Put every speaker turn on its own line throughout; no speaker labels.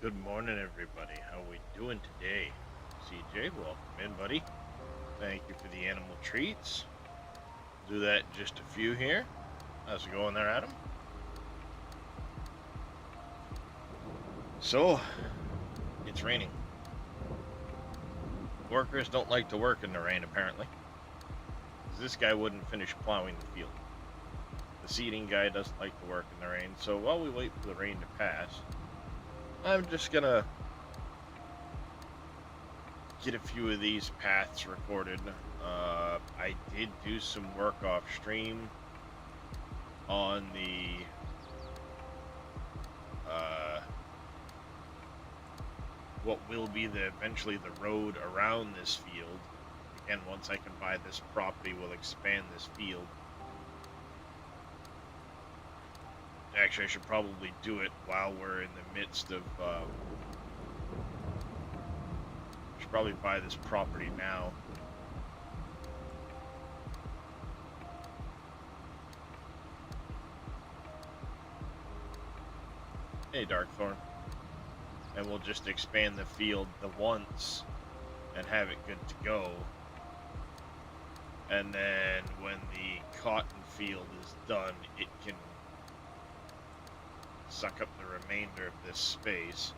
Good morning, everybody. How we doing today? CJ, welcome in, buddy. Thank you for the animal treats. Do that in just a few here. How's it going there, Adam? So, it's raining. Workers don't like to work in the rain, apparently. 'Cause this guy wouldn't finish plowing the field. The seeding guy doesn't like to work in the rain, so while we wait for the rain to pass, I'm just gonna get a few of these paths recorded. I did do some work off stream on the uh, what will be eventually the road around this field. Again, once I can buy this property, we'll expand this field. Actually, I should probably do it while we're in the midst of. I should probably buy this property now. Hey, Darkthorn. And we'll just expand the field the once and have it good to go. And then when the cotton field is done, it can suck up the remainder of this space.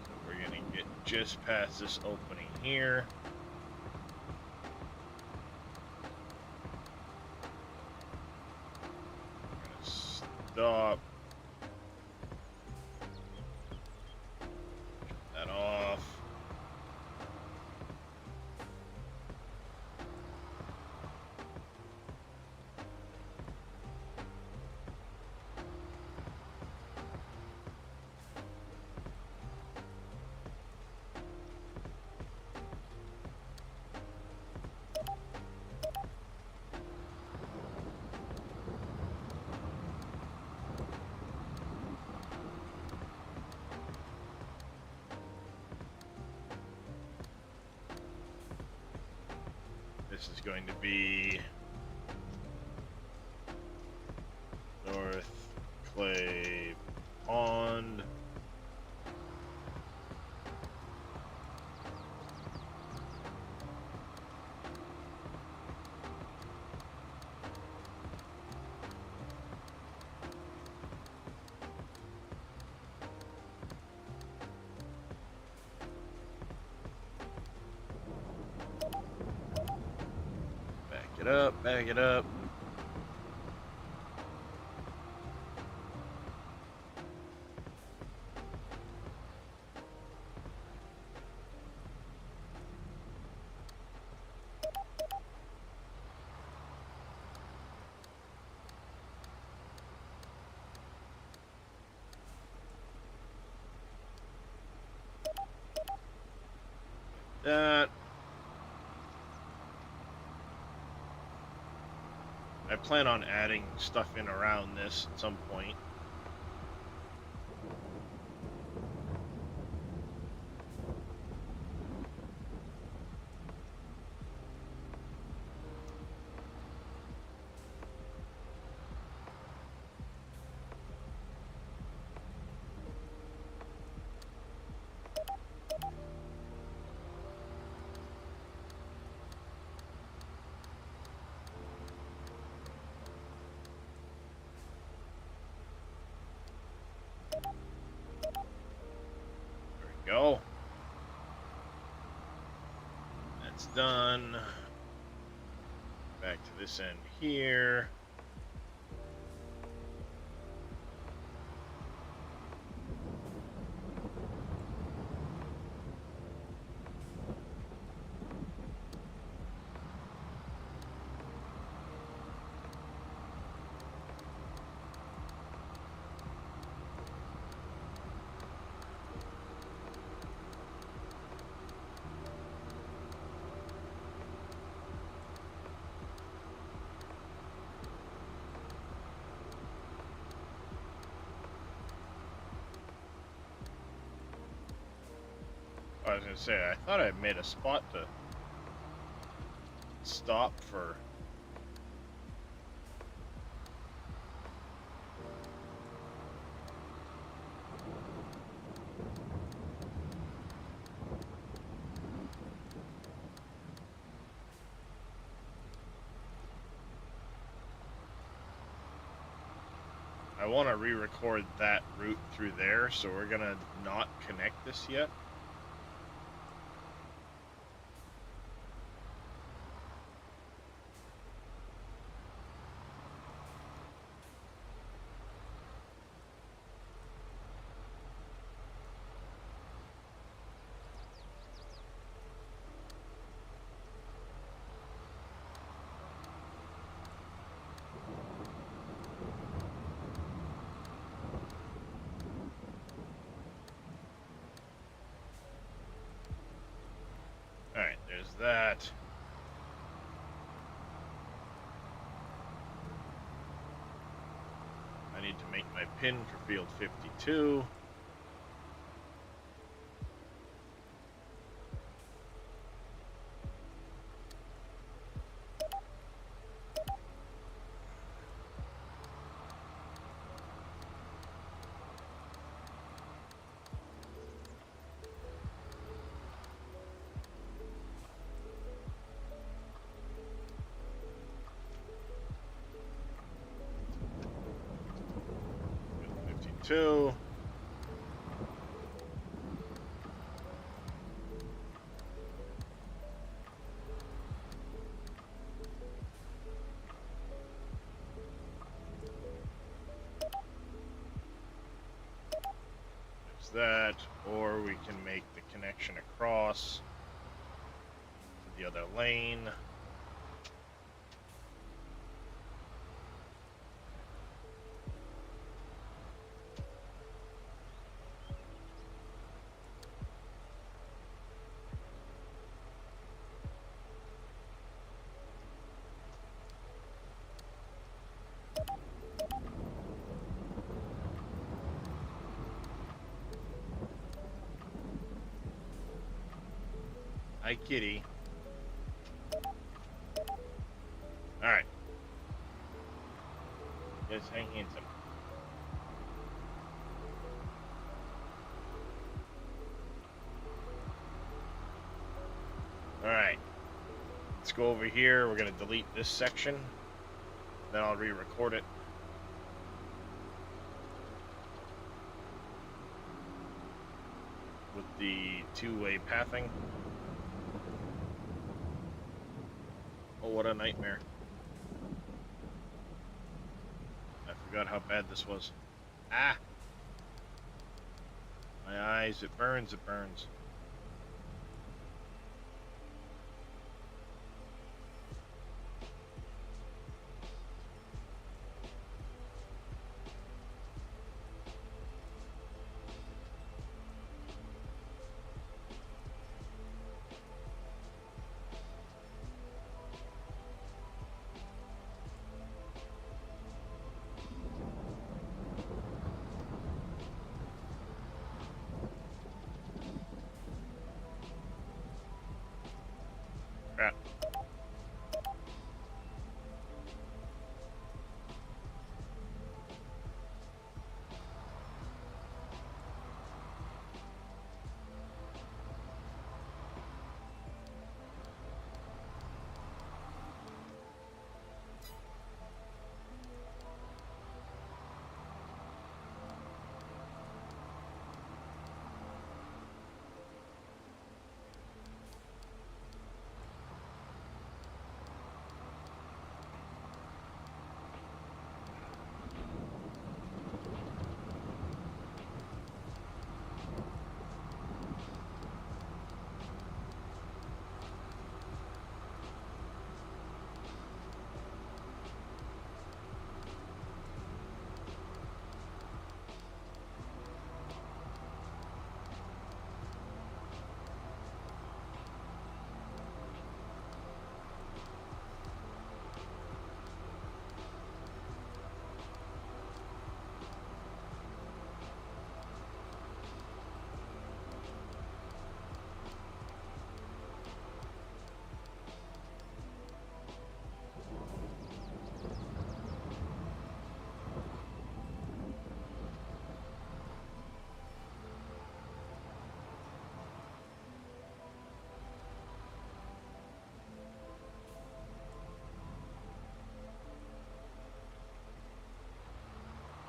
So we're going to get just past this opening here. We're going to stop. Shut that off. This is going to be North Clay Pond. Back it up, back it up. That. I plan on adding stuff in around this at some point. There we go. That's done. Back to this end here. was gonna say, I thought I made a spot to stop for. I want to re-record that route through there, so we're gonna not connect this yet. Alright, there's that. I need to make my pin for field 52. Two. There's that, or we can make the connection across to the other lane. Hi, kitty. Alright. Yes, hang handsome. Alright. Let's go over here. We're going to delete this section. Then I'll re-record it. With the two-way pathing. Oh, what a nightmare. I forgot how bad this was. Ah! My eyes, it burns, it burns.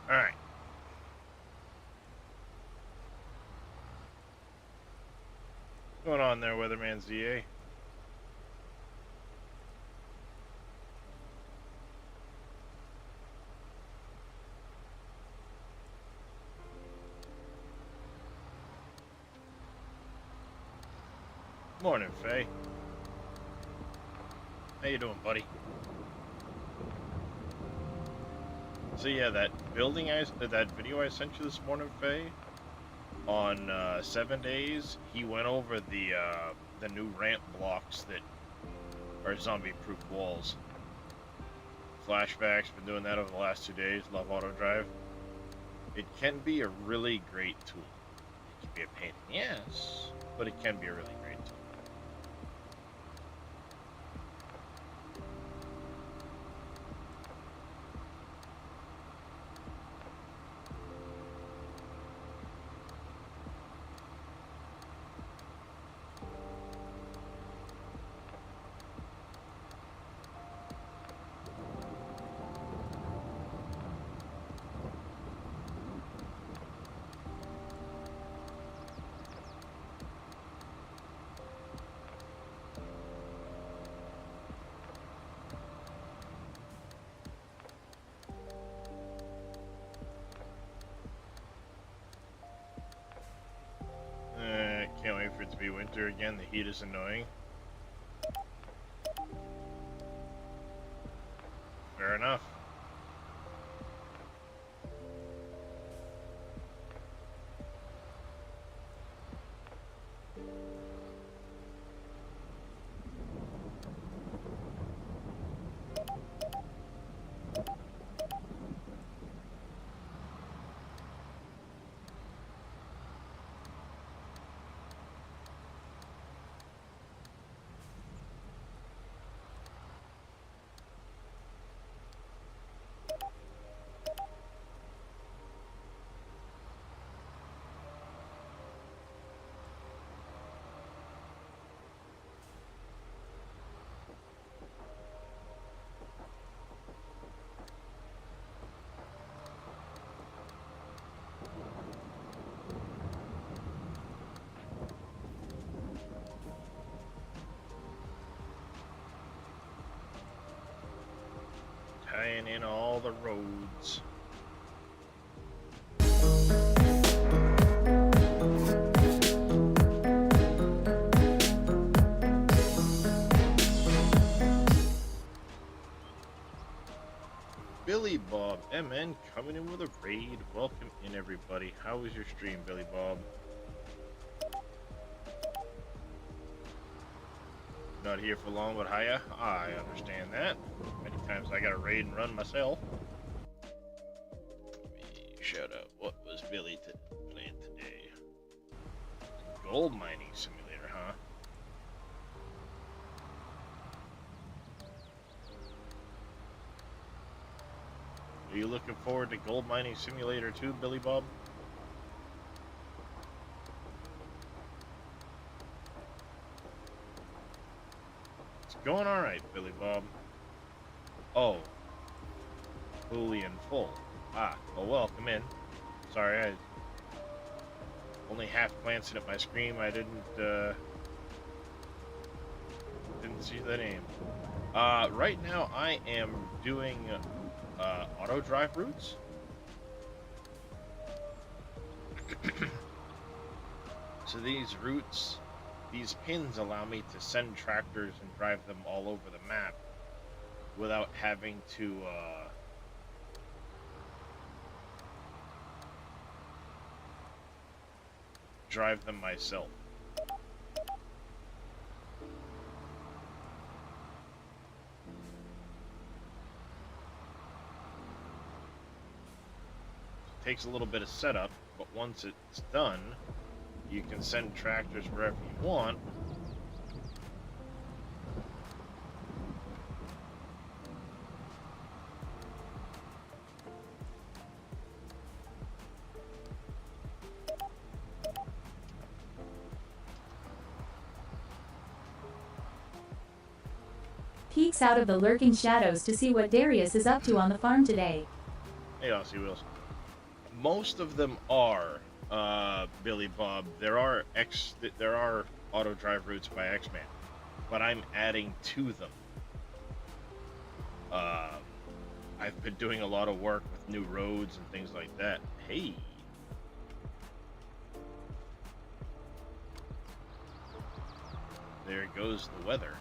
Alright. What's going on there, Weatherman ZA? Morning, Faye. How you doing, buddy? So yeah, that video I sent you this morning, Faye, on 7 days, he went over the new ramp blocks that are zombie-proof walls. Flashback's been doing that over the last 2 days. Love auto drive. It can be a really great tool. It can be a pain in the ass, but it can be a really great tool. Can't wait for it to be winter again. The heat is annoying. Fair enough. Tying in all the roads. Billy Bob MN coming in with a raid. Welcome in, everybody. How was your stream, Billy Bob? Not here for long, but hiya. I understand that. Many times I gotta raid and run myself. Let me shout out. What was Billy playing today? Gold mining simulator, huh? Are you looking forward to Gold Mining Simulator 2, Billy Bob? It's going alright, Billy Bob. Oh. Fully in full. Ah, well, come in. Sorry, I only half glancing at my screen. I didn't see the name. Right now I am doing auto drive routes. So these routes, these pins allow me to send tractors and drive them all over the map without having to drive them myself. Takes a little bit of setup, but once it's done, you can send tractors wherever you want.
Peeks out of the lurking shadows to see what Darius is up to on the farm today.
Hey, Aussie Wheels. Most of them are, Billy Bob. There are auto drive routes by X-Man, but I'm adding to them. Uh, I've been doing a lot of work with new roads and things like that. Hey, there goes the weather.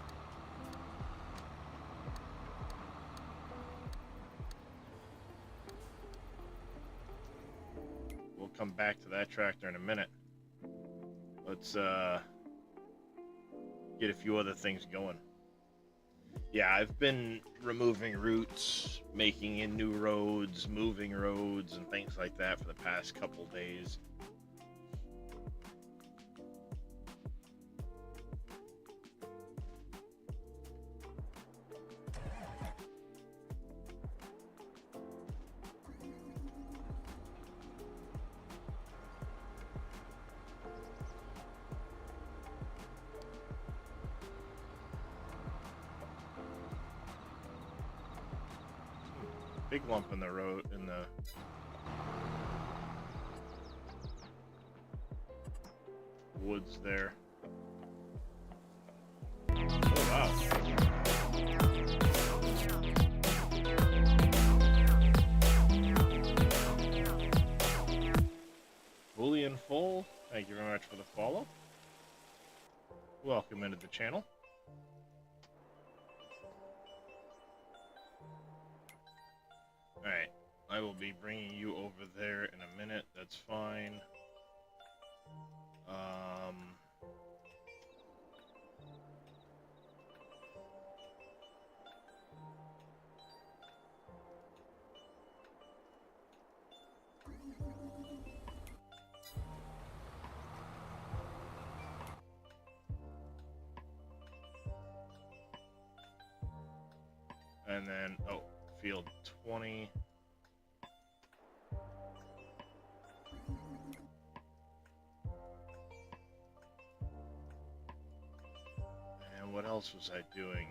We'll come back to that tractor in a minute. Let's get a few other things going. Yeah, I've been removing routes, making in new roads, moving roads, and things like that for the past couple days. Big lump in the road, in the woods there. Oh, wow. Boolean full, thank you very much for the follow. Welcome into the channel. Alright, I will be bringing you over there in a minute, that's fine. And then, oh, field 20. And what else was I doing?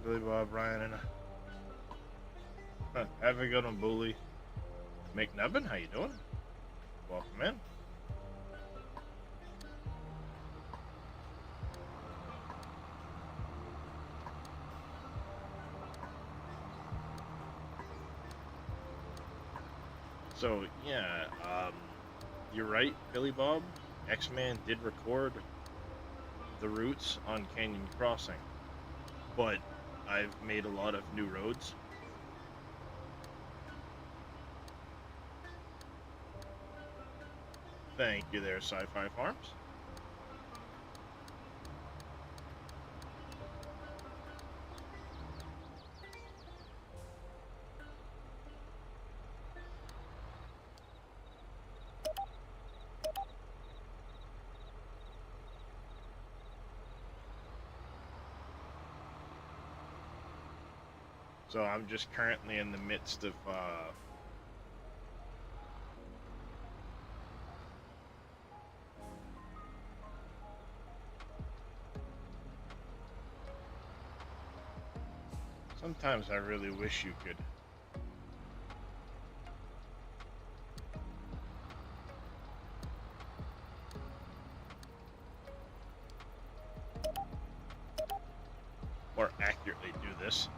Billy Bob, Ryan, and have a good one, Bully. McNubbin, how you doing? Welcome in. So yeah, you're right, Billy Bob. X-Man did record the routes on Canyon Crossing, but I've made a lot of new roads. Thank you there, Sci-Fi Farms. So I'm just currently in the midst of sometimes I really wish you could more accurately do this.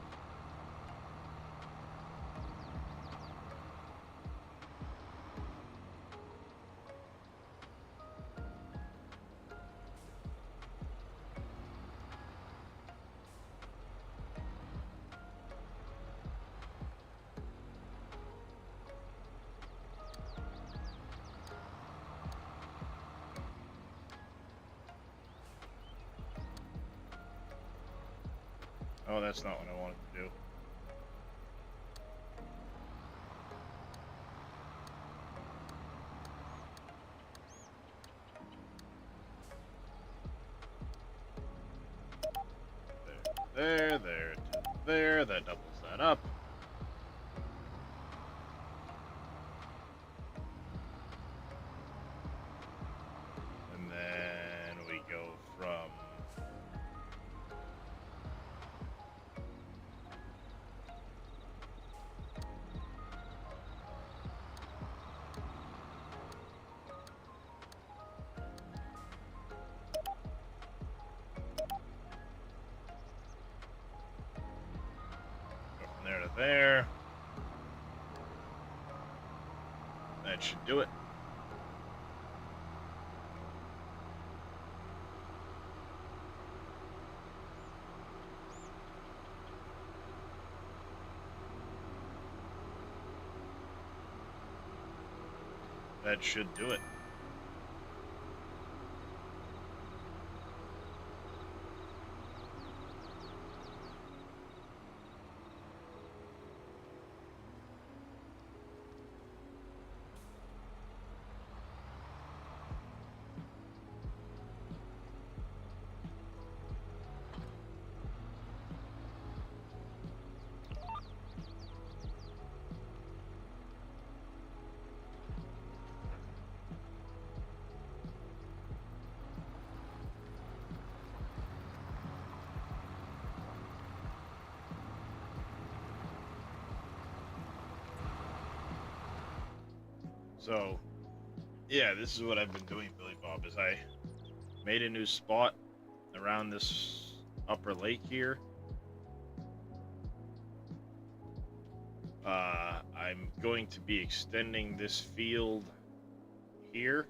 Oh, that's not what I wanted to do. There, that doubles that up. And then we there. That should do it. That should do it. So, yeah, this is what I've been doing, Billy Bob, is I made a new spot around this upper lake here. I'm going to be extending this field here.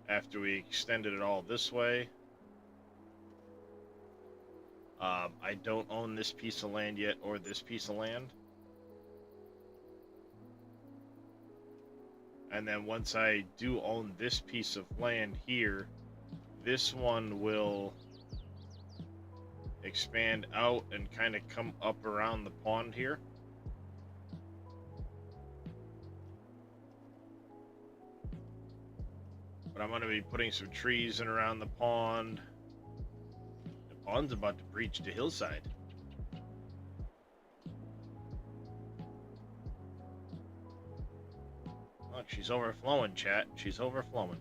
After we extended it all this way. I don't own this piece of land yet, or this piece of land. And then once I do own this piece of land here, this one will expand out and kind of come up around the pond here. But I'm going to be putting some trees in around the pond. The pond's about to breach the hillside. Look, she's overflowing, chat. She's overflowing.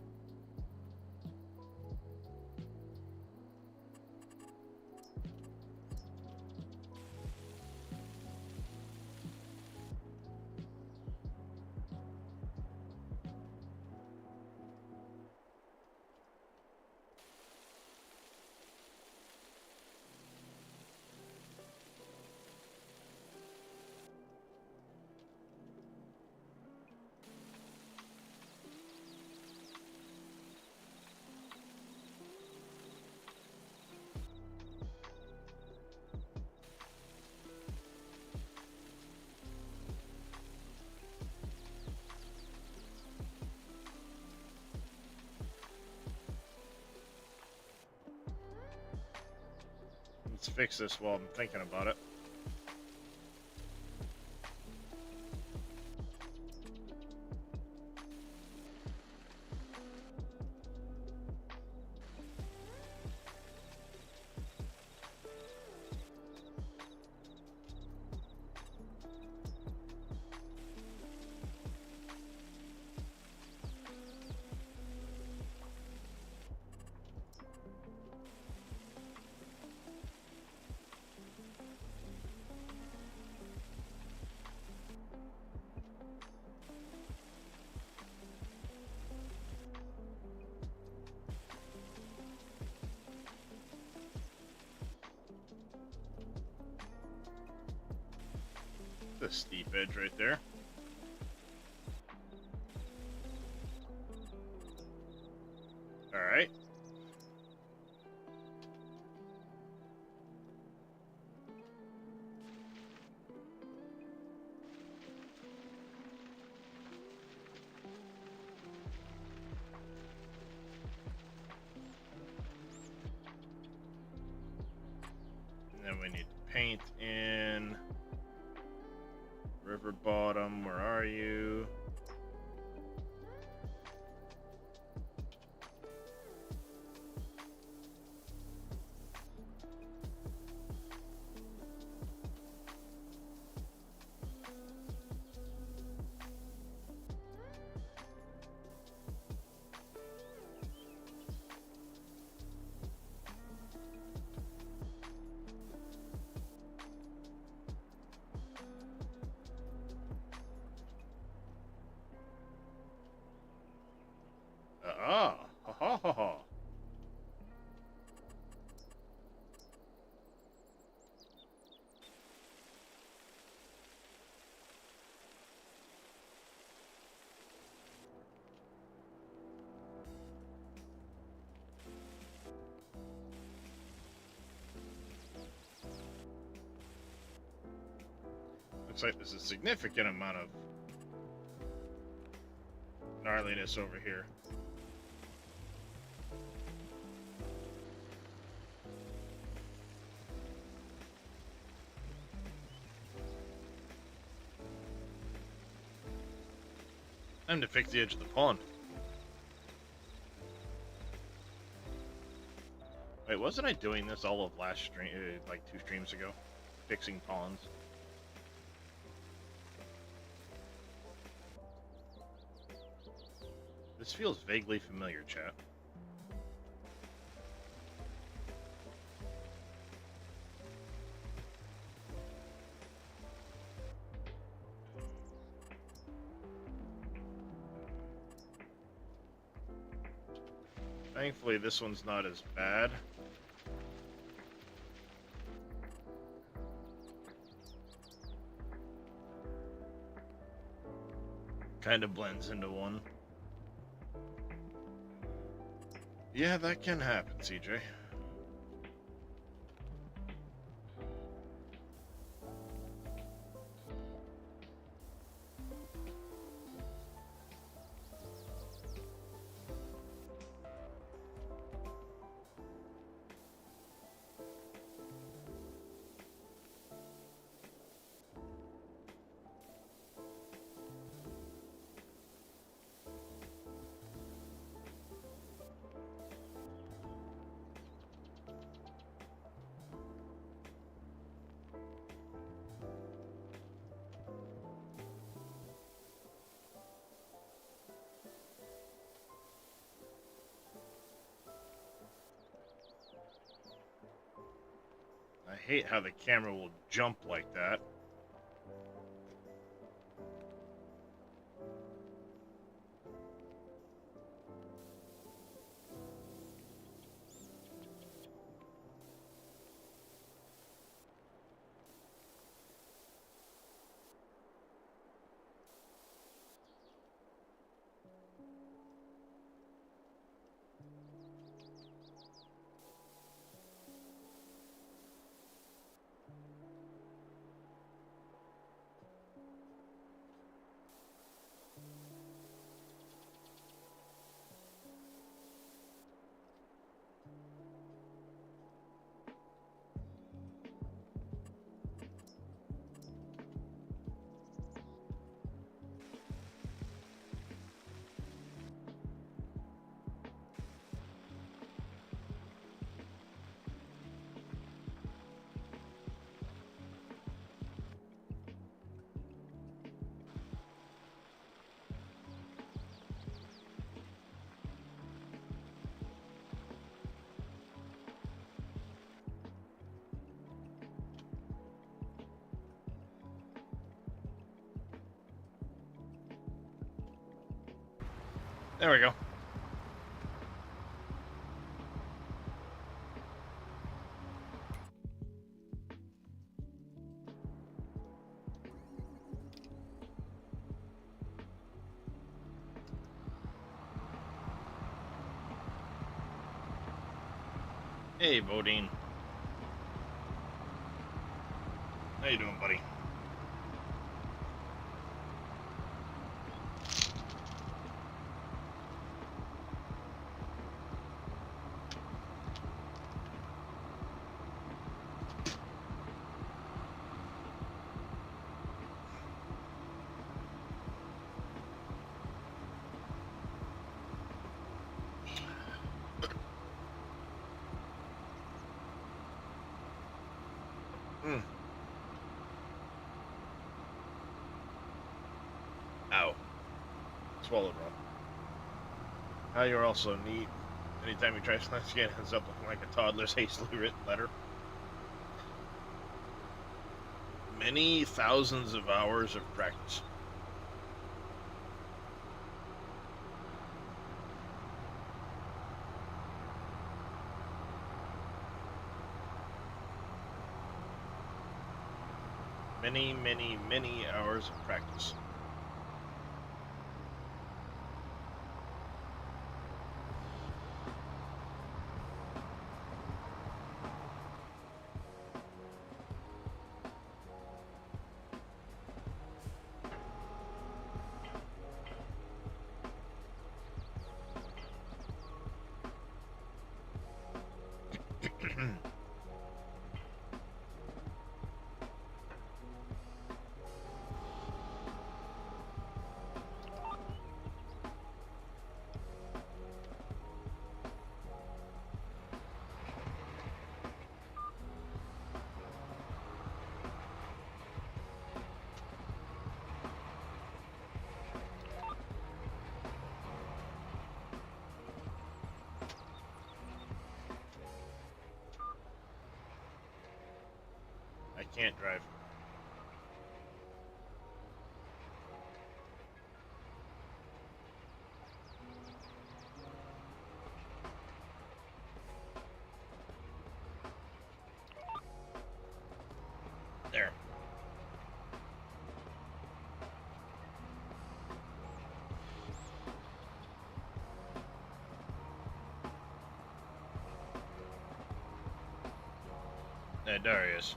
Let's fix this while I'm thinking about it. The steep edge right there. All right. And then we need to paint in river bottom. Where are you? Looks like there's a significant amount of gnarliness over here. Time to fix the edge of the pond. Wait, wasn't I doing this all of last stream, like 2 streams ago? Fixing ponds. This feels vaguely familiar, chat. Thankfully, this one's not as bad. Kind of blends into one. Yeah, that can happen, CJ. I hate how the camera will jump like that. There we go. Hey, Bodine. How you doing, buddy? Ow. Swallowed wrong. Now you're also neat. Anytime you try slash scan, it ends up looking like a toddler's hastily written letter. Many thousands of hours of practice. Many, many, many hours of practice. can't drive. There. There he is.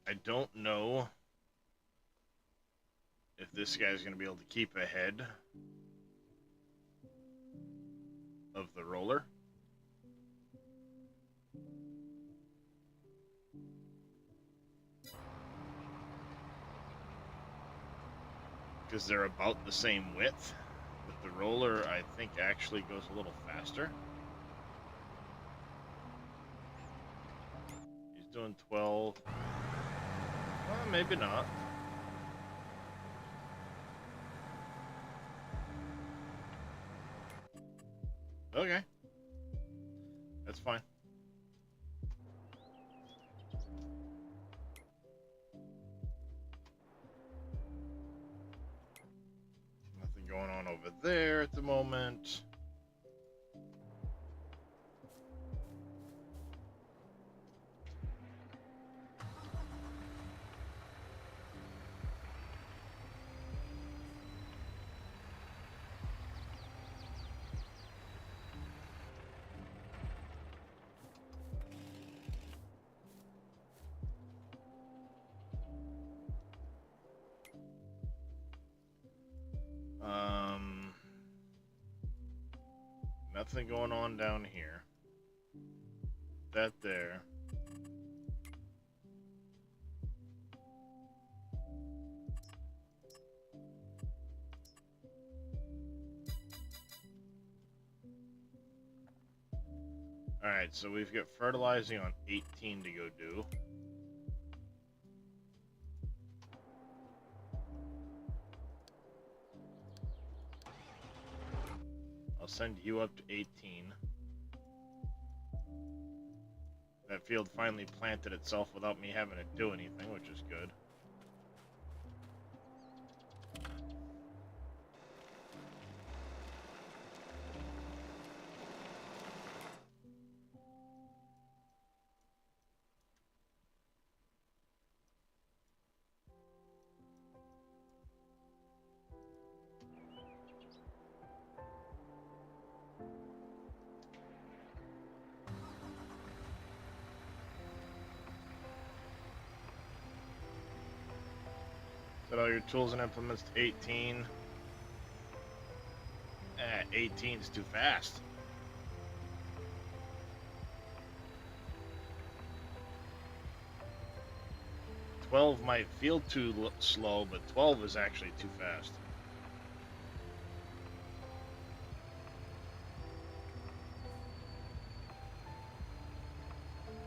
I don't know if this guy's going to be able to keep ahead of the roller. Because they're about the same width. But the roller, I think, actually goes a little faster. He's doing 12. Well, maybe not. Okay. That's fine. Nothing going on over there at the moment. Nothing going on down here. That there. Alright, so we've got fertilizing on 18 to go do. I'll send you up to 18. That field finally planted itself without me having to do anything, which is good. Set all your tools and implements to 18. 18 is too fast. 12 might feel too slow, but 12 is actually too fast.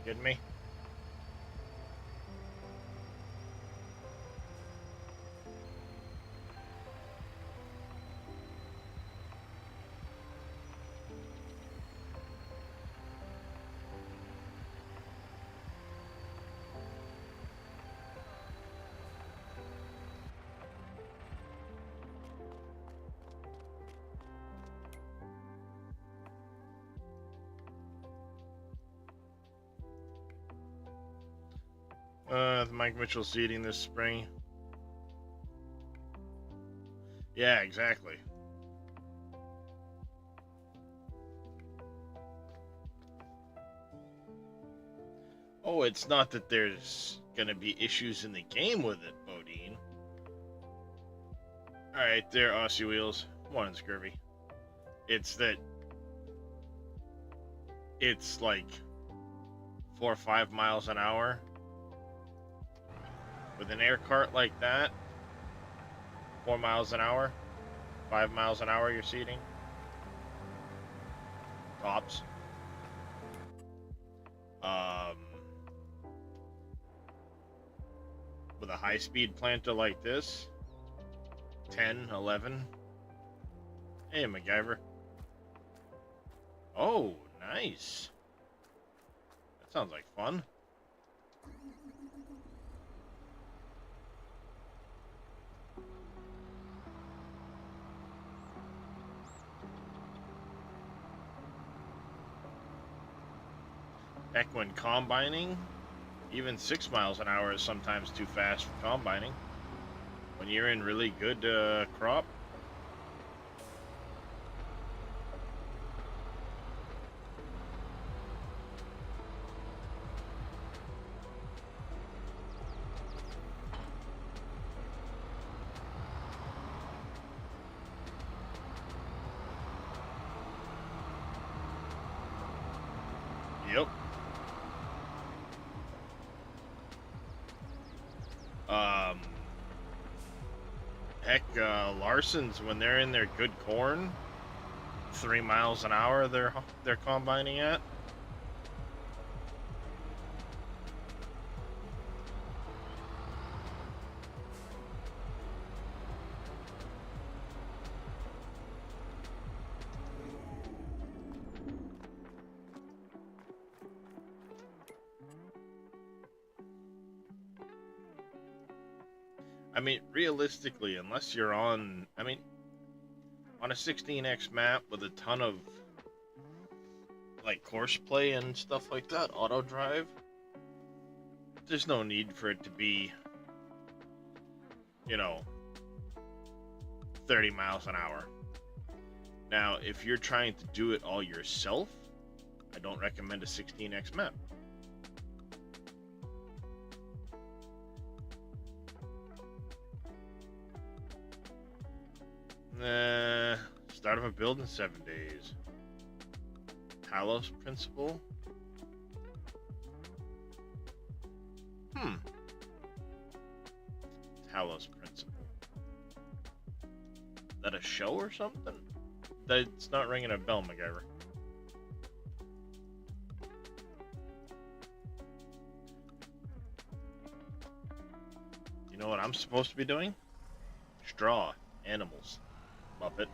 Kidding me? Mike Mitchell seeding this spring. Yeah, exactly. Oh, it's not that there's gonna be issues in the game with it, Bodine. Alright, there, Aussie Wheels. One Scurvy. It's that it's like 4 or 5 miles an hour. With an air cart like that, 4 miles an hour, 5 miles an hour you're seeding. tops. With a high-speed planter like this, 10, 11. Hey, MacGyver. Oh, nice. That sounds like fun. Heck, when combining, even 6 miles an hour is sometimes too fast for combining. When you're in really good crop. Yep. Heck, Larson's, when they're in their good corn, 3 miles an hour they're combining at. I mean, realistically, unless you're on, on a 16x map with a ton of, like, course play and stuff like that, auto drive, there's no need for it to be, 30 miles an hour. Now, if you're trying to do it all yourself, I don't recommend a 16x map. Start of a build in 7 days. Talos Principle. Talos Principle. Is that a show or something? That's not ringing a bell, MacGyver. You know what I'm supposed to be doing? Straw animals. Muppet.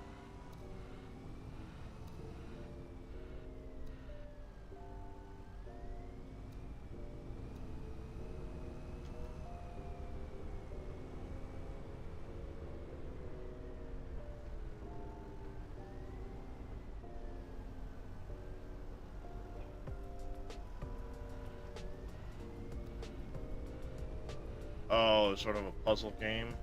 Oh, sort of a puzzle game.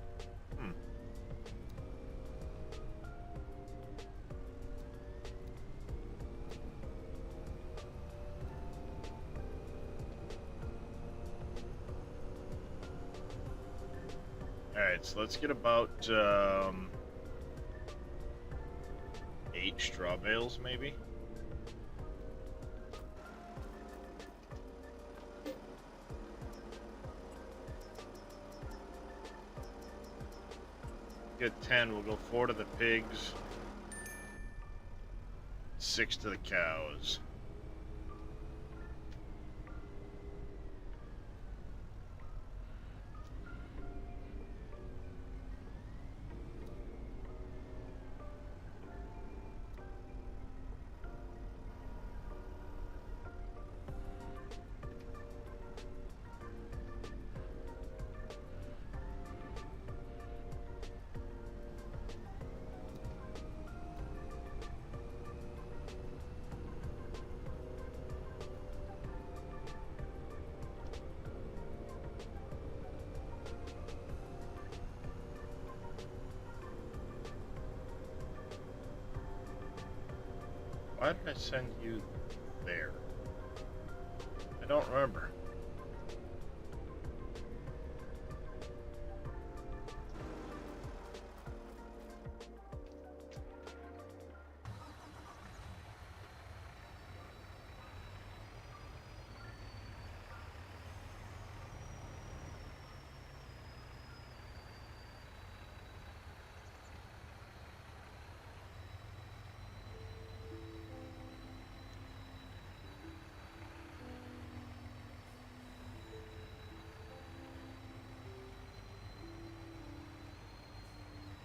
Alright, so let's get about 8 straw bales, maybe? Get 10, we'll go 4 to the pigs, 6 to the cows. Why did I send you there? I don't remember.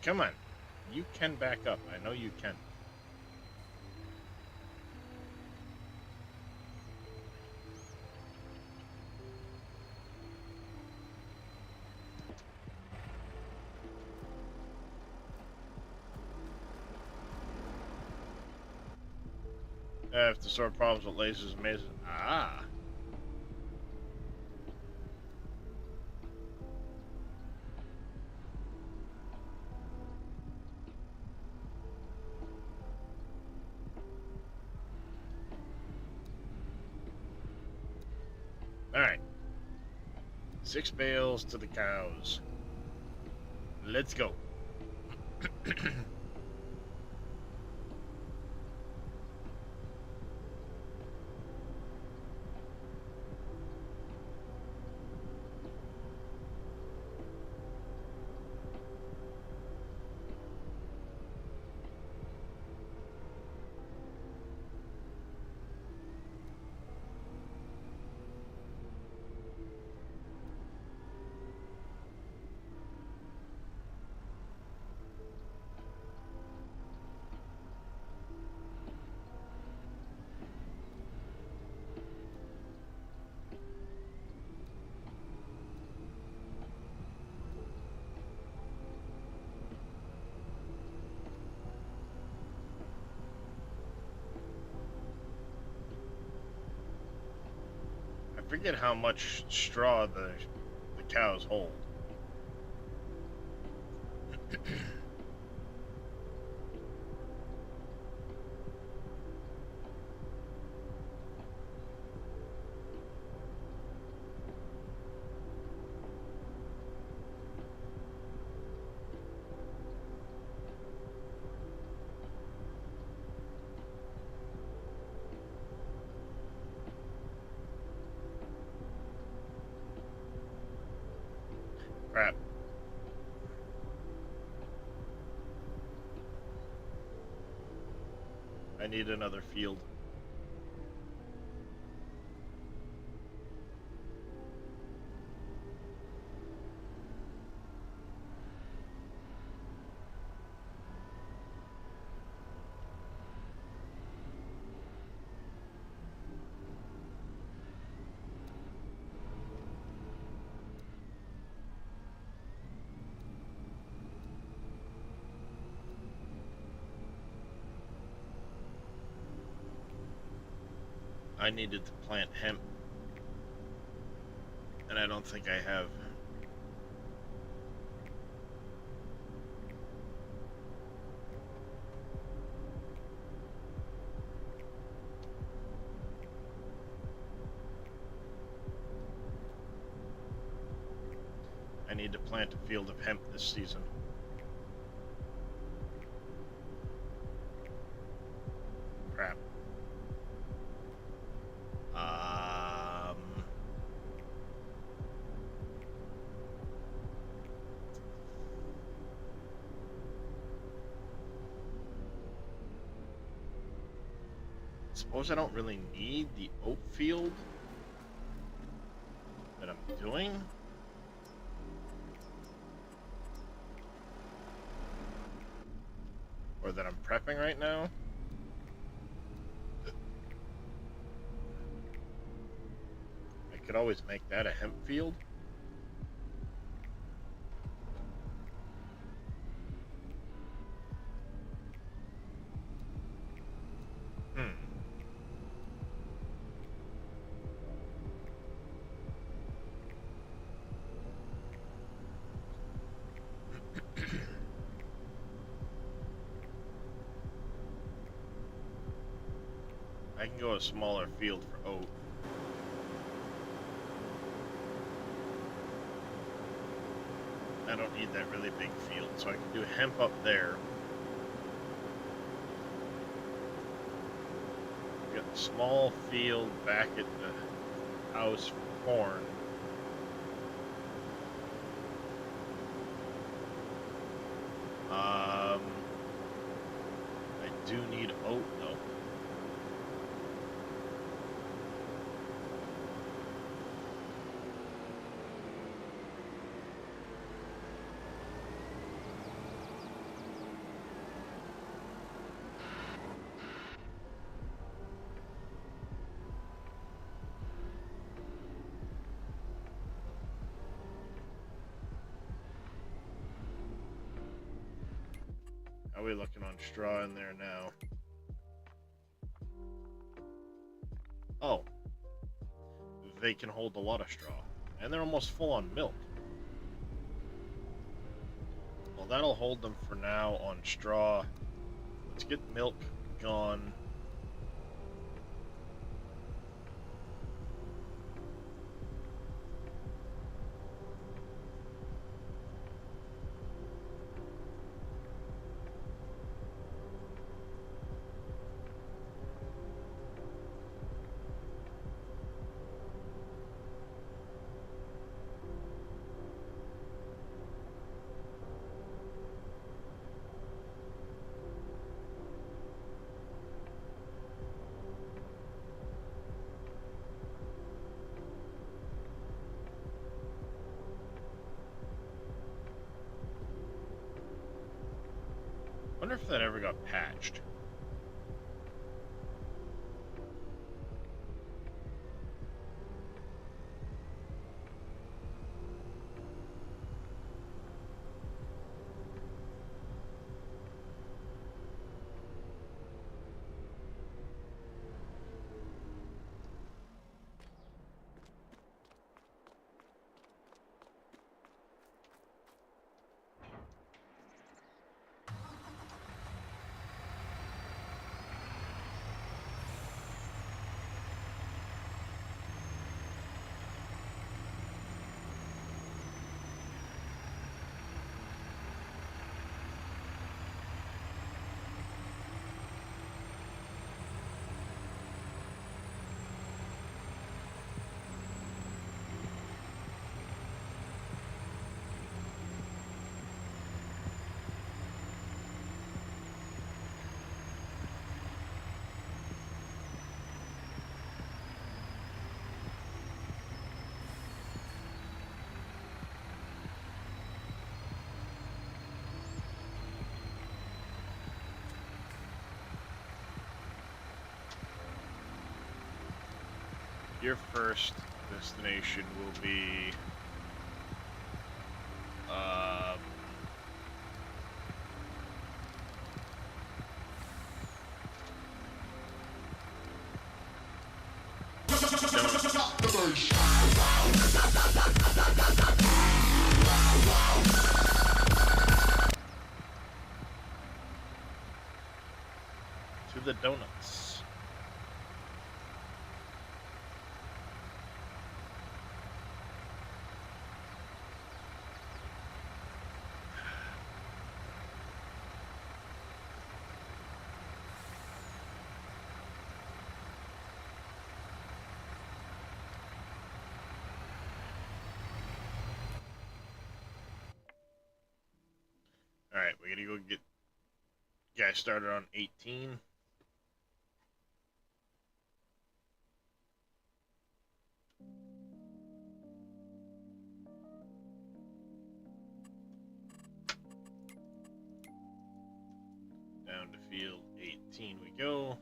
Come on. You can back up. I know you can. I have to sort problems with lasers and mazes. Ah. Alright. 6 bales to the cows. Let's go. I forget how much straw the cows hold. Crap. I need another field. I needed to plant hemp, and I don't think I have. I need to plant a field of hemp this season. Crap. Suppose I don't really need the oat field that I'm doing. Or that I'm prepping right now. I could always make that a hemp field. I can go a smaller field for oat. I don't need that really big field, so I can do hemp up there. Got a small field back at the house for corn. I do need oat though. How are we looking on straw in there now? Oh. They can hold a lot of straw. And they're almost full on milk. Well, that'll hold them for now on straw. Let's get milk gone. Wonder if that ever got patched. Your first destination will be to the donuts. Alright, we gotta go get guy started on 18. Down to field 18 we go.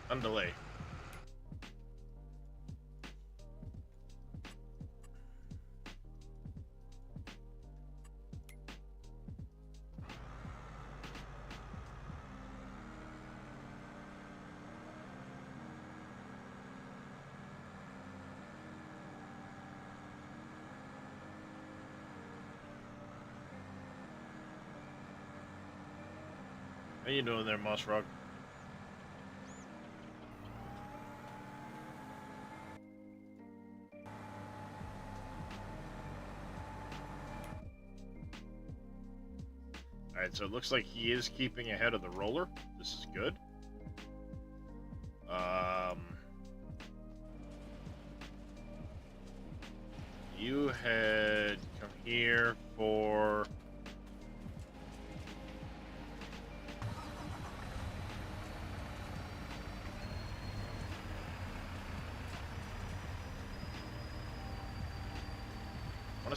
On delay. How you doing there, Moss Rock? Alright, so it looks like he is keeping ahead of the roller. This is good. You had come here for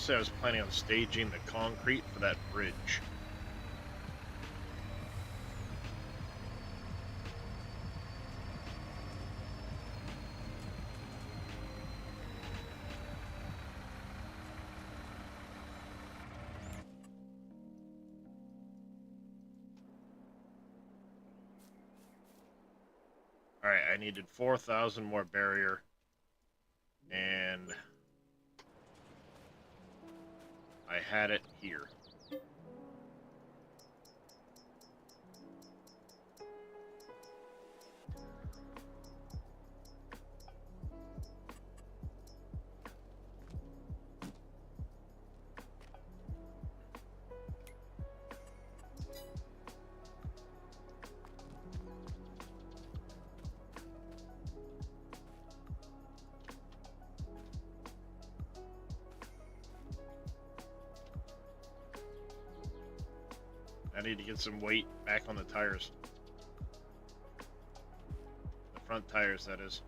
Honestly, I was planning on staging the concrete for that bridge. Alright, I needed 4,000 more barrier. And I had it here. I need to get some weight back on the tires. The front tires, that is.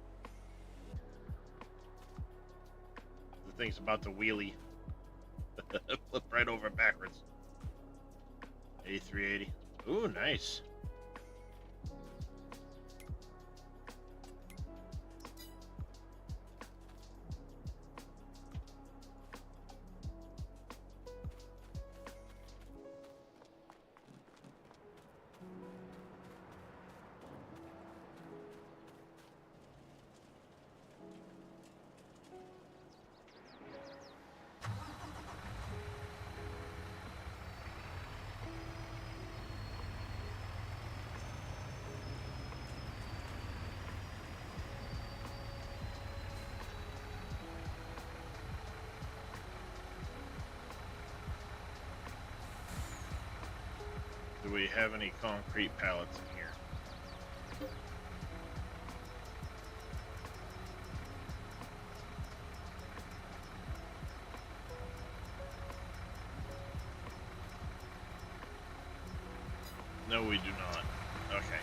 The thing's about to wheelie. Flip right over backwards. A380. Ooh, nice. Do we have any concrete pallets in here? No, we do not. Okay.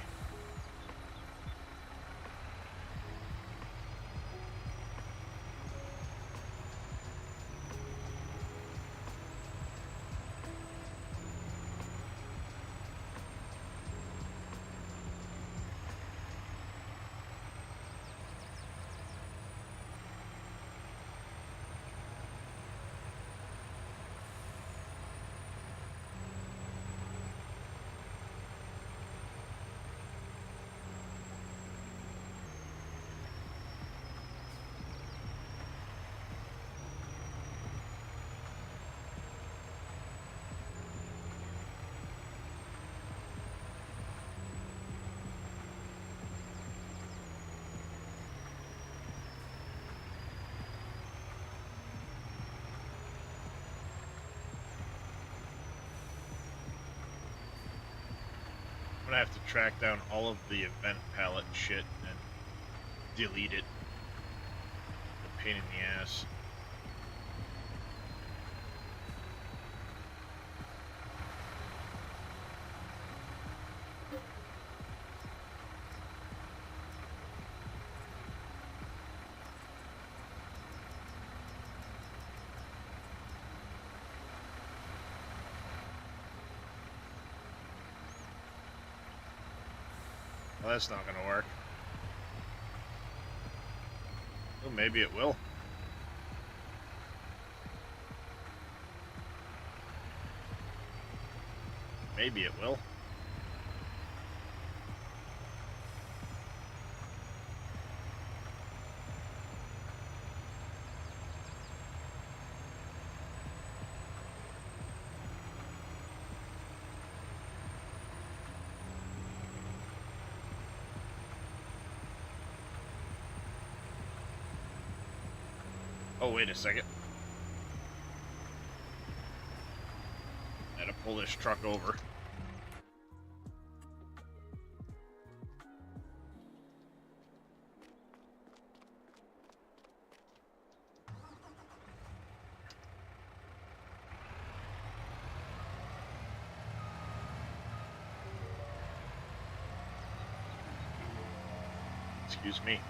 I'm gonna have to track down all of the event pallet shit and delete it. A pain in the ass. Well, that's not gonna work. Oh, maybe it will. Maybe it will. Oh, wait a second. I gotta pull this truck over. Excuse me.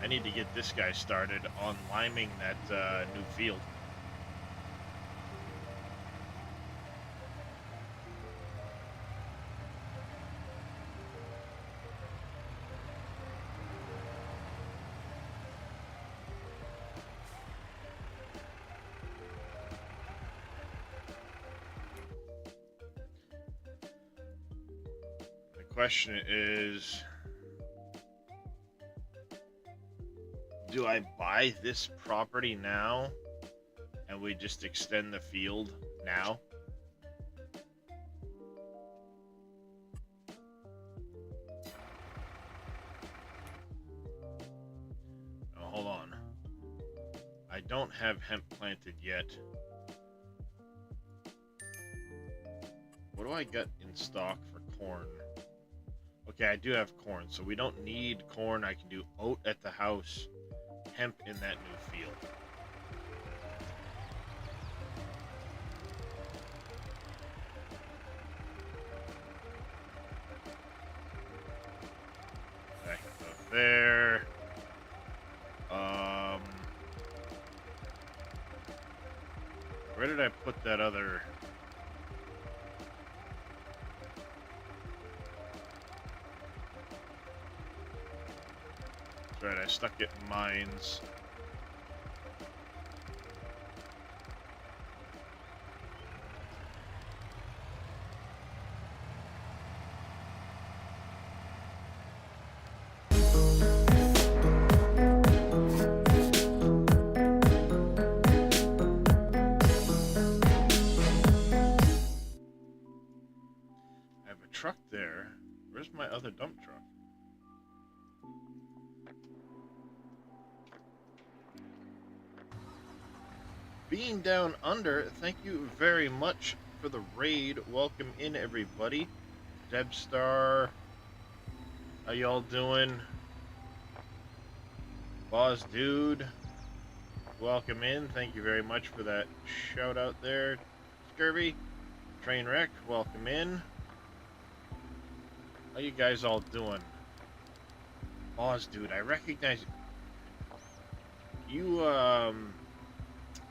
I need to get this guy started on liming that new field. question is, do I buy this property now and we just extend the field now? Oh, hold on. I don't have hemp planted yet. What do I got in stock for corn? Okay, I do have corn, so we don't need corn. I can do oat at the house, hemp in that new field. Back up there. Where did I put that other? That's right, I stuck it in mines. Truck there. Where's my other dump truck? Being Down Under, thank you very much for the raid. Welcome in, everybody. Debstar, how y'all doing? Boss Dude, welcome in. Thank you very much for that shout out there. Scurvy, Trainwreck, welcome in. How you guys all doing? Boss Dude, I recognize you.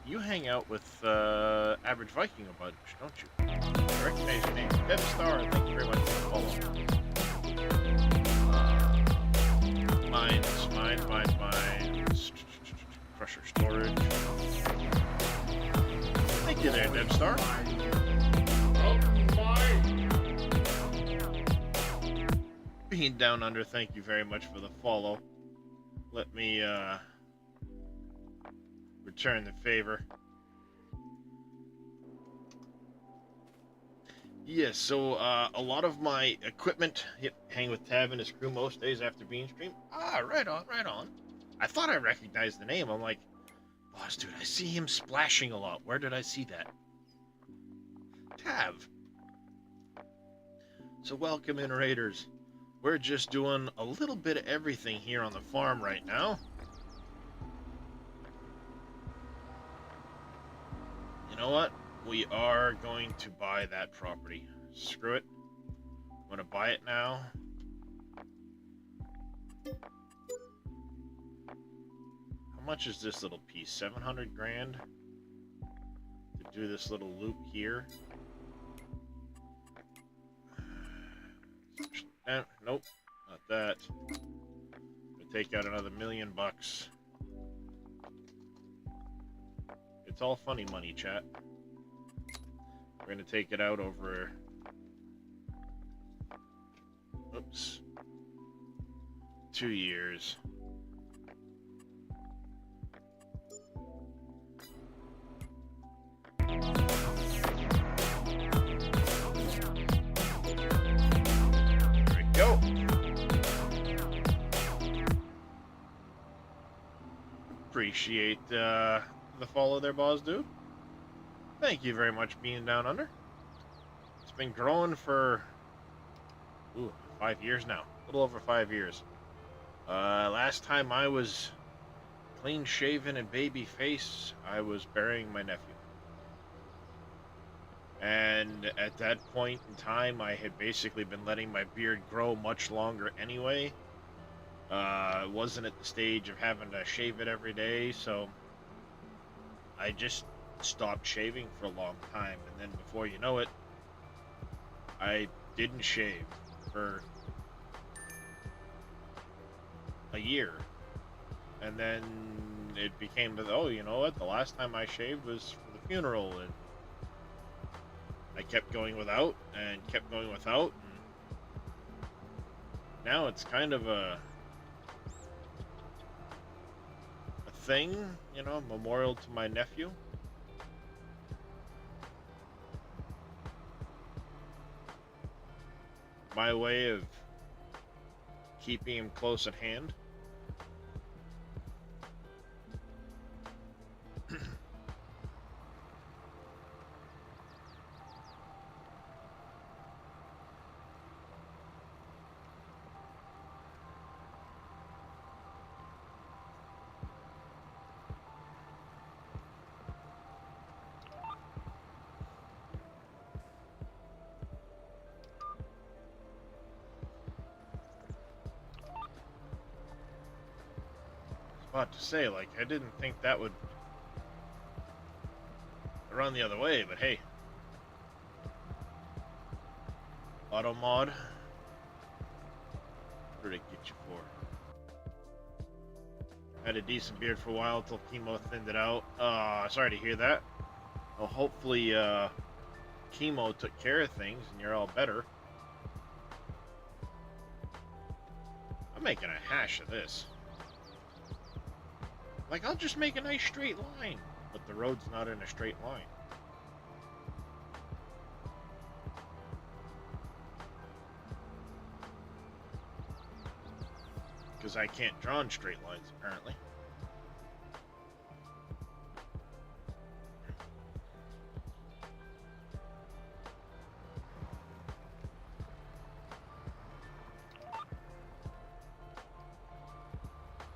You hang out with Average Viking a bunch, don't you? I recognize your name. Debstar, thank you very much for the follow. Mines. Crusher storage. Thank you there, Debstar. Being Down Under, thank you very much for the follow. Let me return the favor. Yes, so a lot of my equipment hang with Tav and his crew most days after Bean Stream. Ah, right on. I thought I recognized the name. I'm like, boss dude, I see him splashing a lot. Where did I see that? Tav. So welcome in, Raiders. We're just doing a little bit of everything here on the farm right now. You know what? We are going to buy that property. Screw it. I'm going to buy it now. How much is this little piece? 700 grand? To do this little loop here. Nope, not that. We'll take out another $1 million. It's all funny money, chat. We're gonna take it out over, oops, 2 years. Go. Appreciate the follow there, boss dude. Thank you very much, Being Down Under. It's been growing for 5 years now, a little over 5 years. Last time I was clean shaven and baby face, I was burying my nephew. And at that point in time, I had basically been letting my beard grow much longer anyway. Wasn't at the stage of having to shave it every day, so I just stopped shaving for a long time. And then before you know it, I didn't shave for a year. And then it became, oh, you know what, the last time I shaved was for the funeral, and I kept going without, and kept going without, and now it's kind of a thing, you know, memorial to my nephew. My way of keeping him close at hand. About to say, like, I didn't think that would run the other way, but hey. Auto mod. What did it get you for? Had a decent beard for a while until chemo thinned it out. Sorry to hear that. Well, hopefully, chemo took care of things and you're all better. I'm making a hash of this. Like, I'll just make a nice straight line, but the road's not in a straight line. Because I can't draw in straight lines, apparently.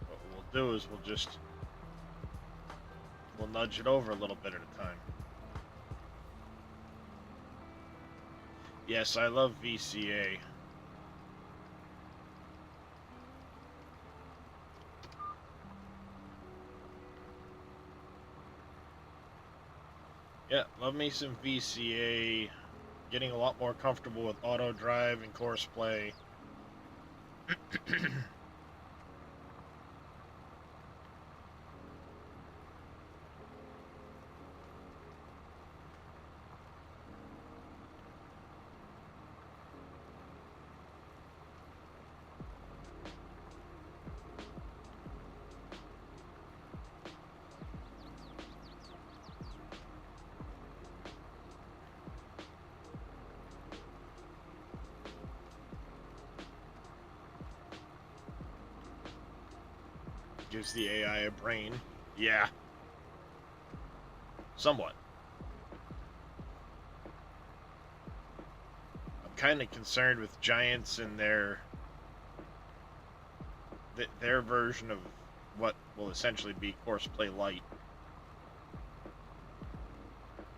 What we'll do is we'll nudge it over a little bit at a time. Yes, I love VCA. Yeah, love me some VCA. Getting a lot more comfortable with auto drive and course play. Gives the AI a brain. Yeah. Somewhat. I'm kind of concerned with Giants and their version of what will essentially be course play light.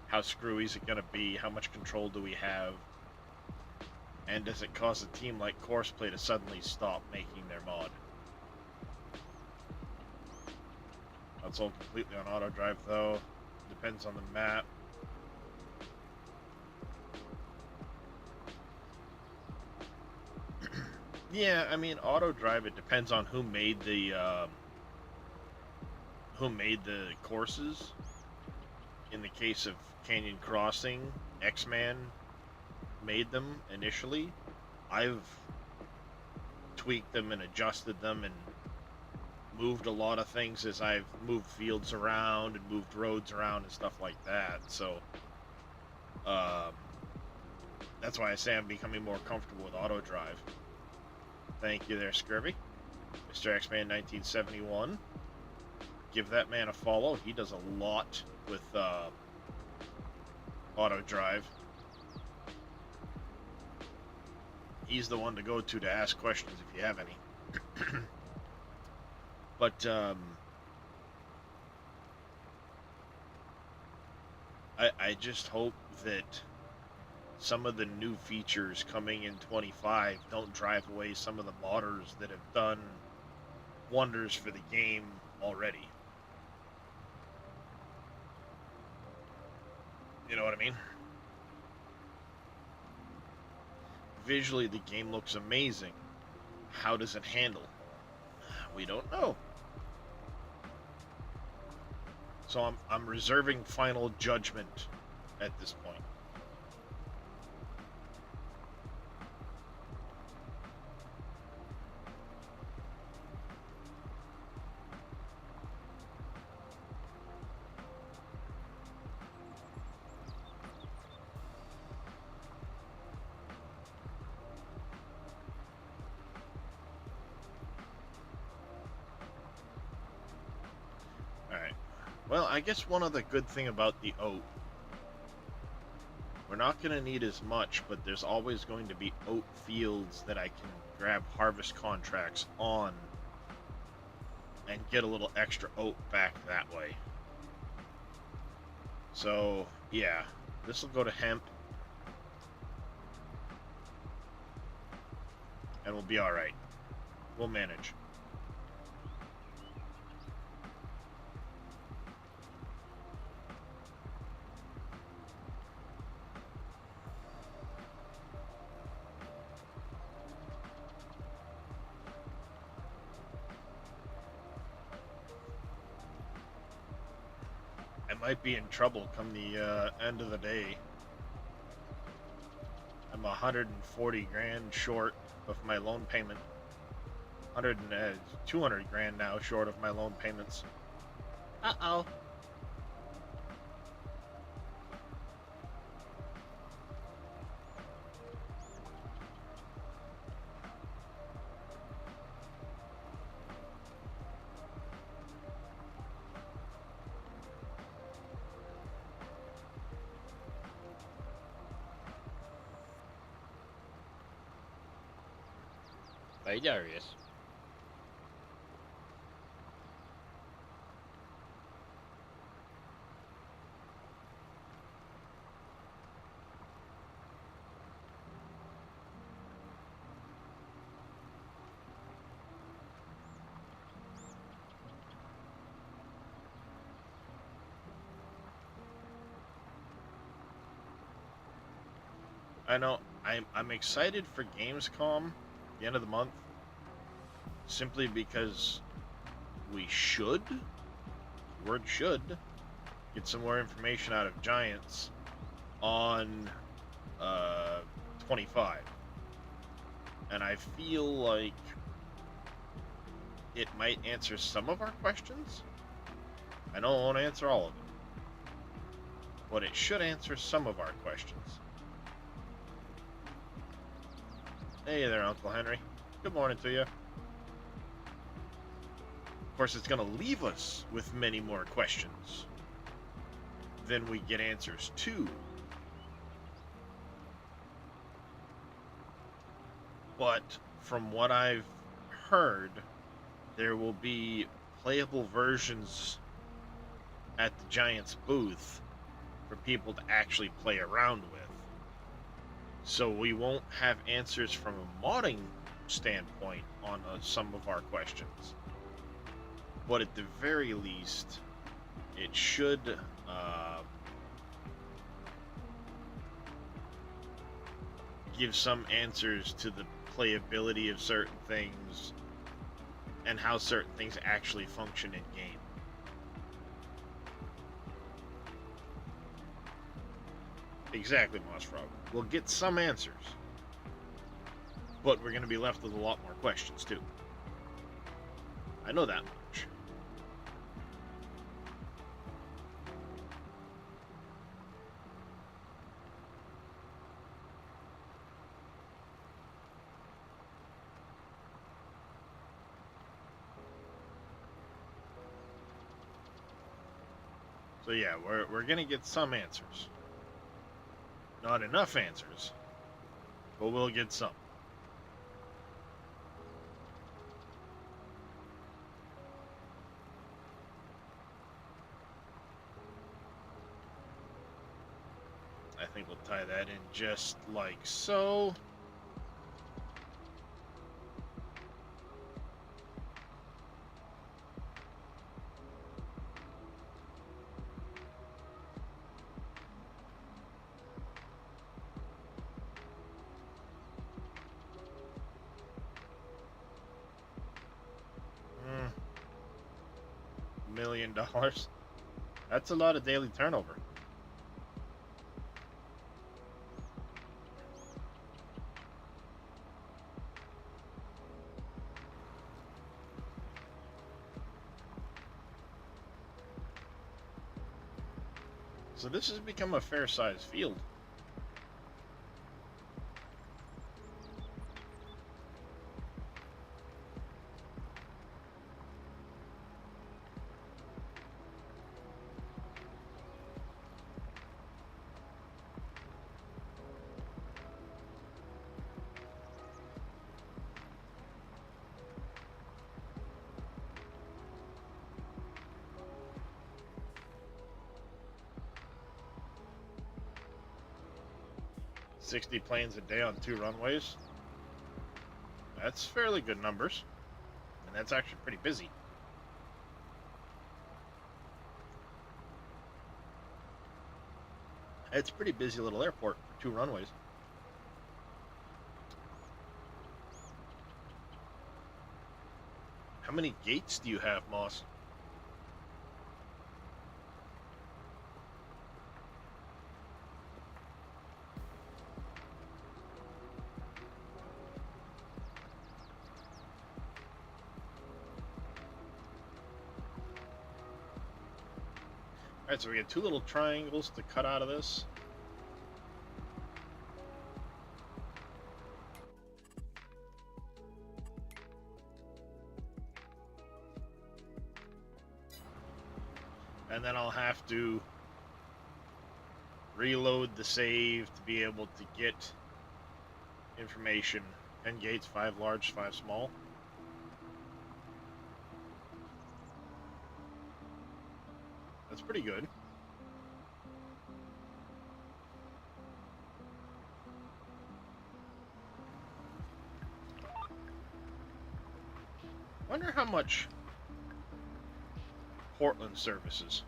How screwy is it going to be? How much control do we have? And does it cause a team like course play to suddenly stop making their mod? That's all completely on auto drive though. Depends on the map. Yeah, I mean auto drive. It depends on who made the courses. In the case of Canyon Crossing, X-Man made them initially. I've tweaked them and adjusted them and moved a lot of things as I've moved fields around and moved roads around and stuff like that. So that's why I say I'm becoming more comfortable with auto drive. Thank you there, Scurvy. Mr. X-Man 1971. Give that man a follow. He does a lot with auto drive. He's the one to go to ask questions if you have any. But I just hope that some of the new features coming in 25 don't drive away some of the modders that have done wonders for the game already. You know what I mean? Visually, the game looks amazing. How does it handle? We don't know. So I'm reserving final judgment at this point. Well, I guess one other good thing about the oat, we're not going to need as much, but there's always going to be oat fields that I can grab harvest contracts on and get a little extra oat back that way. So, yeah, this will go to hemp, and we'll be alright. We'll manage. I might be in trouble come the end of the day. I'm 140 grand short of my loan payment. 200 grand now short of my loan payments. Uh-oh. Hey, Darius. I know. I'm excited for Gamescom, the end of the month, simply because we should, word should, get some more information out of Giants on 25. And I feel like it might answer some of our questions. I know it won't answer all of them, but it should answer some of our questions. Hey there, Uncle Henry. Good morning to you. Of course, it's going to leave us with many more questions than we get answers to. But from what I've heard, there will be playable versions at the Giants booth for people to actually play around with. So we won't have answers from a modding standpoint on some of our questions. But at the very least, it should give some answers to the playability of certain things and how certain things actually function in game. Exactly, Mossfrog. We'll get some answers, but we're going to be left with a lot more questions too. I know that much. So yeah, we're going to get some answers. Not enough answers, but we'll get some. I think we'll tie that in just like so. $1 million. That's a lot of daily turnover. So this has become a fair-sized field. 60 planes a day on 2 runways. That's fairly good numbers. And that's actually pretty busy. It's a pretty busy little airport for 2 runways. How many gates do you have, Moss? Alright, so we get 2 little triangles to cut out of this. And then I'll have to reload the save to be able to get information. 10 gates, 5 large, 5 small. That's pretty good. Wonder how much Portland services.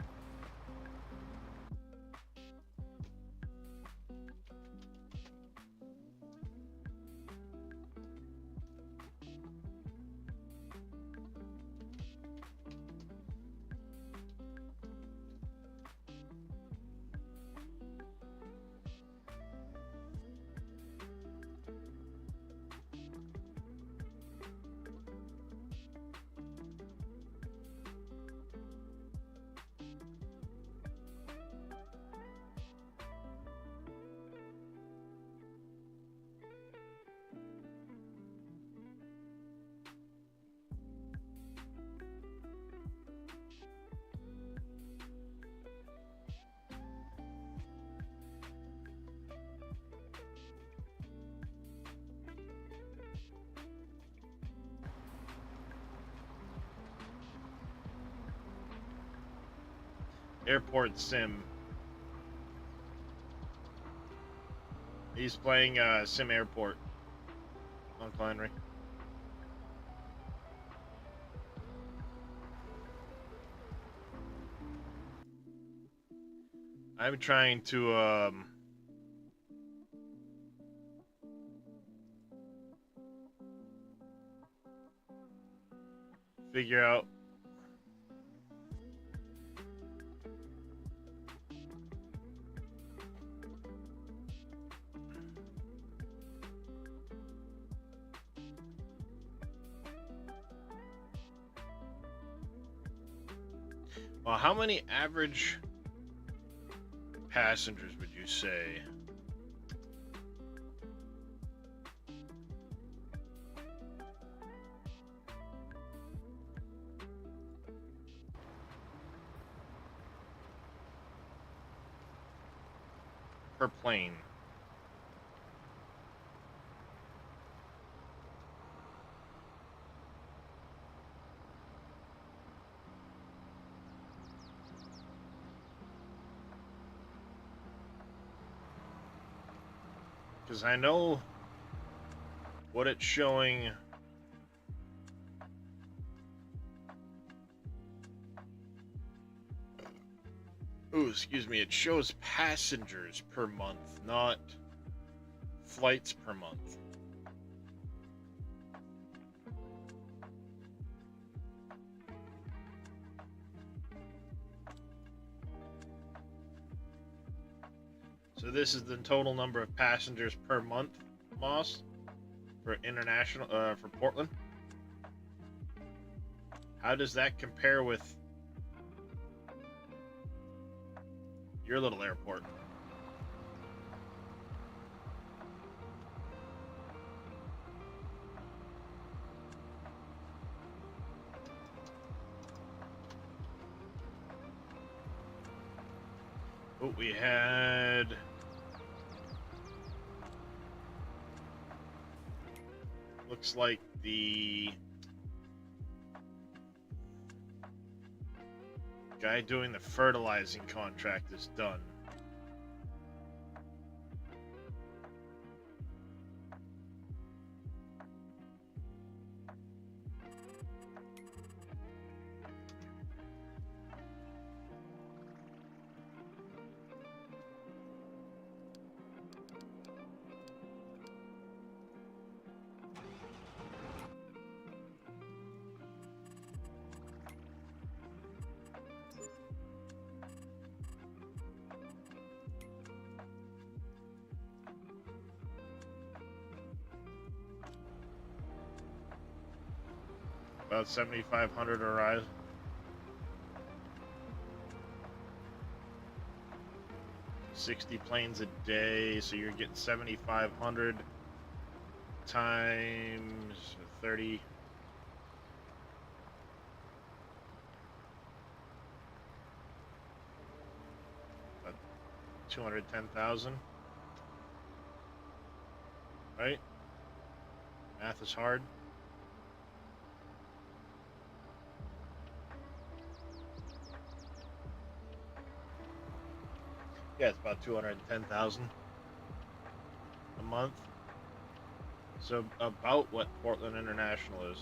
Airport Sim. He's playing Sim Airport. Uncle Henry. I'm trying to figure out well, how many average passengers would you say? Per plane. Because I know what it's showing. Ooh, excuse me. It shows passengers per month, not flights per month. So this is the total number of passengers per month, Moss, for international, for Portland. How does that compare with your little airport? Oh, we had looks like the guy doing the fertilizing contract is done. About 7,500 a rise. $60 planes a day, so you're getting 7,500 times 30. About 210,000. Right? Math is hard. Yeah, it's about 210,000 a month. So about what Portland International is.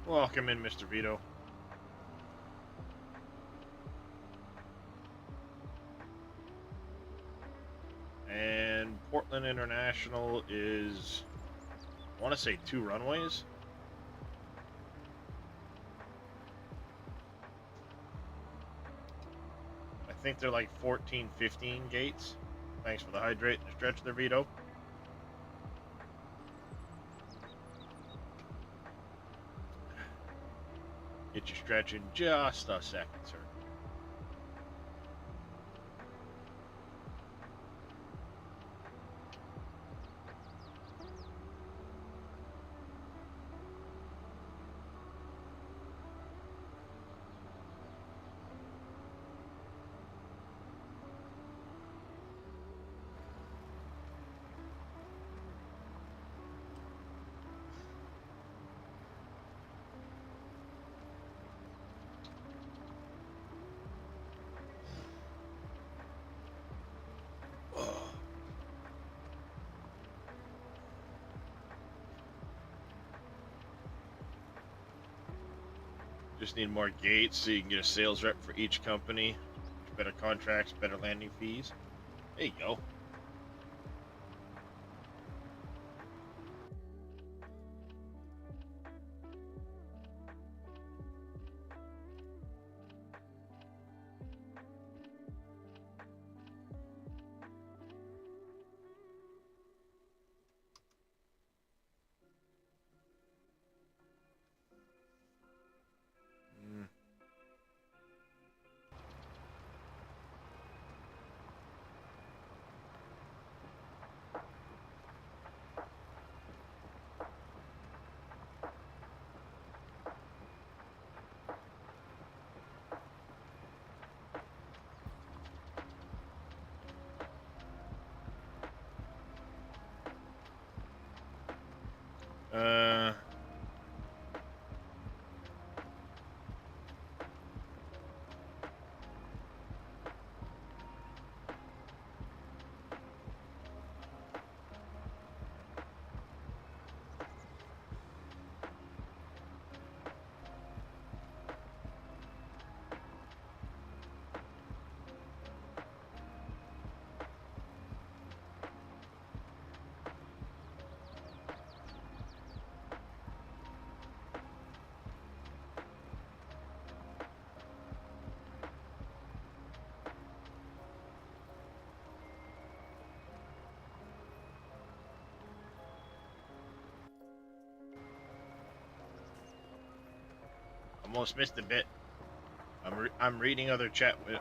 Welcome in, Mr. Vito. And Portland International is, I want to say 2 runways. I think they're like 14, 15 gates. Thanks for the hydrate and the stretch there, Vito. Get you stretching just a second, sir. Just need more gates so you can get a sales rep for each company. Better contracts, better landing fees. There you go. Uh, almost missed a bit. I'm reading other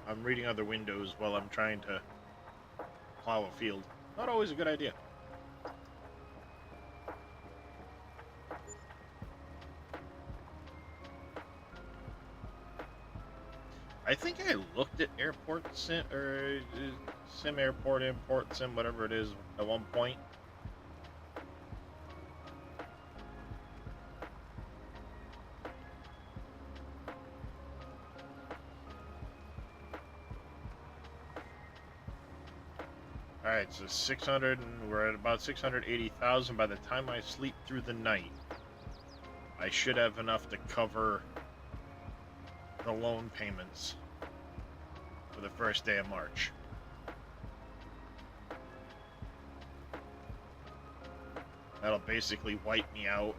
I'm reading other windows while I'm trying to plow a field. Not always a good idea. I think I looked at airport sim or sim airport import sim whatever it is at one point. All right, so 600, and we're at about 680,000. By the time I sleep through the night, I should have enough to cover the loan payments for the first day of March. That'll basically wipe me out.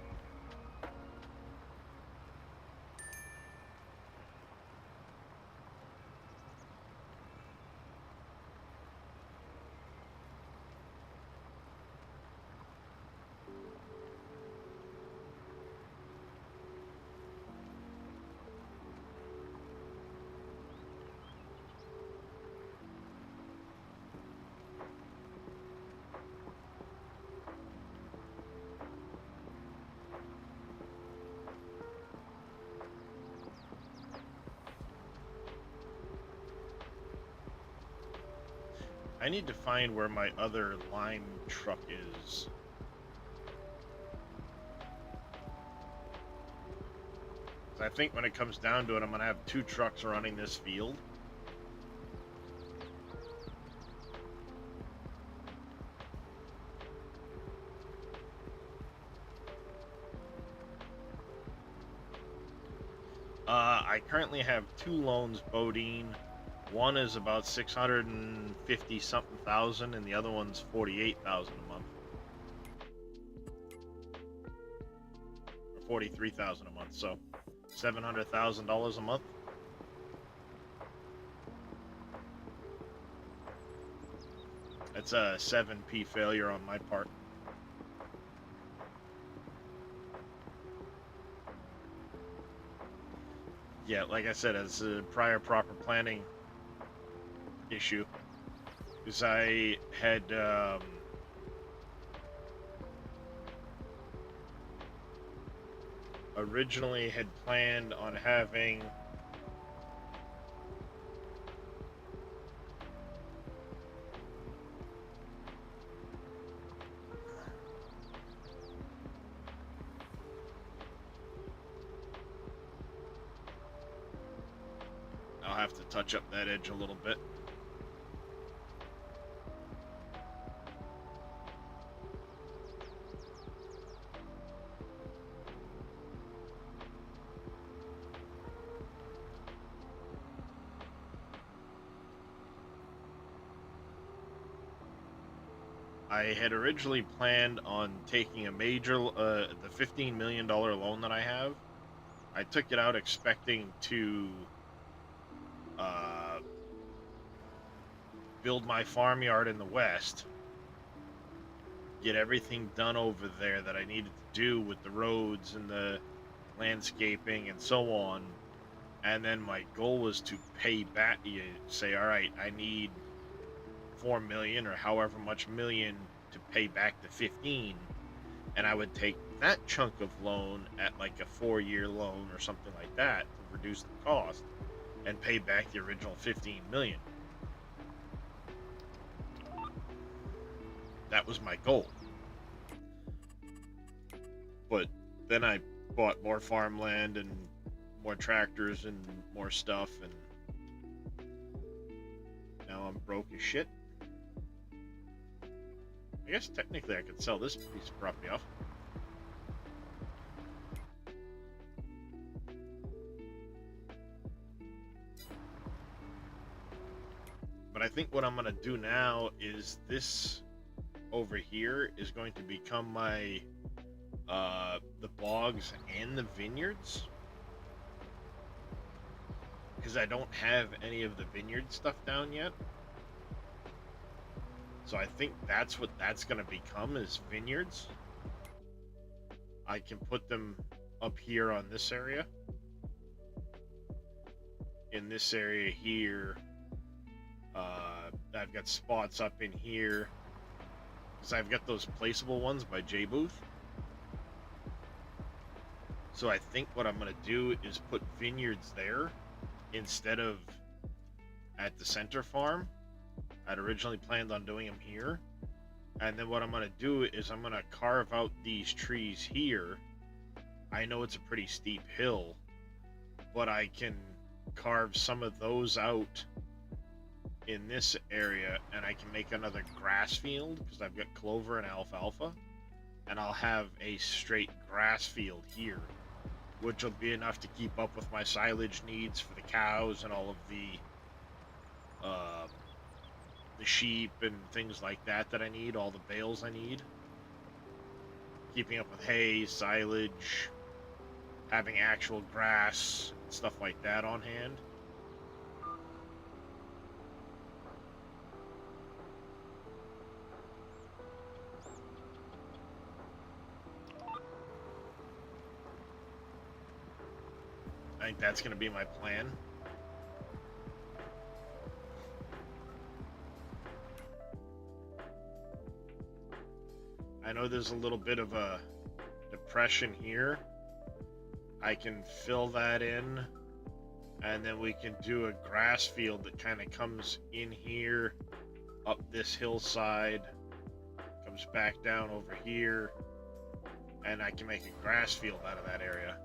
I need to find where my other lime truck is. I think when it comes down to it, I'm going to have 2 trucks running this field. I currently have 2 loans, Bodine. One is about 650 something thousand, and the other one's 48,000 a month, or 43,000 a month. So $700,000 a month. That's a 7p failure on my part. Yeah, like I said, it's a prior proper planning issue. Because I had originally had planned on having I'll have to touch up that edge a little bit. I had originally planned on taking a major, the $15 million loan that I have. I took it out expecting to build my farmyard in the west, get everything done over there that I needed to do with the roads and the landscaping and so on. And then my goal was to pay back, you say, all right, I need 4 million or however much million to pay back the 15, and I would take that chunk of loan at like a 4-year loan or something like that to reduce the cost and pay back the original 15 million. That was my goal. But then I bought more farmland and more tractors and more stuff, and now I'm broke as shit. I guess technically I could sell this piece of property off. But I think what I'm going to do now is this over here is going to become my the bogs and the vineyards, because I don't have any of the vineyard stuff down yet. So I think that's what that's going to become, is vineyards. I can put them up here on this area. In this area here, I've got spots up in here, because I've got those placeable ones by J Booth. So I think what I'm going to do is put vineyards there instead of at the center farm. I'd originally planned on doing them here. And then what I'm going to do is I'm going to carve out these trees here. I know it's a pretty steep hill, but I can carve some of those out in this area, and I can make another grass field because I've got clover and alfalfa, and I'll have a straight grass field here, which will be enough to keep up with my silage needs for the cows and all of the sheep and things like that that I need, all the bales I need. Keeping up with hay, silage, having actual grass, stuff like that on hand. I think that's going to be my plan. I know there's a little bit of a depression here. I can fill that in, and then we can do a grass field that kind of comes in here up this hillside, comes back down over here, and I can make a grass field out of that area.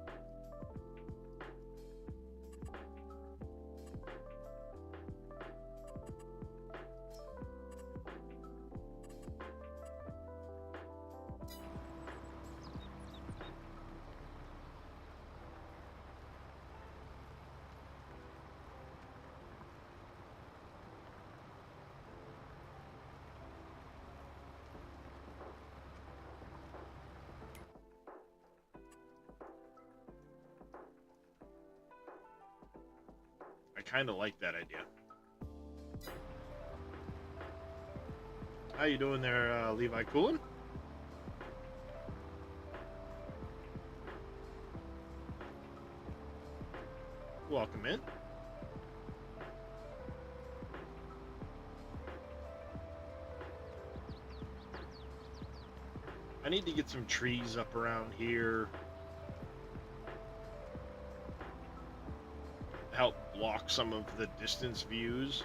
I kind of like that idea. How you doing there, Levi Coolin? Welcome in. I need to get some trees up around here. Help block some of the distance views.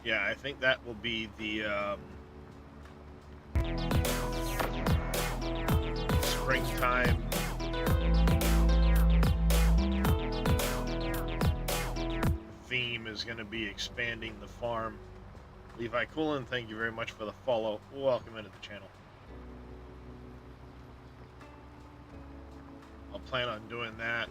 Yeah, I think that will be the springtime theme is going to be expanding the farm. Levi Coolin, thank you very much for the follow. Welcome into the channel. I'll plan on doing that.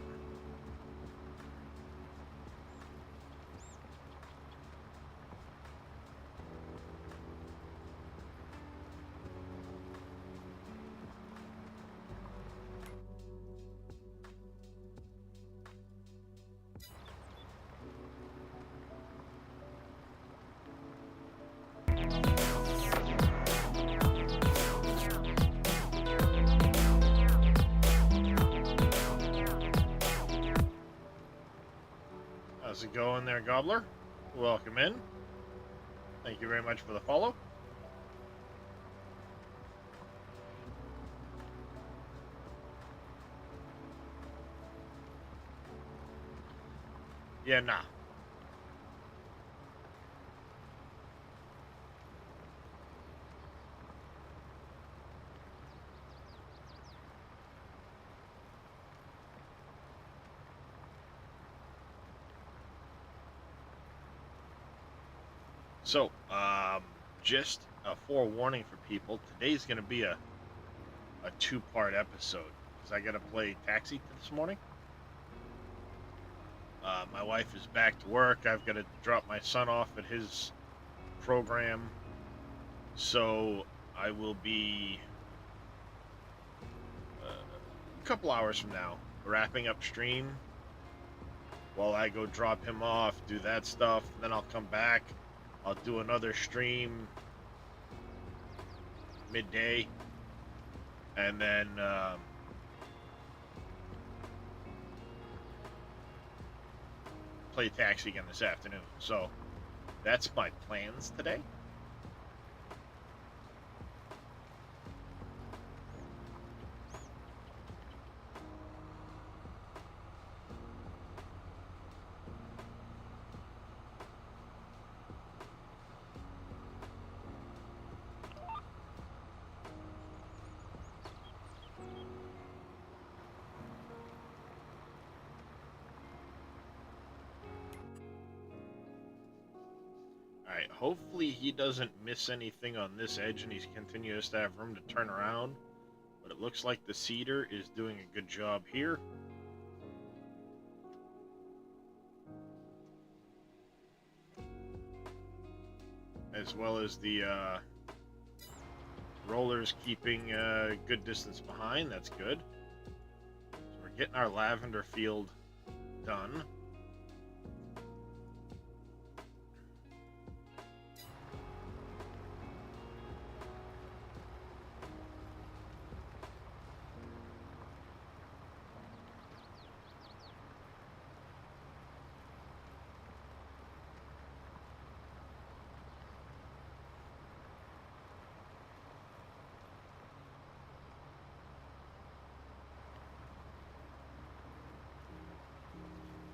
How's it going there, Gobbler? Welcome in. Thank you very much for the follow. Yeah, nah. So, just a forewarning for people. Today's going to be a two-part episode because I got to play taxi this morning. My wife is back to work. I've got to drop my son off at his program. So I will be a couple hours from now wrapping up stream while I go drop him off, do that stuff. Then I'll come back. I'll do another stream midday, and then play taxi again this afternoon. So that's my plans today. Alright, hopefully he doesn't miss anything on this edge and he continues to have room to turn around. But it looks like the seeder is doing a good job here. As well as the rollers keeping a good distance behind. That's good. So we're getting our lavender field done.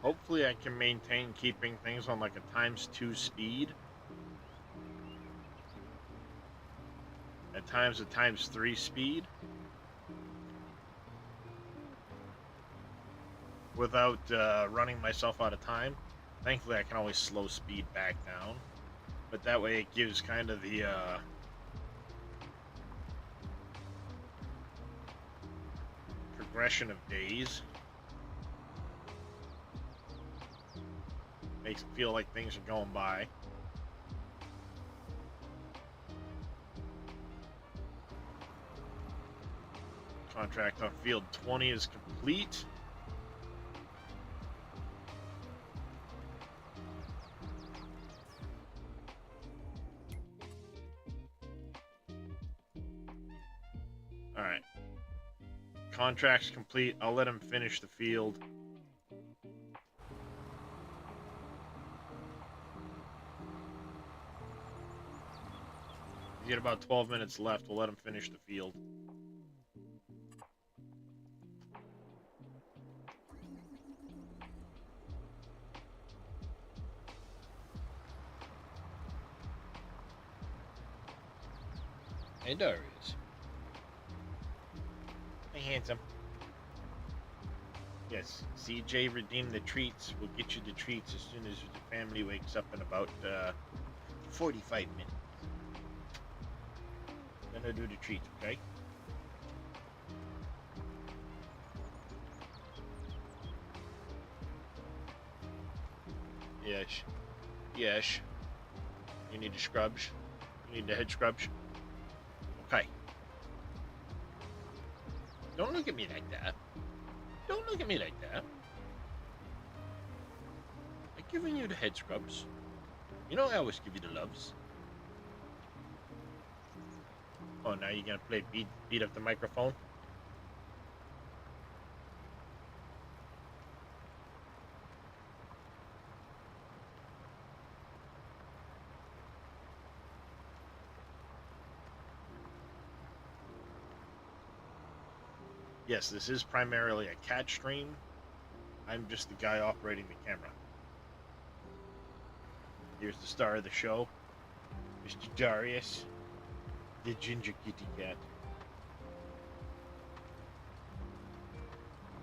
Hopefully I can maintain keeping things on like a ×2 speed. At times a ×3 speed. Without running myself out of time. Thankfully I can always slow speed back down. But that way it gives kind of the progression of days. Makes it feel like things are going by. Contract on field 20 is complete. Alright. Contract's complete. I'll let him finish the field. He's got about 12 minutes left. We'll let him finish the field. Hey, Darius. Hey, handsome. Yes, CJ redeemed the treats. We'll get you the treats as soon as the family wakes up in about 45 minutes. Then I'll do the treats, okay? Yes. Yes. You need the scrubs? You need the head scrubs? Okay. Don't look at me like that. Don't look at me like that. I'm giving you the head scrubs. You know I always give you the loves. Oh, now you're gonna play beat up the microphone? Yes, this is primarily a cat stream. I'm just the guy operating the camera. Here's the star of the show, Mr. Darius, the ginger kitty cat.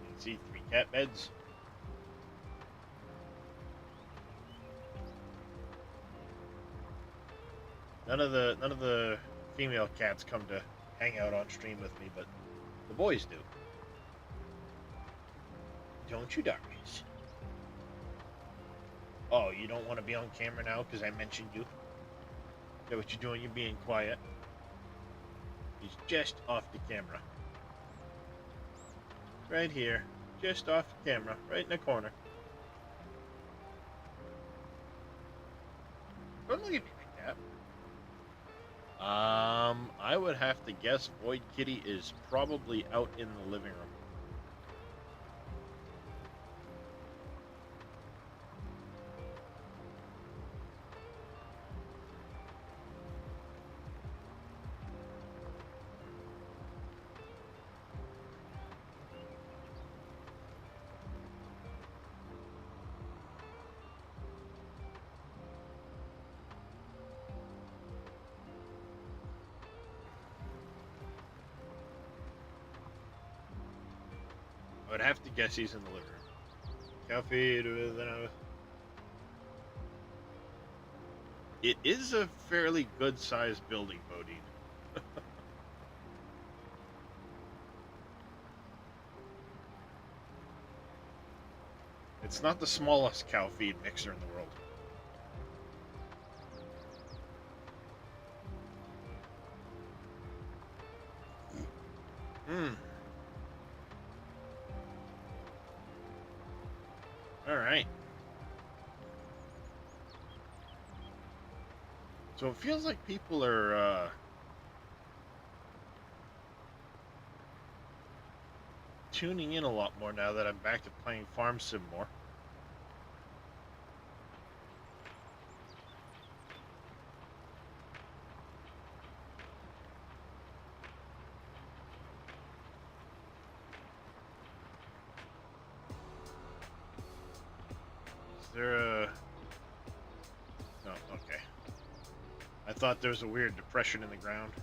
You can see 3 cat beds. None of the female cats come to hang out on stream with me, but the boys do. Don't you, Darius? Oh, you don't want to be on camera now because I mentioned you? Is that what you're doing? You're being quiet. He's just off the camera. Right here. Just off the camera. Right in the corner. Don't look at me like that. I would have to guess Void Kitty is probably out in the living room. I would have to guess he's in the living room. Coffee with It is a fairly good-sized building, Bodine. It's not the smallest cow feed mixer in the world. Hmm. All right. So it feels like people are tuning in a lot more now that I'm back to playing Farm Sim more. Is there a... No, okay. I thought there was a weird depression in the ground.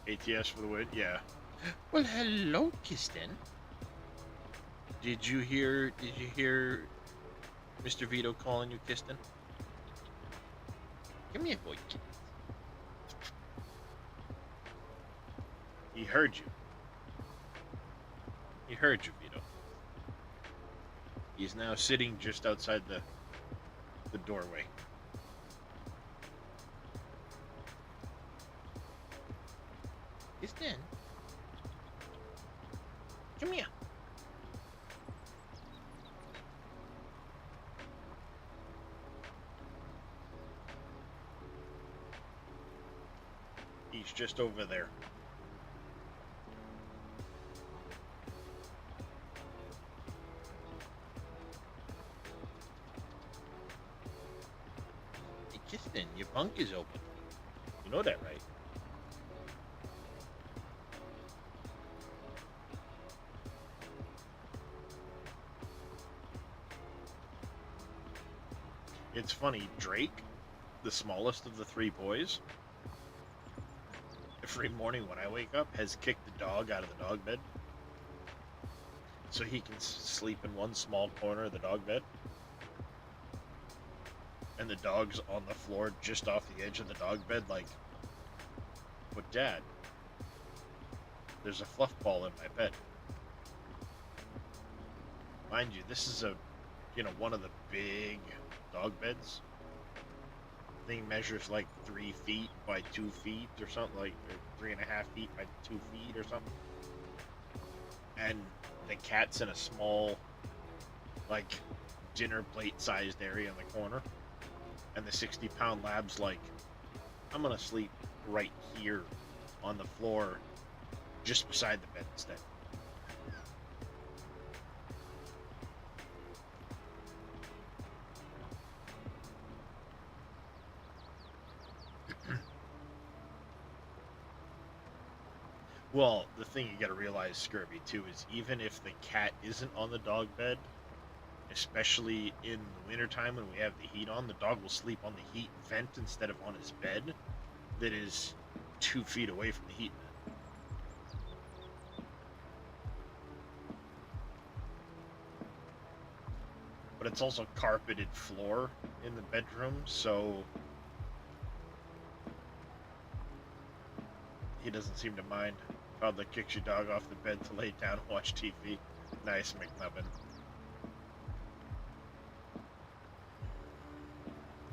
ATS for the wood, yeah. Well, hello, Kiston. Did you hear Mr. Vito calling you Kiston? Come here, boy. He heard you. He heard you, Vito. He's now sitting just outside the doorway. Kiston. Come here. He's just over there. Hey, Kiston, your bunk is open. You know that, right? It's funny, Drake, the smallest of the three boys, every morning when I wake up, has kicked the dog out of the dog bed so he can sleep in one small corner of the dog bed. And the dog's on the floor just off the edge of the dog bed, like, but Dad, there's a fluff ball in my bed. Mind you, this is one of the big dog beds. Thing measures like 3 feet by 2 feet or something, like, or 3.5 feet by 2 feet or something. And the cat's in a small, like, dinner plate sized area in the corner. And the 60-pound lab's like, I'm gonna sleep right here on the floor just beside the bed instead. Well, the thing you gotta realize, Scurvy, too, is even if the cat isn't on the dog bed, especially in the wintertime when we have the heat on, the dog will sleep on the heat vent instead of on his bed that is 2 feet away from the heat vent. But it's also carpeted floor in the bedroom, so he doesn't seem to mind. Toddler kicks your dog off the bed to lay down and watch TV. Nice, McNubbin.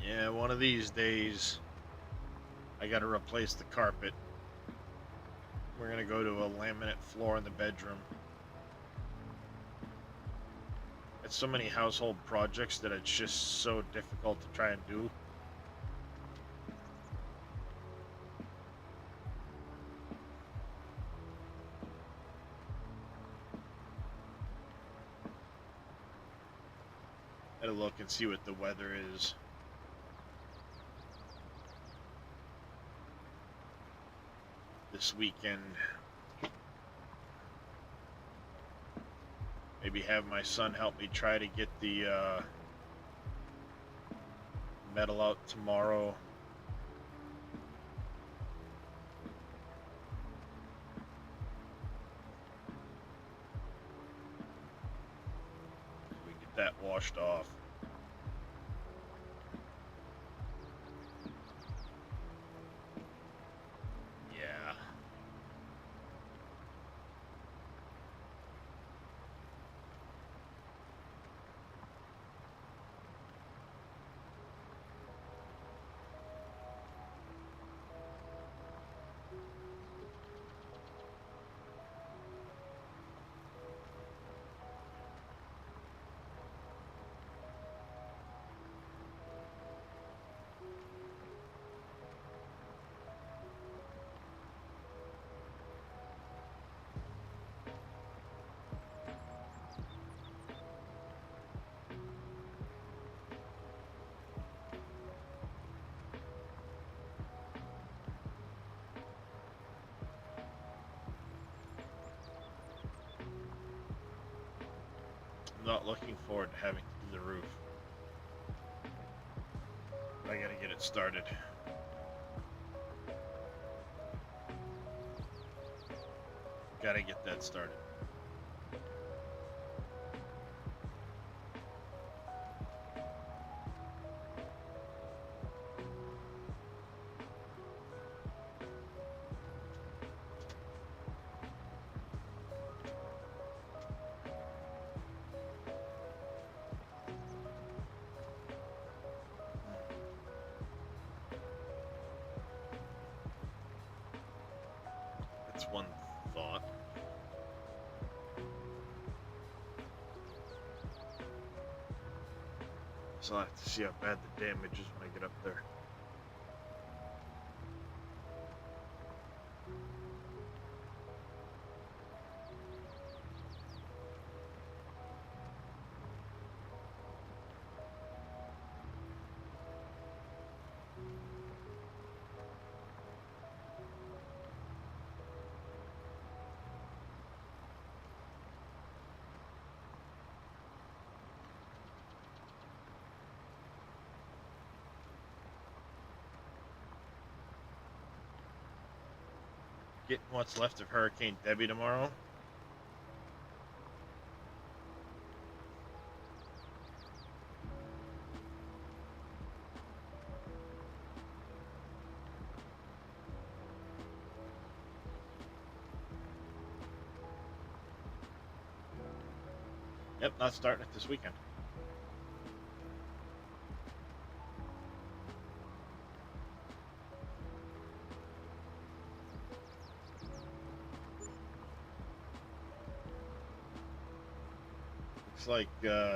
Yeah, one of these days, I gotta replace the carpet. We're gonna go to a laminate floor in the bedroom. It's so many household projects that it's just so difficult to try and do. I gotta look and see what the weather is. This weekend. Maybe have my son help me try to get the metal out tomorrow. We get that washed off. not looking forward to having to do the roof. I gotta get it started. Gotta get that started. That's one thought. So I'll have to see how bad the damage is when I get up there. Getting what's left of Hurricane Debbie tomorrow. Yep, not starting it this weekend. Looks like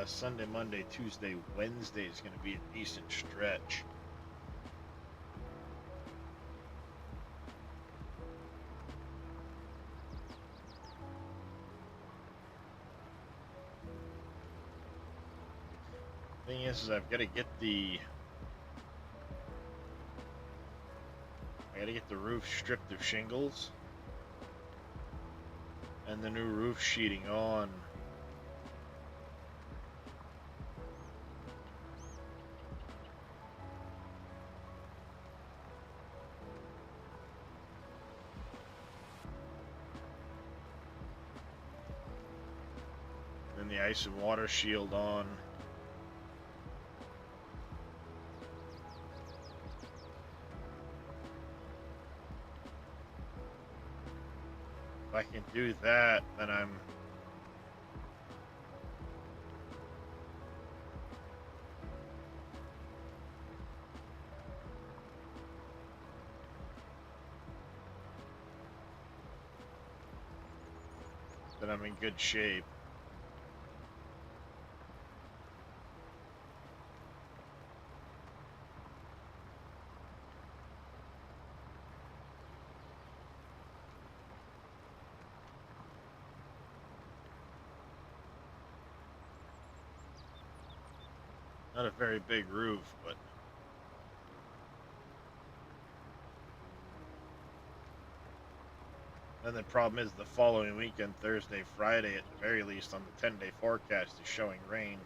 Sunday, Monday, Tuesday, Wednesday is going to be a decent stretch. Thing is I've got to get the roof stripped of shingles and the new roof sheeting on. And the ice and water shield on. If I can do that, then I'm in good shape. Not a very big roof, but then the problem is the following weekend, Thursday, Friday, at the very least on the 10-day forecast is showing rain.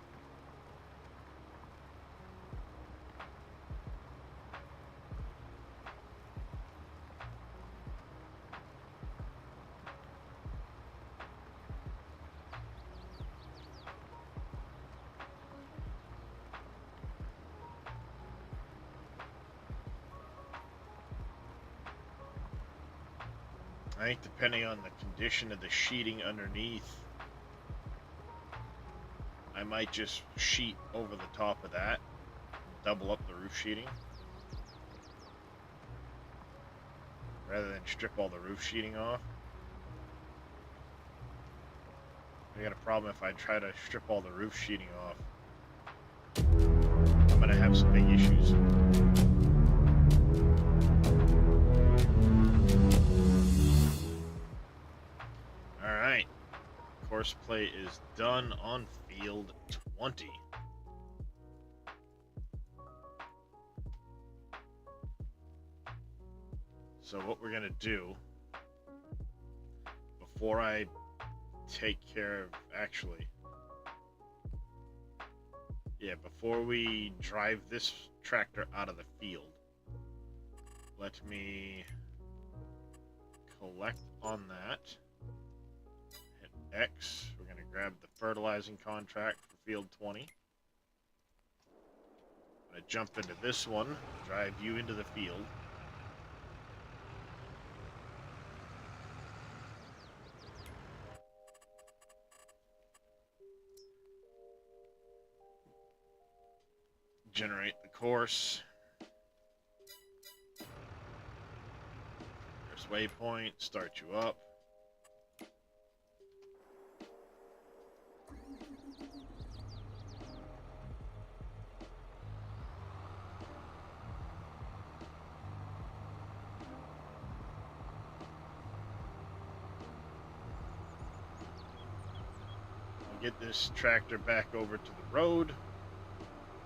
I think depending on the condition of the sheeting underneath, I might just sheet over the top of that, double up the roof sheeting, rather than strip all the roof sheeting off. I got a problem if I try to strip all the roof sheeting off. I'm gonna have some big issues. Alright. Course play is done on field 20. So what we're gonna do, before I take care of, actually, Yeah, before we drive this tractor out of the field, let me collect on that. Hit X. We're going to grab the fertilizing contract for field 20. I'm going to jump into this one, drive you into the field. Generate the course. There's waypoint, start you up. Get this tractor back over to the road,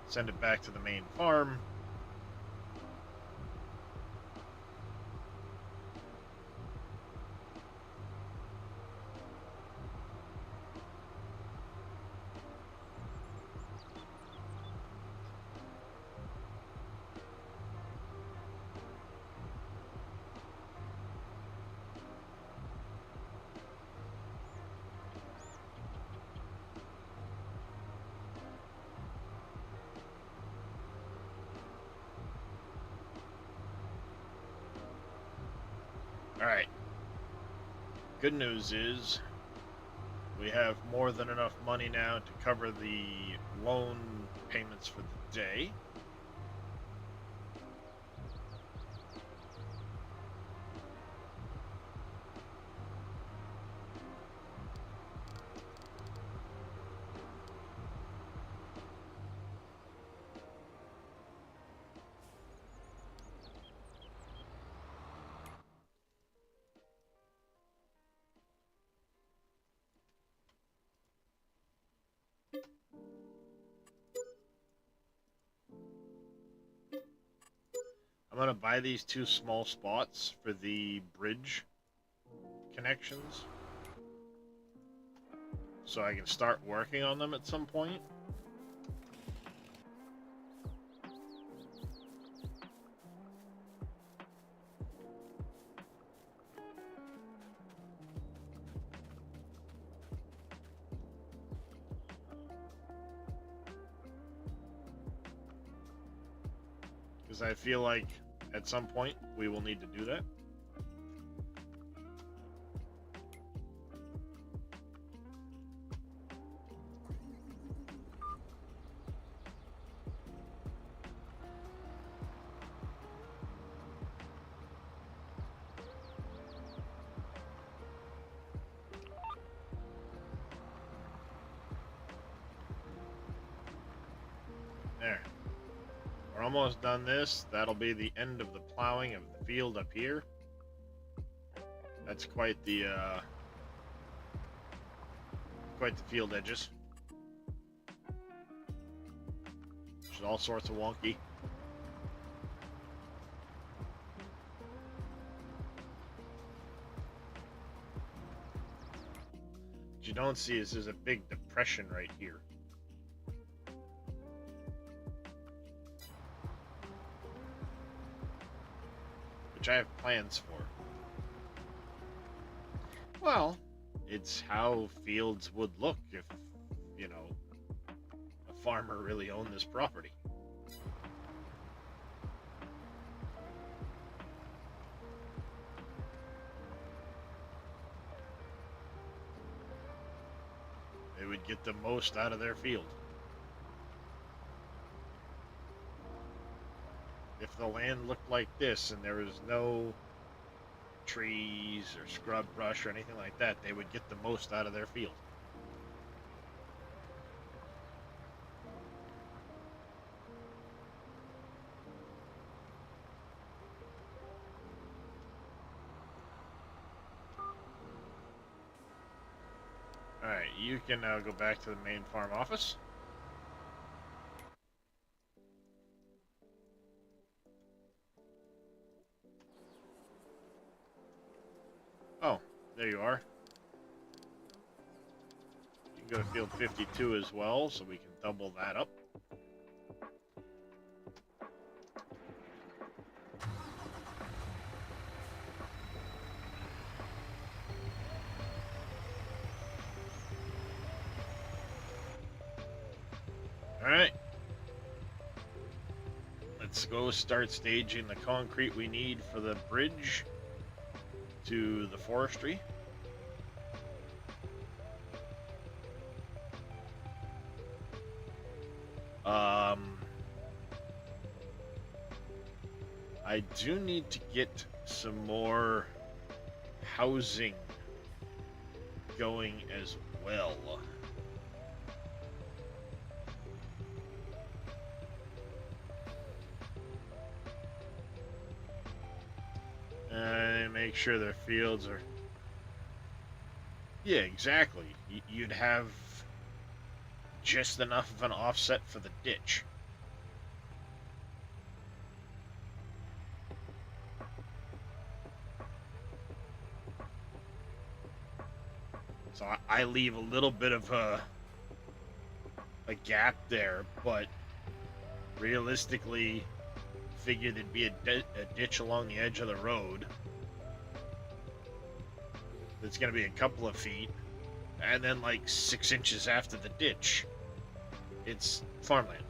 send it back to the main farm. Alright. Good news is we have more than enough money now to cover the loan payments for the day. I'm going to buy these 2 small spots for the bridge connections, so I can start working on them at some point. Because I feel like at some point we will need to do that. There. We're almost done this. That'll be the end of the plowing of the field up here. That's quite the field edges. Which is all sorts of wonky. What you don't see is there's a big depression right here. Which I have plans for. Well, it's how fields would look if, you know, a farmer really owned this property. They would get the most out of their field. If the land looked like this and there was no trees or scrub brush or anything like that, they would get the most out of their field. Alright, you can now go back to the main farm office. Oh, there you are. You can go to field 52 as well, so we can double that up. Alright. Let's go start staging the concrete we need for the bridge to the forestry. I do need to get some more housing going as well. Make sure their fields are... Yeah, exactly. You'd have just enough of an offset for the ditch. So I leave a little bit of a gap there, but realistically figure there'd be a ditch along the edge of the road that's going to be a couple of feet, and then like 6 inches after the ditch, it's farmland.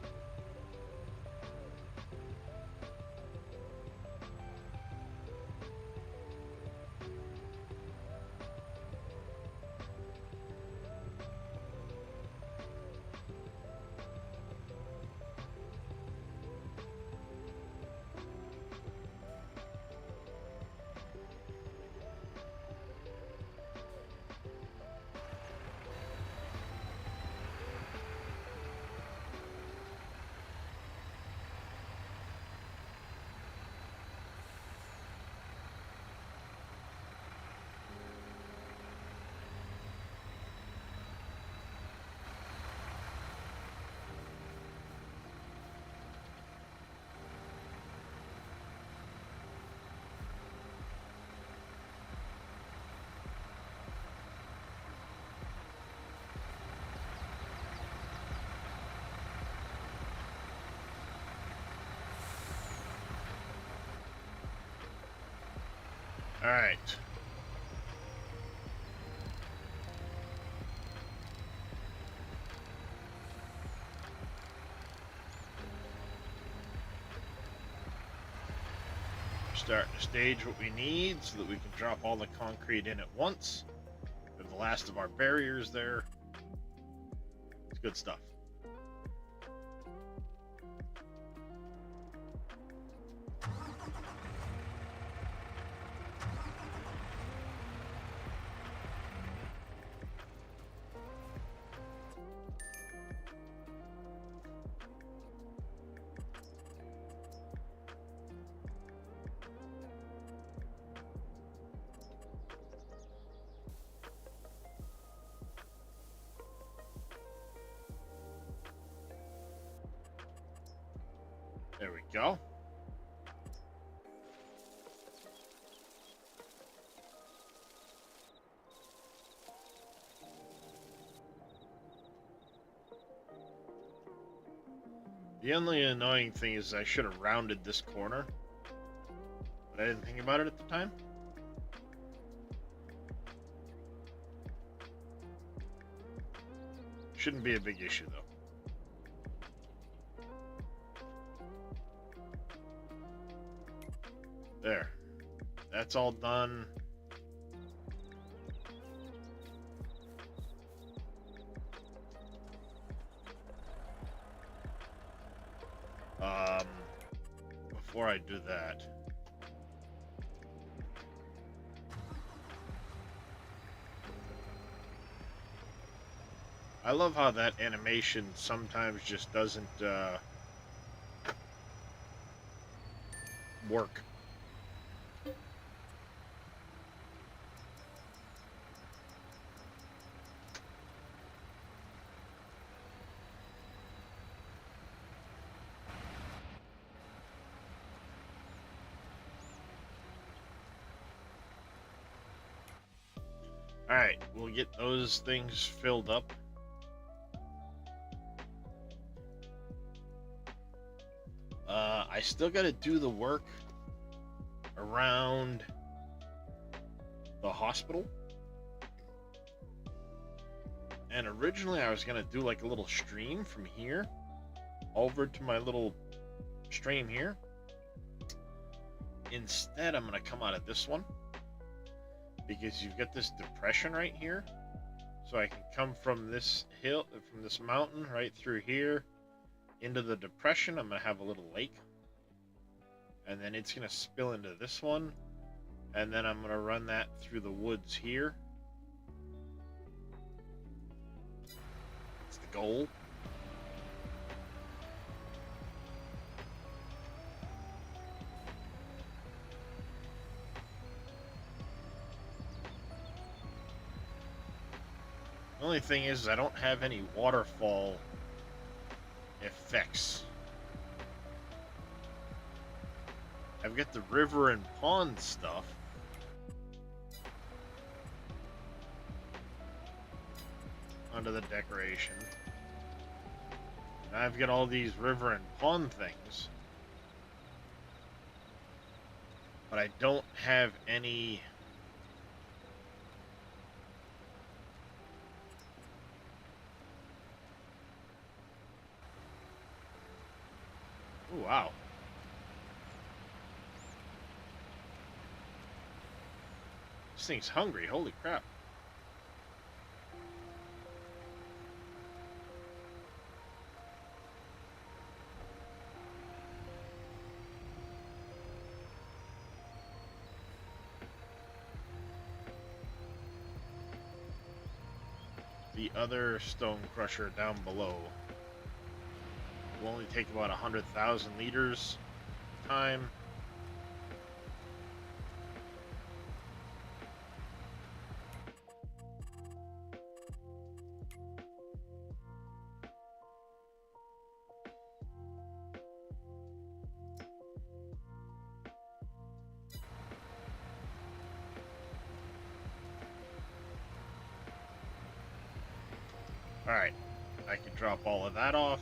All right. Starting to stage what we need so that we can drop all the concrete in at once. We have the last of our barriers there. It's good stuff. There we go. The only annoying thing is I should have rounded this corner, but I didn't think about it at the time. Shouldn't be a big issue though. There. That's all done. Before I do that, I love how that animation sometimes just doesn't work. Alright, we'll get those things filled up. I still gotta do the work around the hospital. And originally I was gonna do like a little stream from here over to my little stream here. Instead, I'm going to come out of this one because you've got this depression right here. So I can come from this hill, from this mountain right through here into the depression. I'm going to have a little lake. And then it's going to spill into this one. And then I'm going to run that through the woods here. That's the goal. The only thing is I don't have any waterfall effects. I've got the river and pond stuff. Under the decoration. And I've got all these river and pond things. But I don't have any... Oh, wow. This thing's hungry. Holy crap. The other stone crusher down below will only take about 100,000 liters of time. Alright, I can drop all of that off.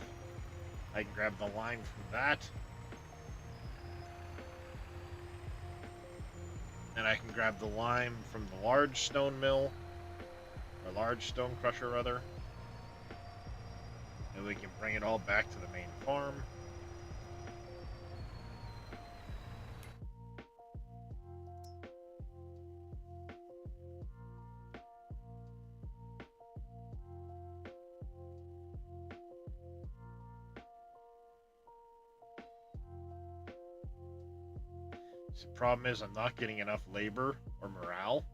I can grab the lime from that. And I can grab the lime from the large stone mill, or large stone crusher rather. And we can bring it all back to the main farm. The problem is I'm not getting enough labor or morale.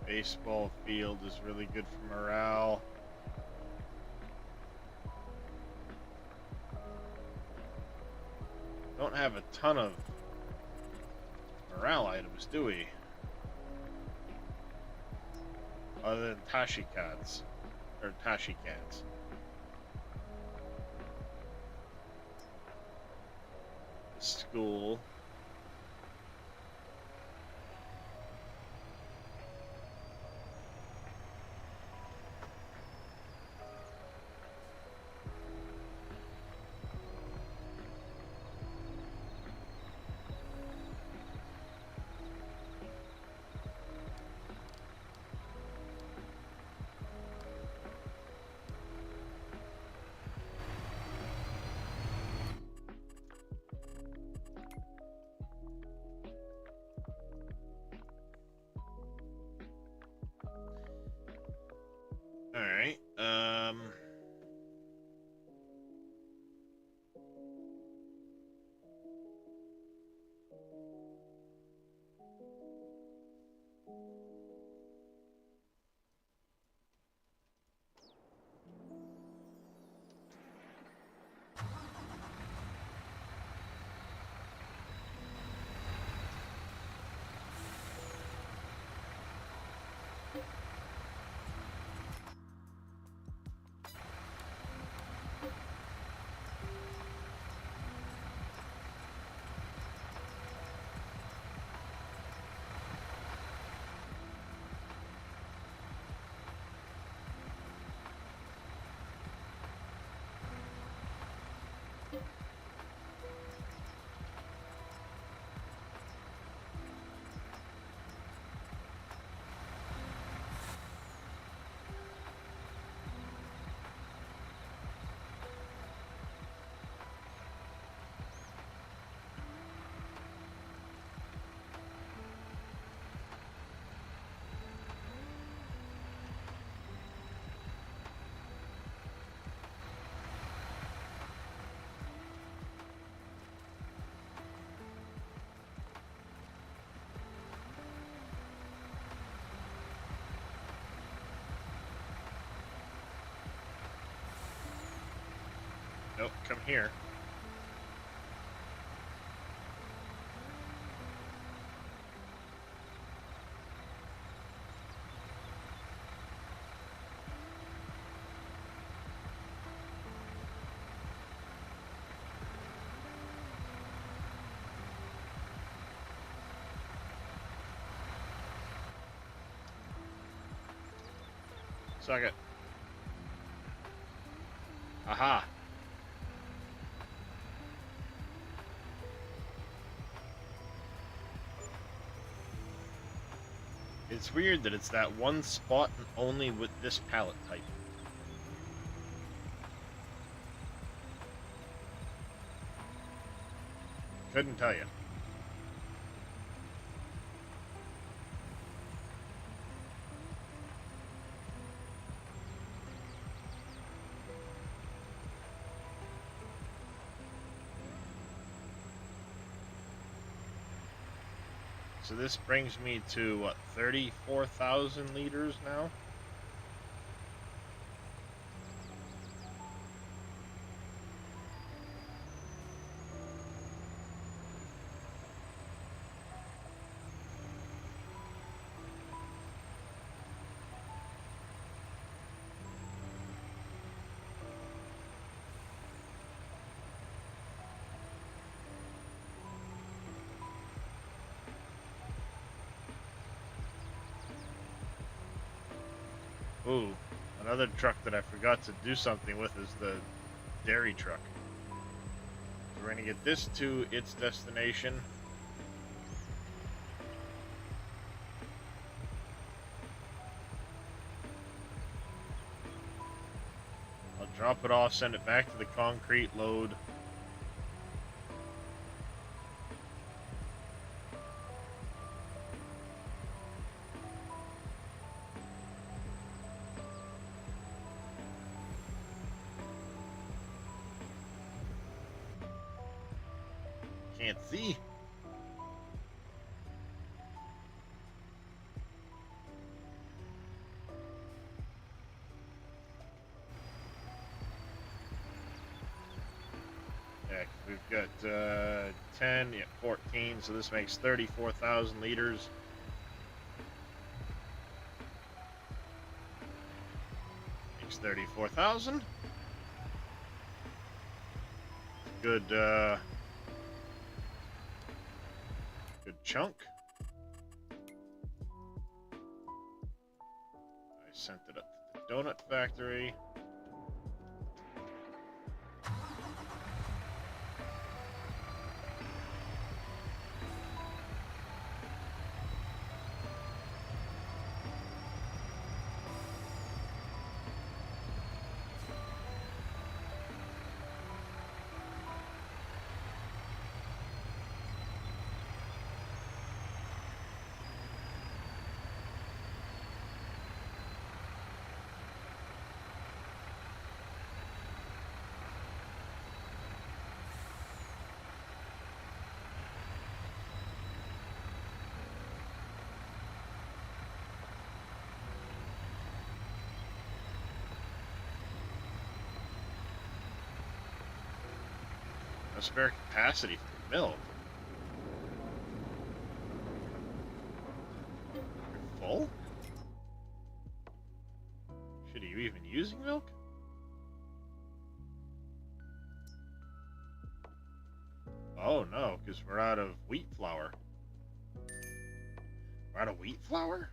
Baseball field is really good for morale. Don't have a ton of morale items, do we? Other than Tashikats. Or Tashikats. School. Nope, come here. Suck it. Aha. It's weird that it's that one spot and only with this pallet type. Couldn't tell you. So this brings me to, what, 34,000 liters now? Ooh, another truck that I forgot to do something with is the dairy truck. So we're going to get this to its destination. I'll drop it off, send it back to the concrete load. Can't see. Yeah, we've got 10, yeah, 14, so this makes 34,000 liters. Makes 34,000. Good, good chunk. I sent it up to the donut factory. No spare capacity for the milk. You're full? Should you even using milk? Oh no, because we're out of wheat flour. We're out of wheat flour?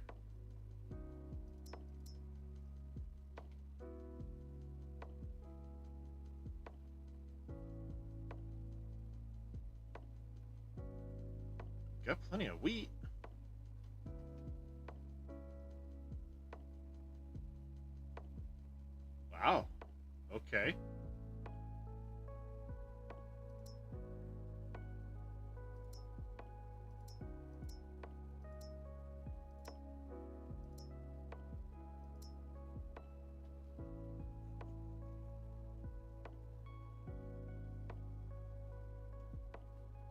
Got plenty of wheat. Wow. Okay.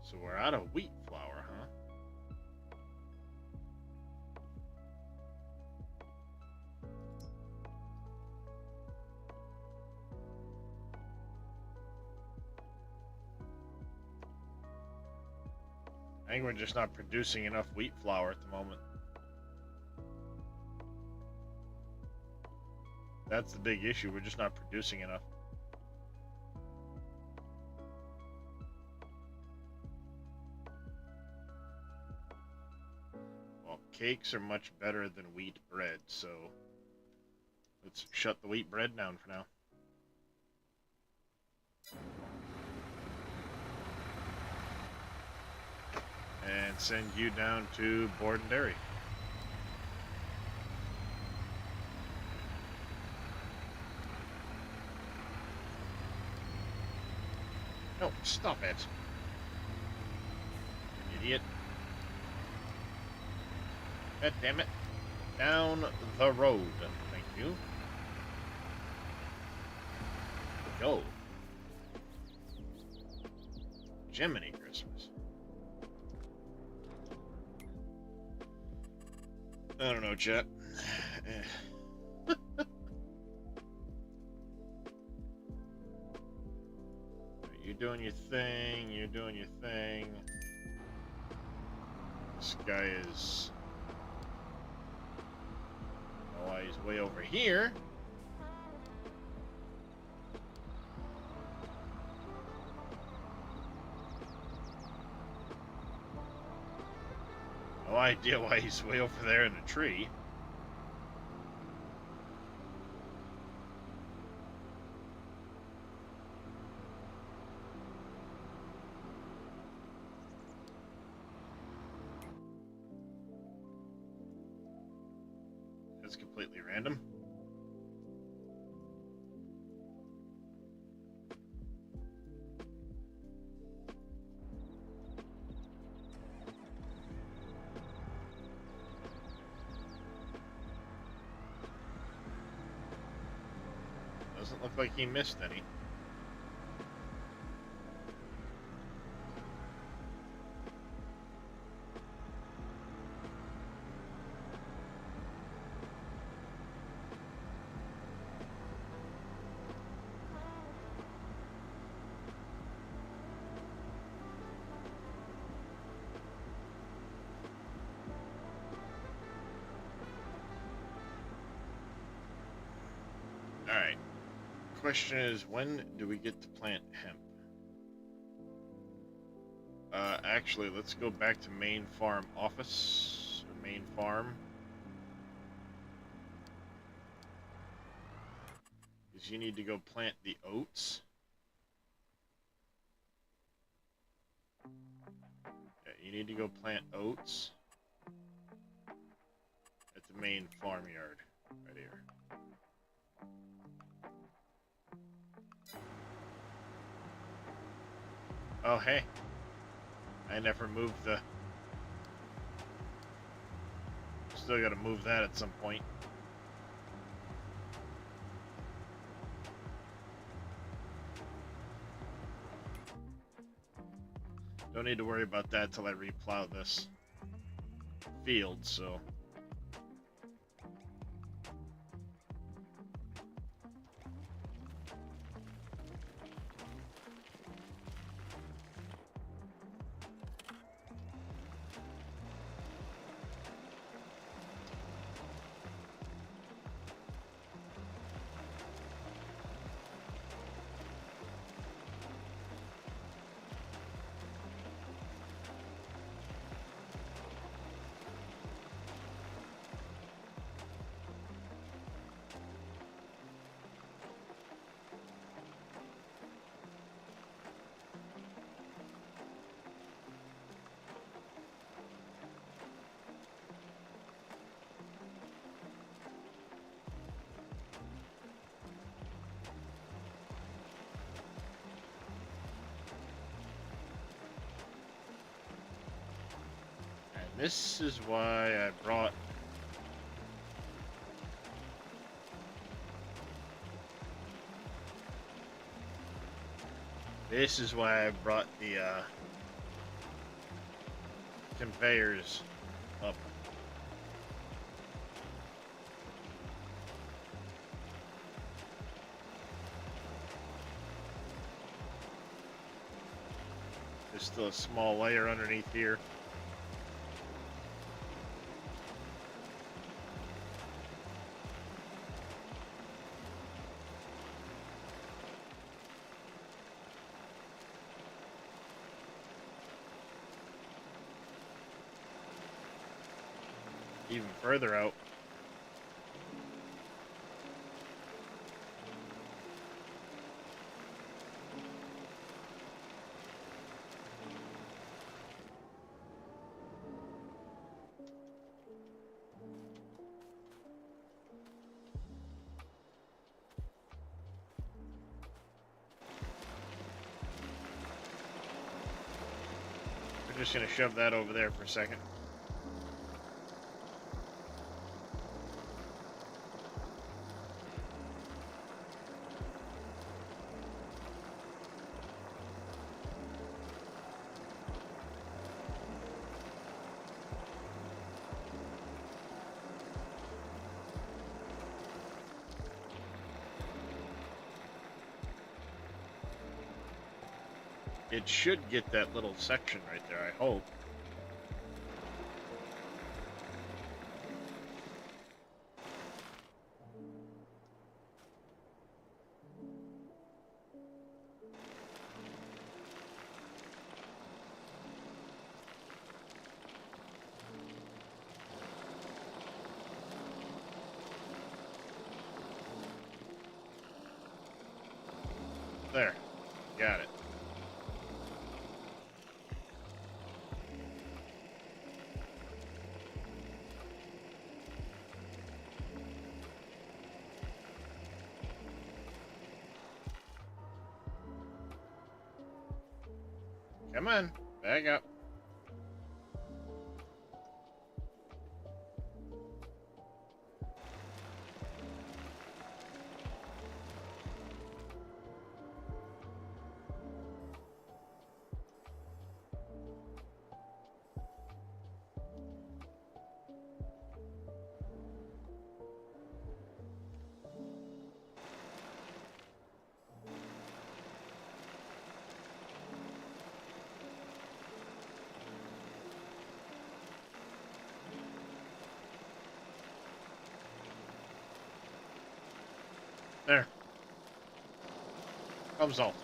So we're out of wheat flour, huh? think we're just not producing enough wheat flour at the moment. That's the big issue. We're just not producing enough. Well, cakes are much better than wheat bread, so let's shut the wheat bread down for now. And send you down to Borden Dairy. No, stop it. Idiot. God damn it. Down the road. Thank you. Go. Jiminy Christmas. I don't know, chat. You're doing your thing. You're doing your thing. This guy is... Oh, he's way over here. No idea why he's way over there in a tree. That's completely random. Doesn't look like he missed any. Alright. Question is, when do we get to plant hemp? Actually, let's go back to main farm office, or main farm. Because you need to go plant the oats. Yeah, you need to go plant oats at the main farmyard, right here. Oh, hey. I never moved the... Still gotta move that at some point. Don't need to worry about that till I replow this field, so... This is why I brought... This is why I brought the conveyors up. There's still a small layer underneath here. even further out. We're just gonna shove that over there for a second. It should get that little section right there, I hope. There. Got it. Come on, back up. There. Problem solved.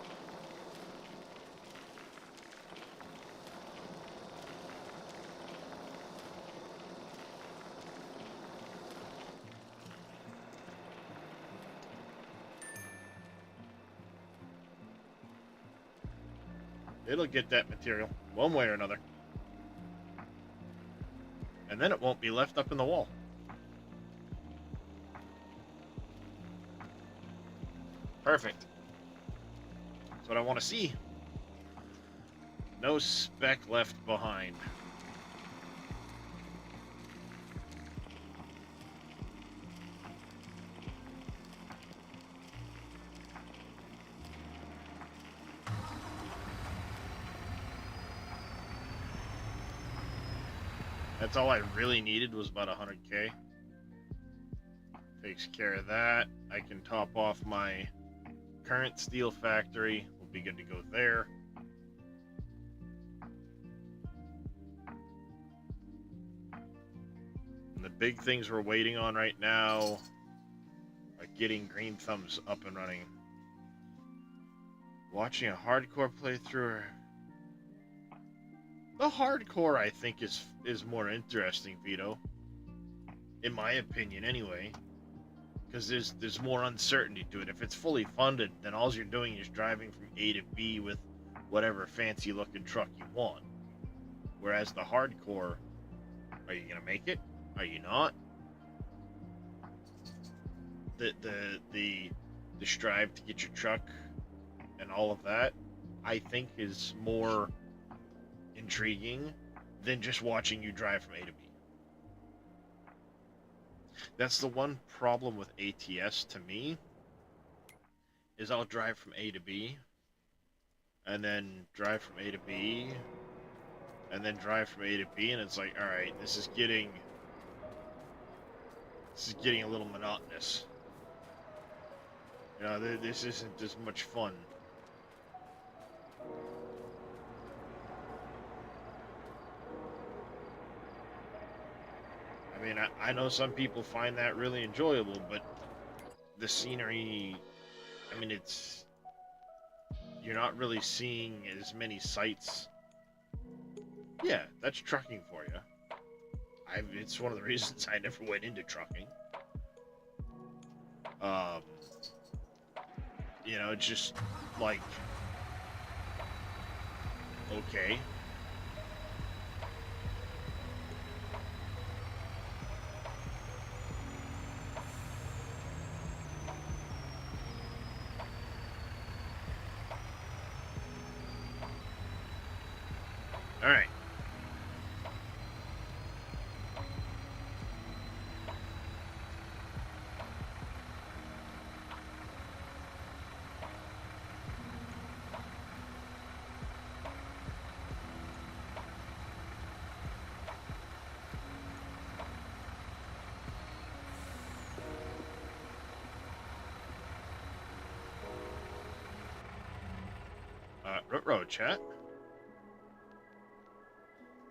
It'll get that material, one way or another. And then it won't be left up in the wall. Perfect. That's what I want to see. No speck left behind. That's all I really needed was about 100K. Takes care of that. I can top off my current steel factory. We'll be good to go there. And the big things we're waiting on right now are getting Green Thumbs up and running. Watching a hardcore playthrough. The hardcore, I think, is more interesting, Vito. In my opinion, anyway. Because there's more uncertainty to it. If it's fully funded, then all you're doing is driving from A to B with whatever fancy-looking truck you want. Whereas the hardcore, are you gonna make it? Are you not? The strive to get your truck and all of that, I think, is more intriguing than just watching you drive from A to B. That's the one problem with ATS to me, is I'll drive from A to B, and then drive from A to B, and then drive from A to B, and it's like, alright, this is getting a little monotonous. You know, this isn't as much fun. I mean, I know some people find that really enjoyable, but the scenery, I mean, you're not really seeing as many sights. Yeah, that's trucking for you. it's one of the reasons I never went into trucking. You know, it's just like, okay. All right. Road chat.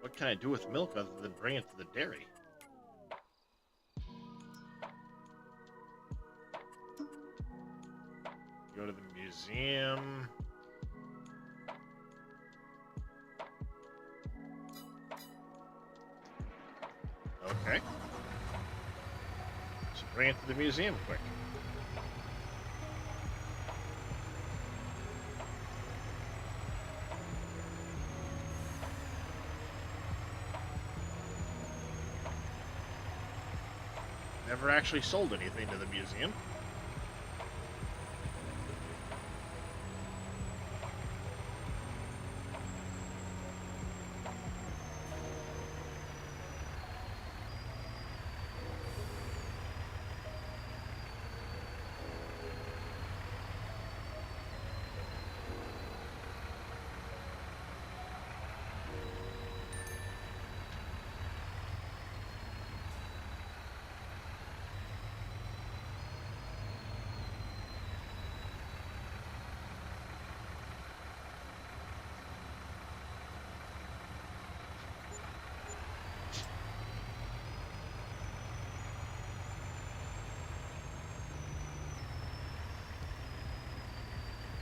What can I do with milk other than bring it to the dairy? Go to the museum. Okay. So bring it to the museum quick. Never actually sold anything to the museum.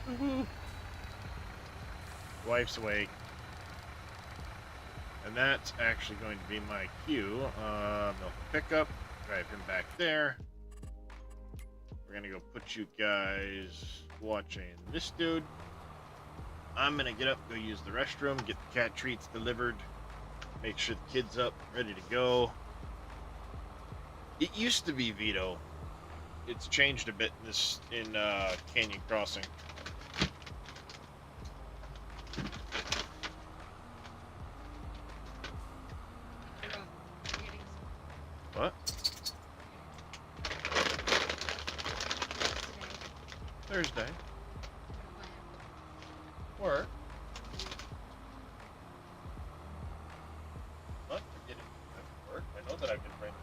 Woohoo! Wife's awake. And that's actually going to be my cue. Milk pickup. Drive him back there. We're going to go put you guys watching this dude. I'm going to get up, go use the restroom, get the cat treats delivered. Make sure the kid's up, ready to go. It used to be Vito. It's changed a bit in Canyon Crossing. What? Thursday. Work. What? Forget it. Work. I know that I've been praying.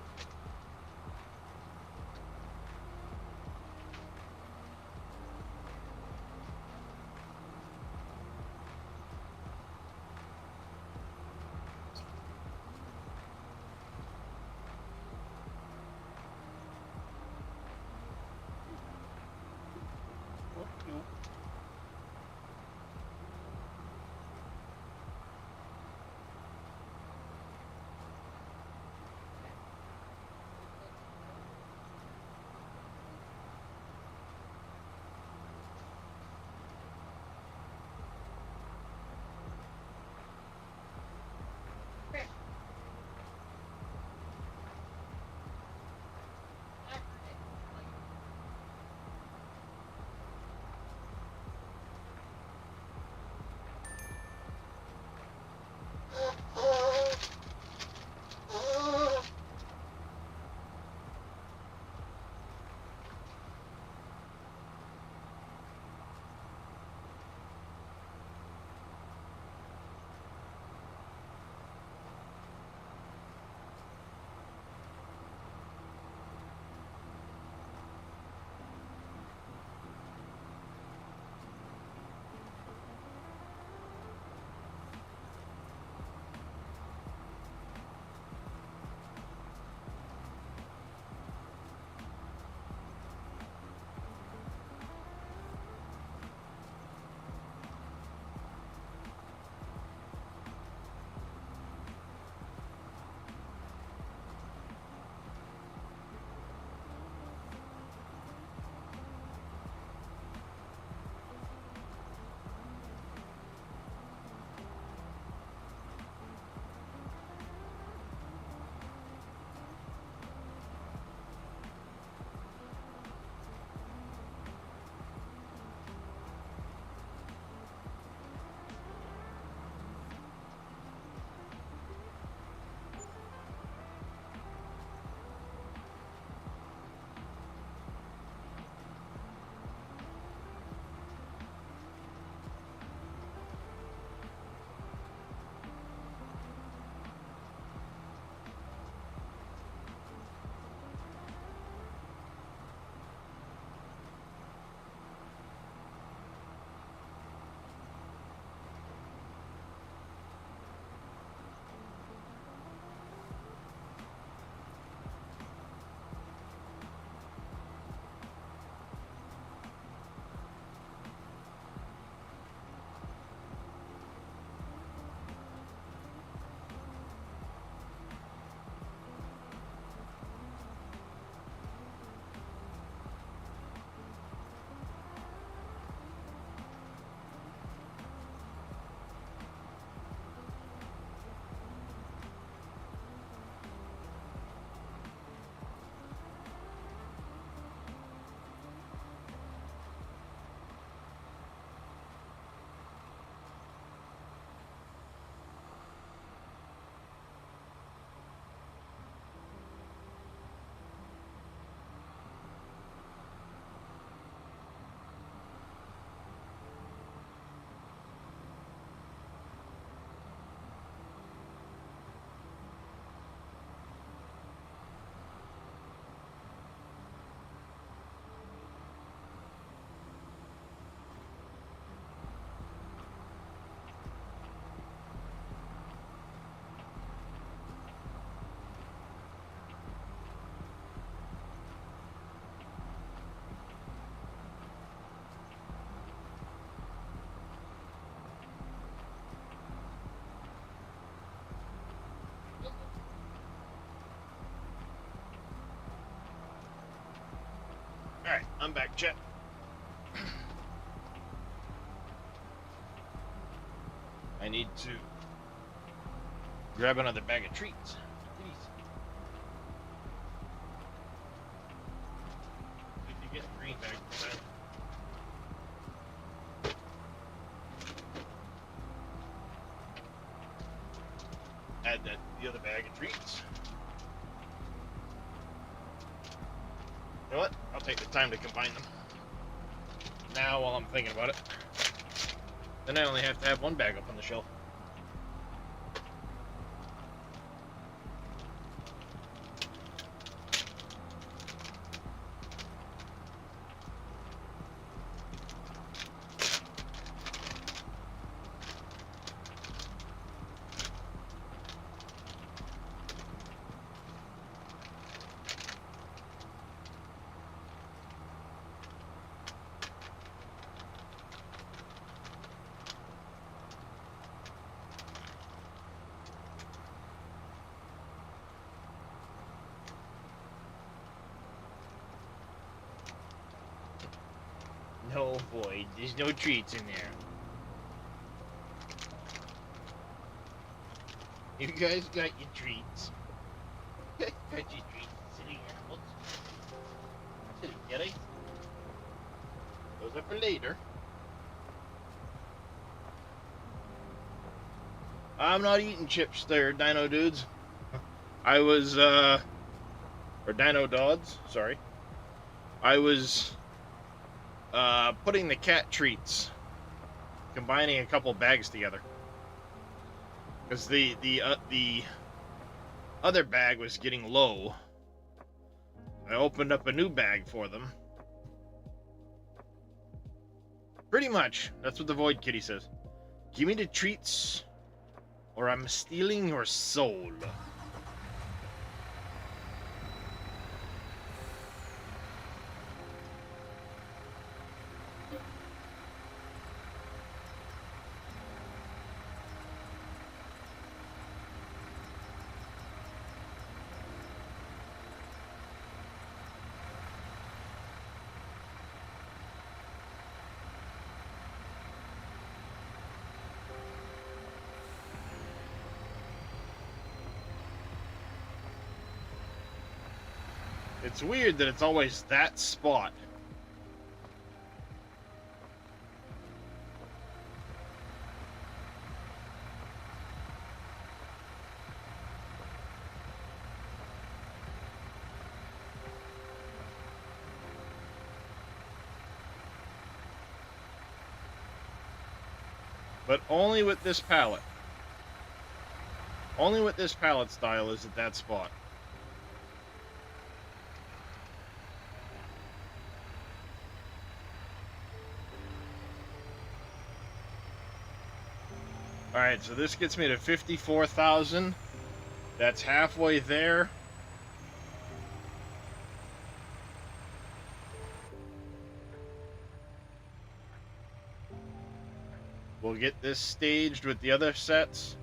Alright, I'm back, Chet. I need to grab another bag of treats. If you get a green bag, add that to the other bag of treats. You know what? I'll take the time to combine them. Now, while I'm thinking about it, then I only have to have one bag up on the shelf. No, Void, there's no treats in there. You guys got your treats. Got your treats, silly animals. Silly kitties. Those are for later. I'm not eating chips there, Dino Dudes. I was, or Dino Dods, sorry. I was putting the cat treats, combining a couple bags together, because the other bag was getting low. I opened up a new bag for them. Pretty much, that's what the Void Kitty says. Give me the treats, or I'm stealing your soul. It's weird that it's always that spot. But only with this palette. Only with this palette style is it that spot. Alright, so this gets me to 54,000. That's halfway there. We'll get this staged with the other sets.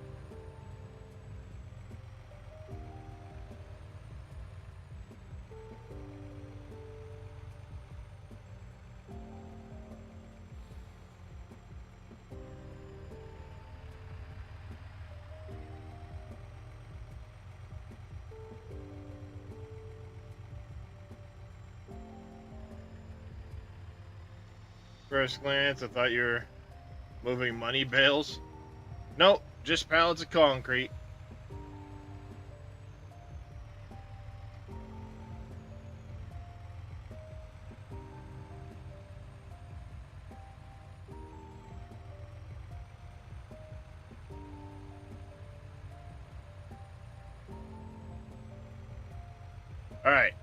First glance, I thought you were moving money bales. Nope, just pallets of concrete. All right.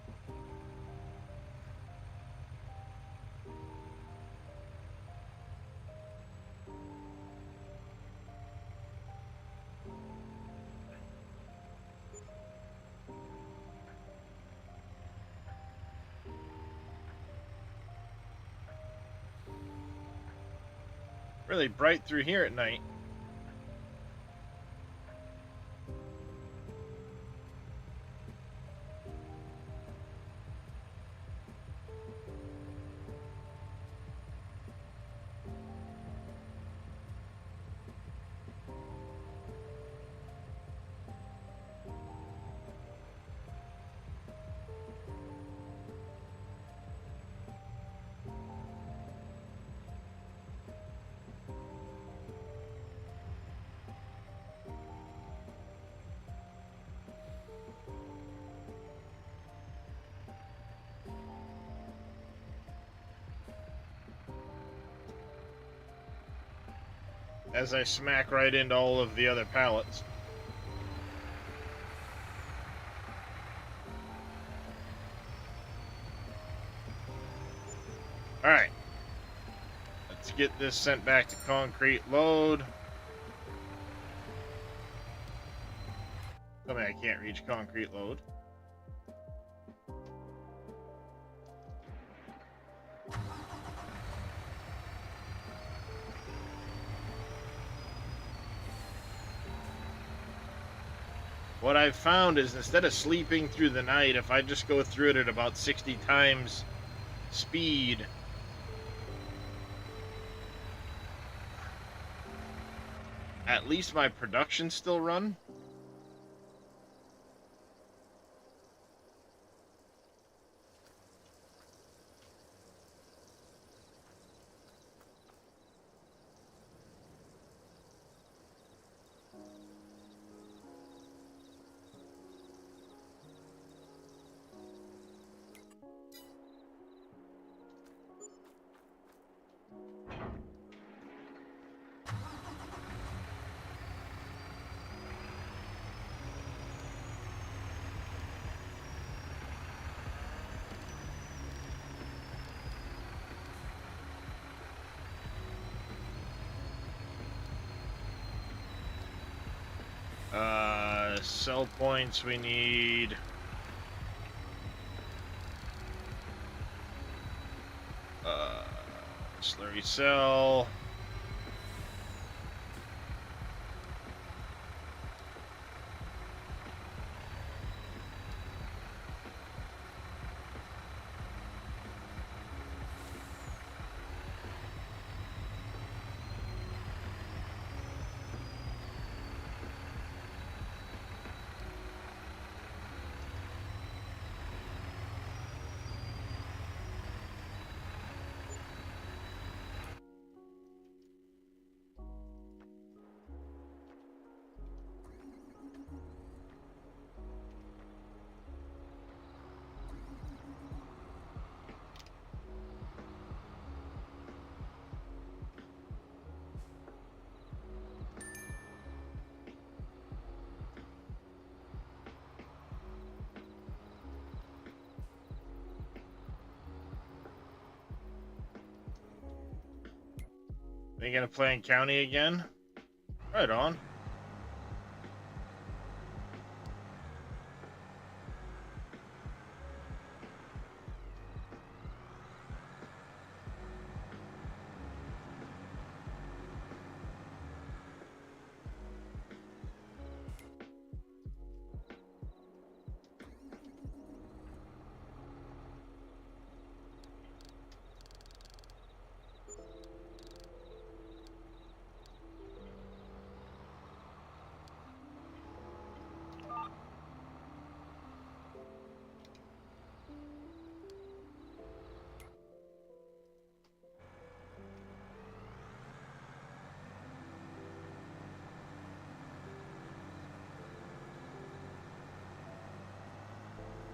Really bright through here at night. as I smack right into all of the other pallets. Alright. Let's get this sent back to concrete load. Tell me I can't reach concrete load. What I've found is instead of sleeping through the night, if I just go through it at about 60 times speed, at least my production still run. Sell points we need. Slurry cell. Are you gonna play in county again? Right on.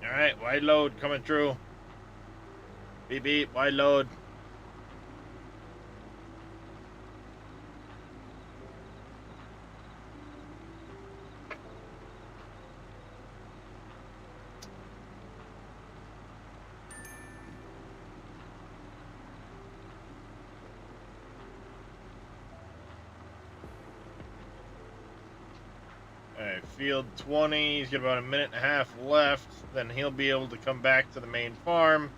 Alright, wide load coming through. Beep beep, wide load. Alright, field 20, he's got about a minute and a half left, then he'll be able to come back to the main farm.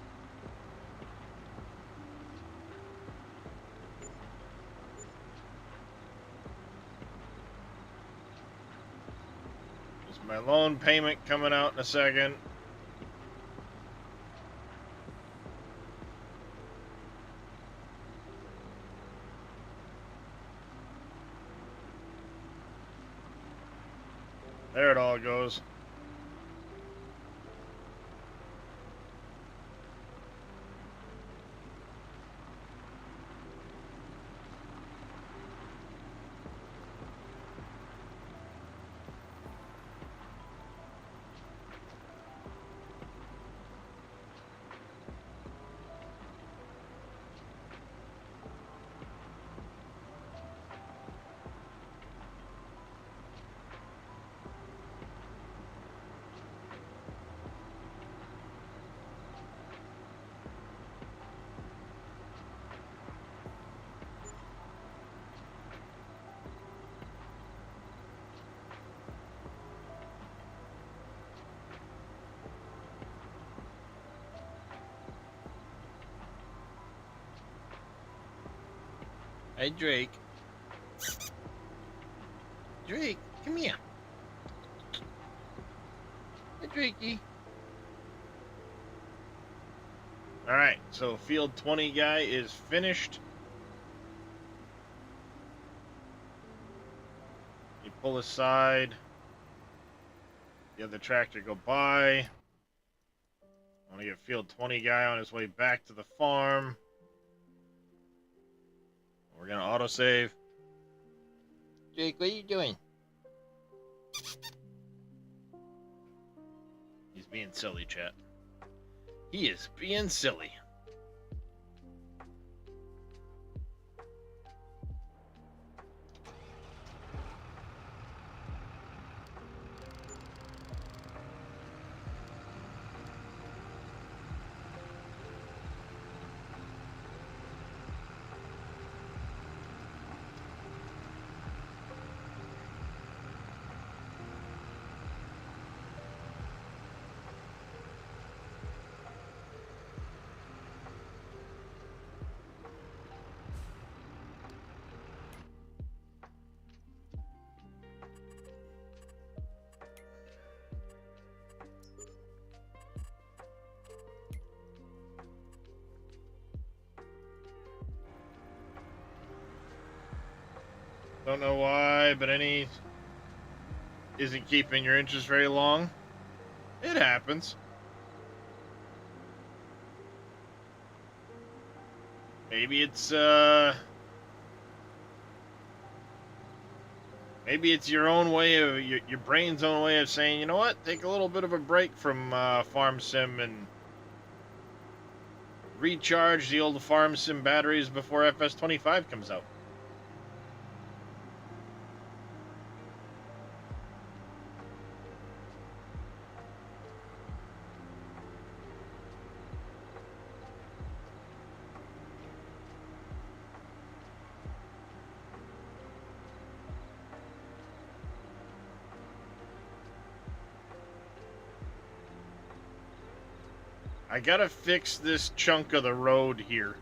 There's my loan payment coming out in a second. There it all goes. Hey, Drake. Drake, come here. Hey, Drakey. Alright, so field 20 guy is finished. You pull aside. The other tractor go by. I want to get field 20 guy on his way back to the farm. We're going to autosave. Jake, what are you doing? He's being silly, chat. He is being silly. Don't know why, but any isn't keeping your interest very long. It happens. Maybe it's maybe it's your own way of your brain's own way of saying, you know what, take a little bit of a break from Farm Sim and recharge the old Farm Sim batteries before FS25 comes out. I gotta fix this chunk of the road here.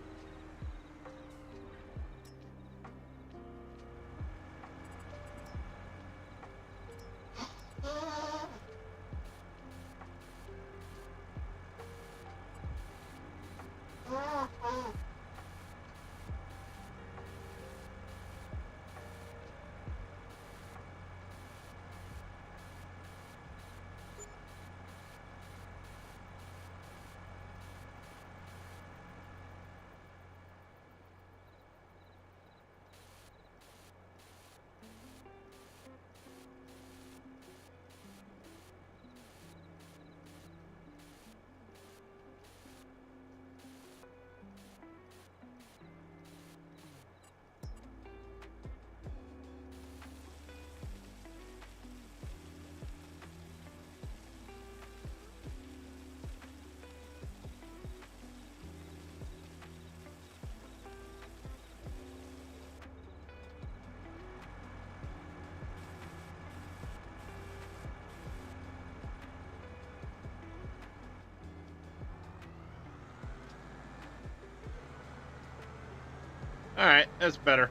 Alright, that's better.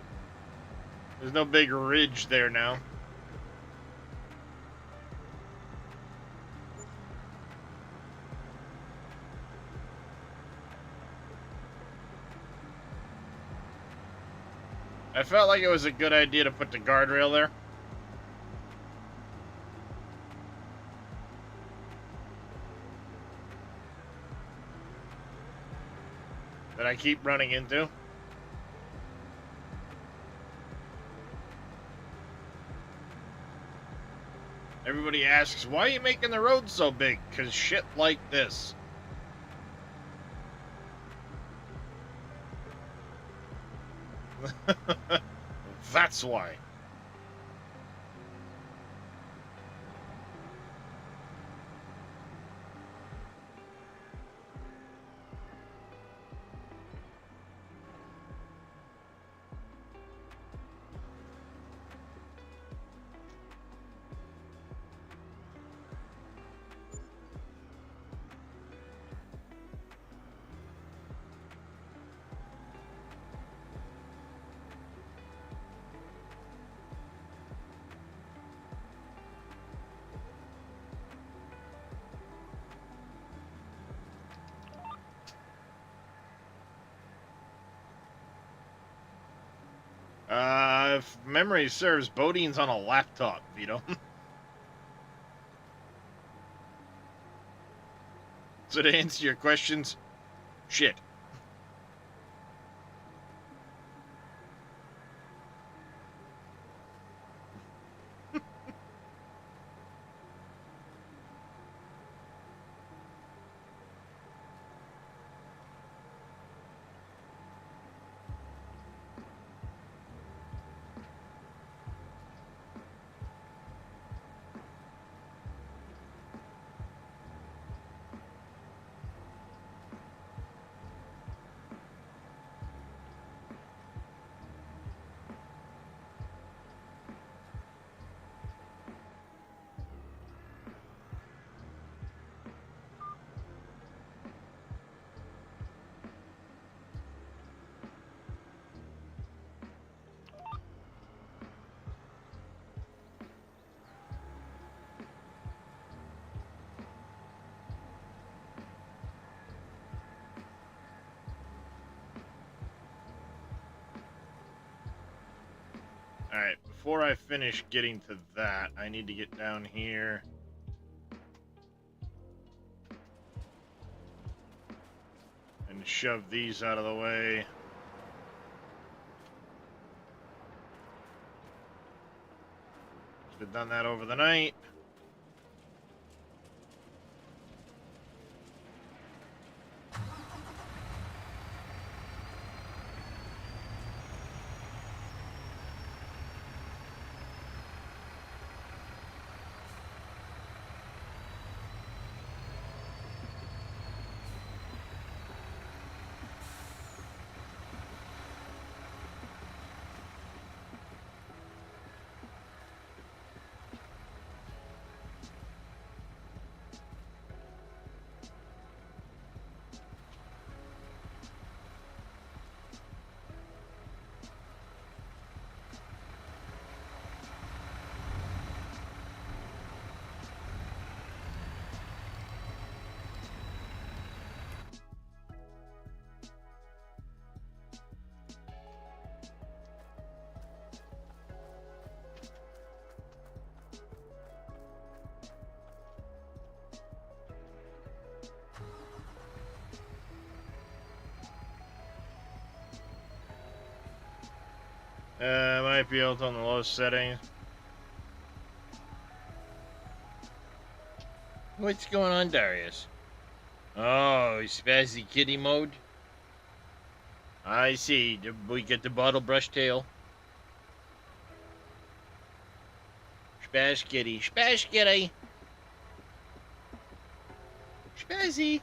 There's no big ridge there now. I felt like it was a good idea to put the guardrail there. That I keep running into. Everybody asks, why are you making the road so big? Because shit like this. That's why. If memory serves, Bodine's on a laptop, Vito. So to answer your questions, shit. Alright, before I finish getting to that, I need to get down here. And shove these out of the way. Should have done that over the night. Might be able to on the low setting. What's going on, Darius? Oh, spazzy kitty mode? I see. Did we get the bottle brush tail? Spaz kitty. Spaz kitty. Spazzy.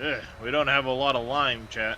Ugh, we don't have a lot of lime, chat.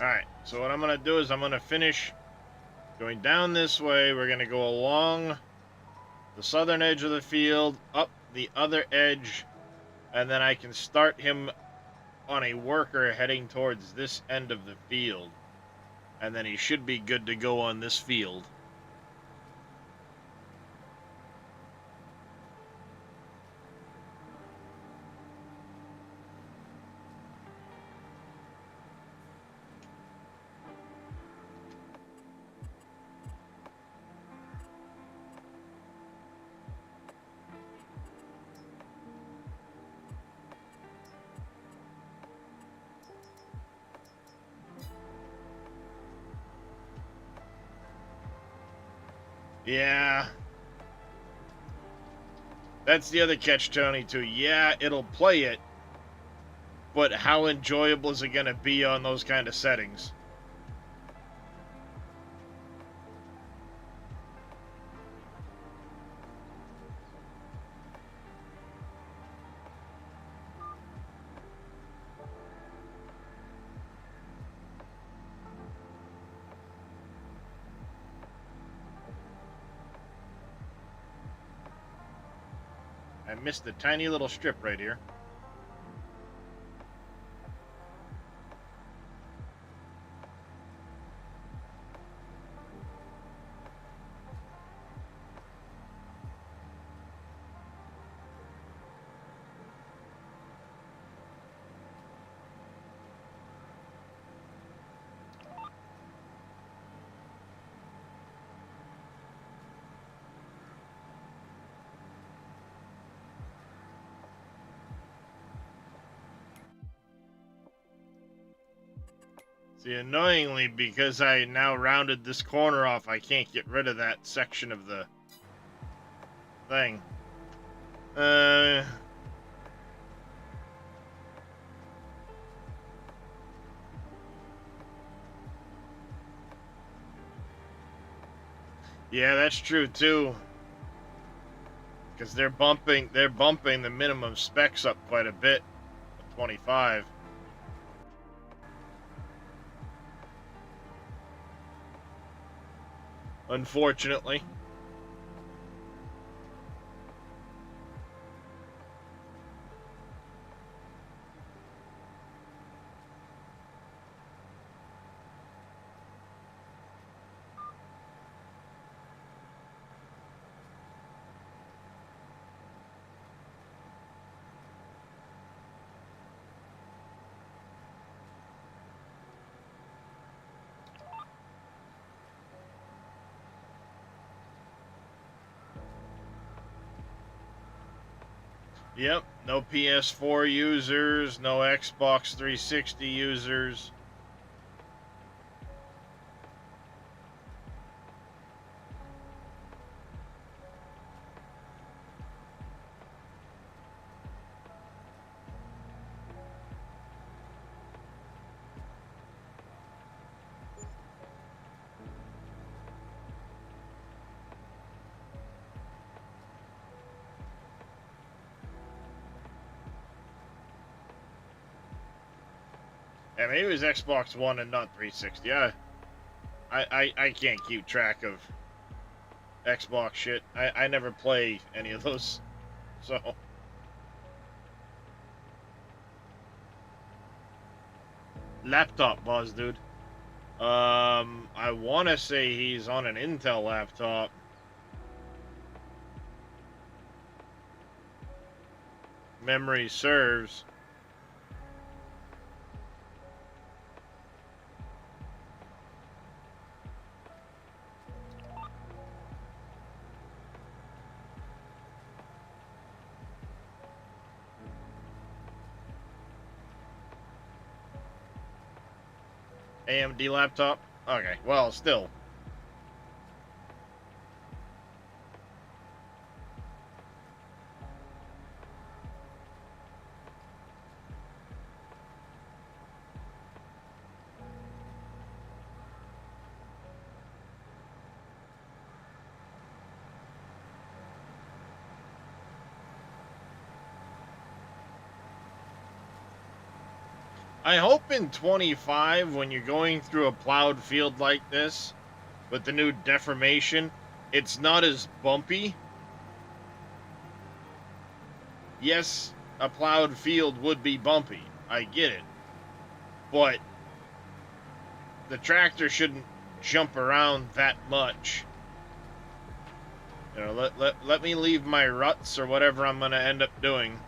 Alright, so what I'm going to do is I'm going to finish going down this way. We're going to go along the southern edge of the field, up the other edge, and then I can start him on a worker heading towards this end of the field. And then he should be good to go on this field. Yeah. That's the other catch, Tony, too. Yeah, it'll play it, But how enjoyable is it going to be on those kind of settings? I missed a tiny little strip right here. See, annoyingly, because I now rounded this corner off, I can't get rid of that section of the thing. Yeah, that's true too. Because they're bumping the minimum specs up quite a bit. 25. Unfortunately. Yep, no PS4 users, no Xbox 360 users. Yeah, maybe it was Xbox One and not 360. I can't keep track of Xbox shit. I never play any of those, so. Laptop boss, dude. I want to say he's on an Intel laptop. Memory serves. AMD laptop? Okay, well, still. I hope in 25, when you're going through a plowed field like this, with the new deformation, it's not as bumpy. Yes, a plowed field would be bumpy. I get it. But the tractor shouldn't jump around that much. You know, let me leave my ruts or whatever I'm going to end up doing.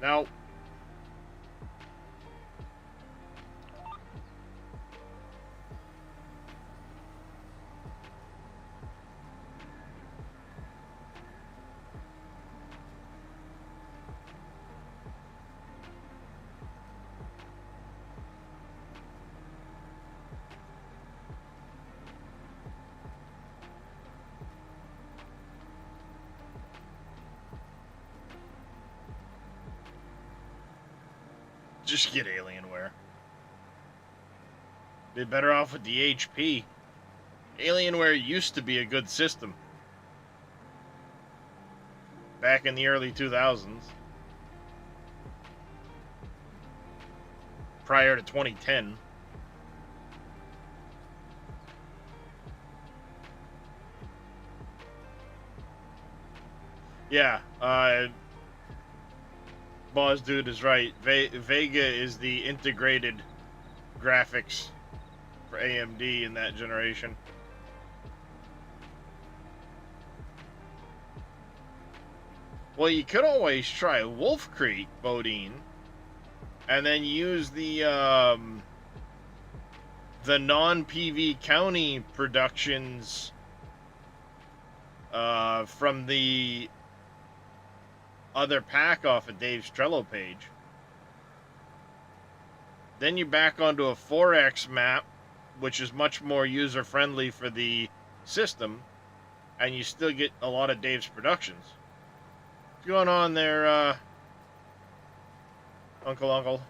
Now, Just get Alienware. Be better off with the HP. Alienware used to be a good system. Back in the early 2000s. Prior to 2010. Yeah, Boss Dude is right. Vega is the integrated graphics for AMD in that generation. Well, you could always try Wolf Creek, Bodine, and then use the non-PV County productions from the other pack off of Dave's Trello page. Then you back onto a 4X map, which is much more user-friendly for the system, and you still get a lot of Dave's productions. What's going on there, Uncle?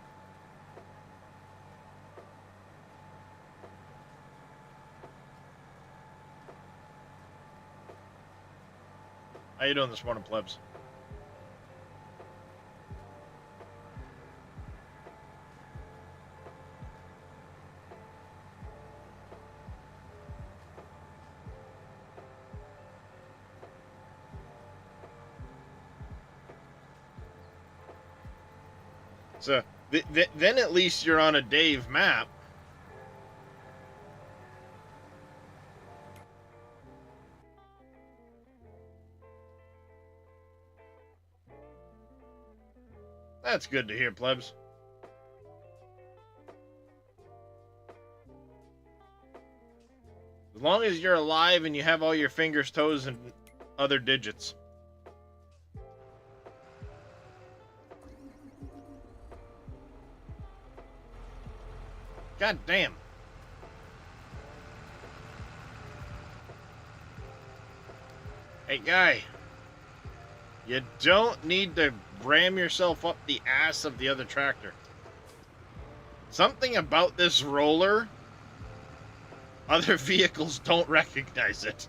How you doing this morning, plebs? So, then at least you're on a Dave map. That's good to hear, plebs. As long as you're alive and you have all your fingers, toes, and other digits. God damn. Hey, guy. You don't need to ram yourself up the ass of the other tractor. Something about this roller, other vehicles don't recognize it.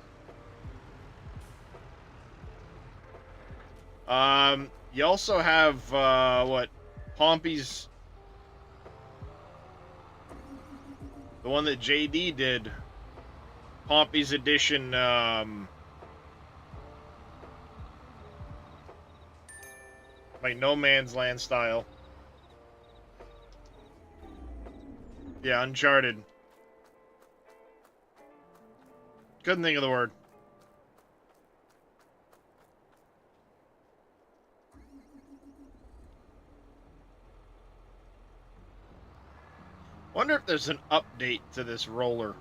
You also have, what? Pompey's... The one that JD did. Pompey's edition, like No Man's Land style. Yeah, Uncharted. Couldn't think of the word. Wonder if there's an update to this roller.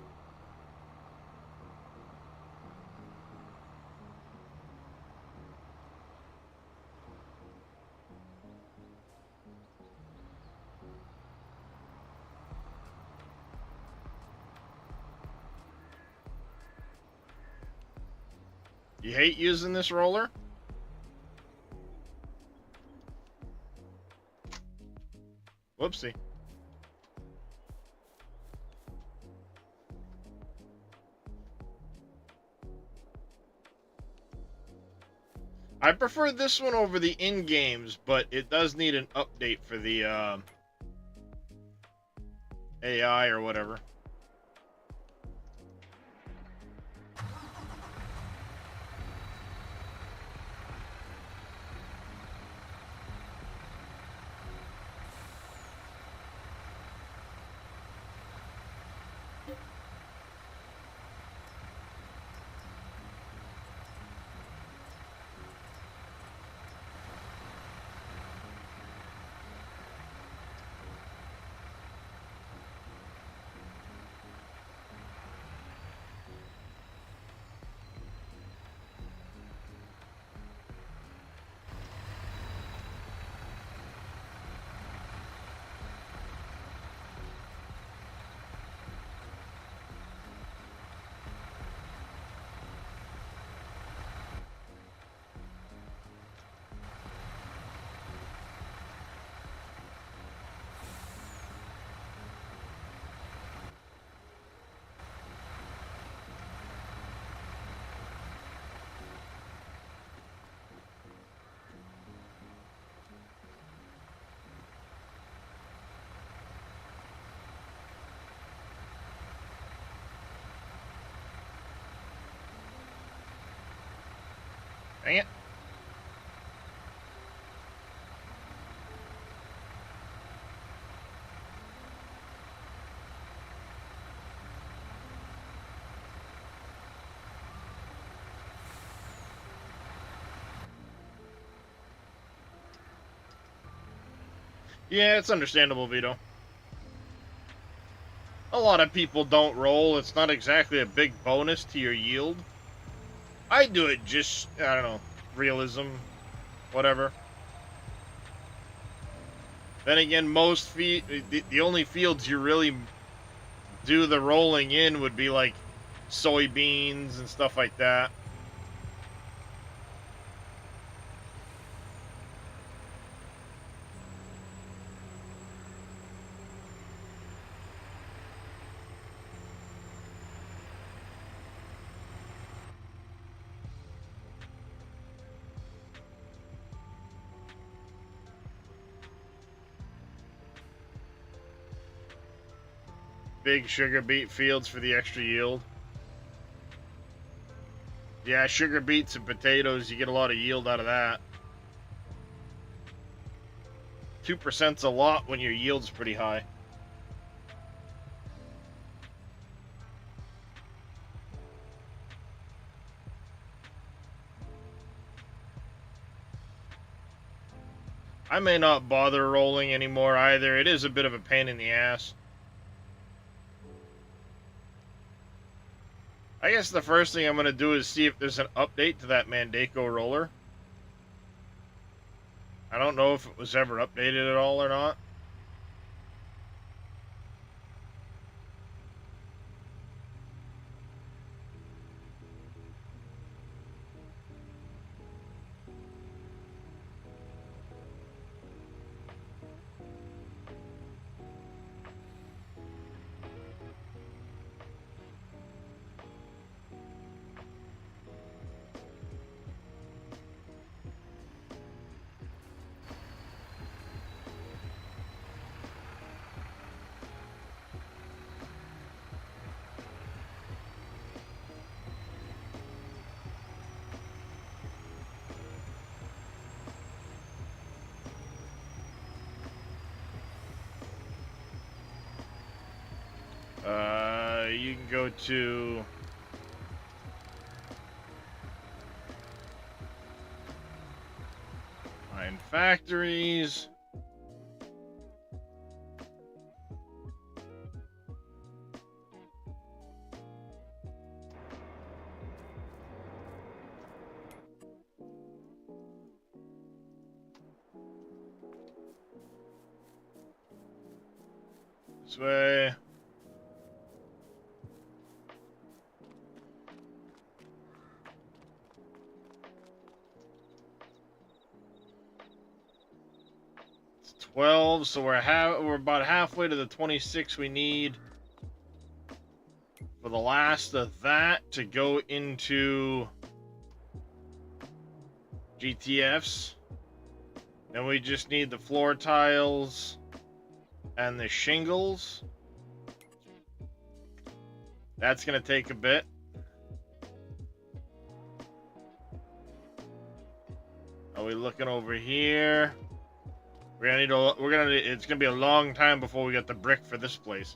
You hate using this roller? Whoopsie. I prefer this one over the in-games, but it does need an update for the AI or whatever. Dang it. Yeah, it's understandable, Vito. A lot of people don't roll. It's not exactly a big bonus to your yield. I do it just, I don't know, realism, whatever. Then again, most the only fields you really do the rolling in would be like soybeans and stuff like that. Big sugar beet fields for the extra yield. Yeah, sugar beets and potatoes, you get a lot of yield out of that. 2%'s a lot when your yield's pretty high. I may not bother rolling anymore either. It is a bit of a pain in the ass. I guess the first thing I'm going to do is see if there's an update to that Mandako roller. I don't know if it was ever updated at all or not. You can go to find factories. This way. It's 12, so we're about halfway to the 26 we need for the last of that to go into GTFs. Then we just need the floor tiles and the shingles. That's gonna take a bit. Are we looking over here? It's gonna be a long time before we get the brick for this place.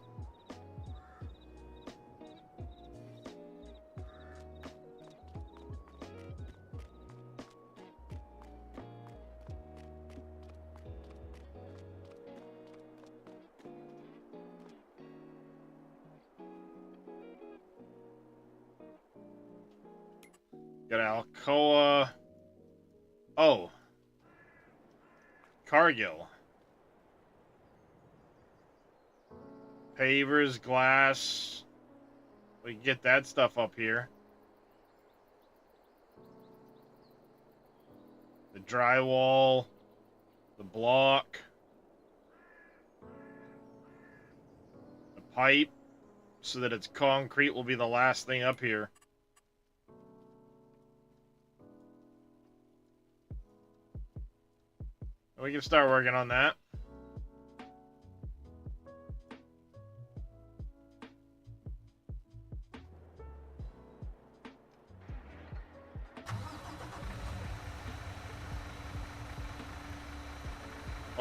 Got Alcoa. Oh. Cargill. Pavers, glass. We can get that stuff up here. The drywall. The block. The pipe. So that it's concrete will be the last thing up here. We can start working on that.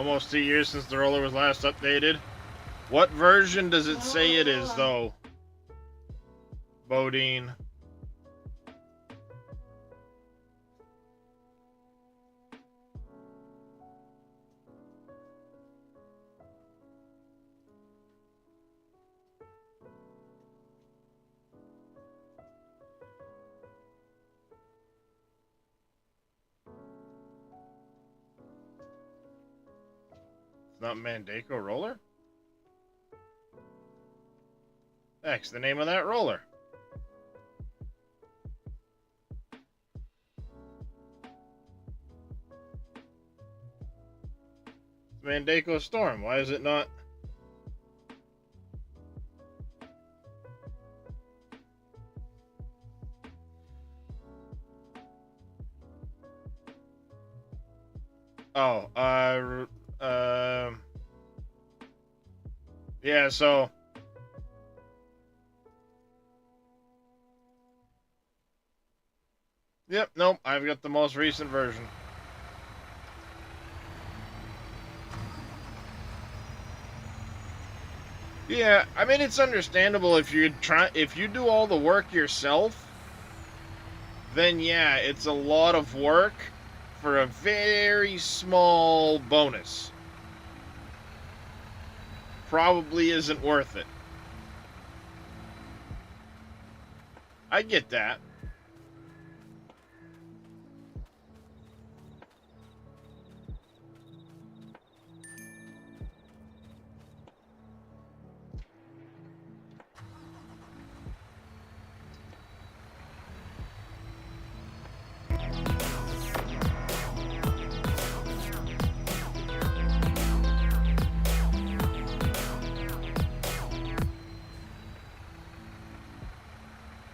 Almost 2 years since the roller was last updated. What version does it say it is, though? Bodine. Not Mandako roller? That's the name of that roller. It's Mandako Storm. Why is it not? Oh, yeah, so yep, nope, I've got the most recent version. Yeah, I mean it's understandable if you do all the work yourself, then yeah, it's a lot of work for a very small bonus. Probably isn't worth it. I get that.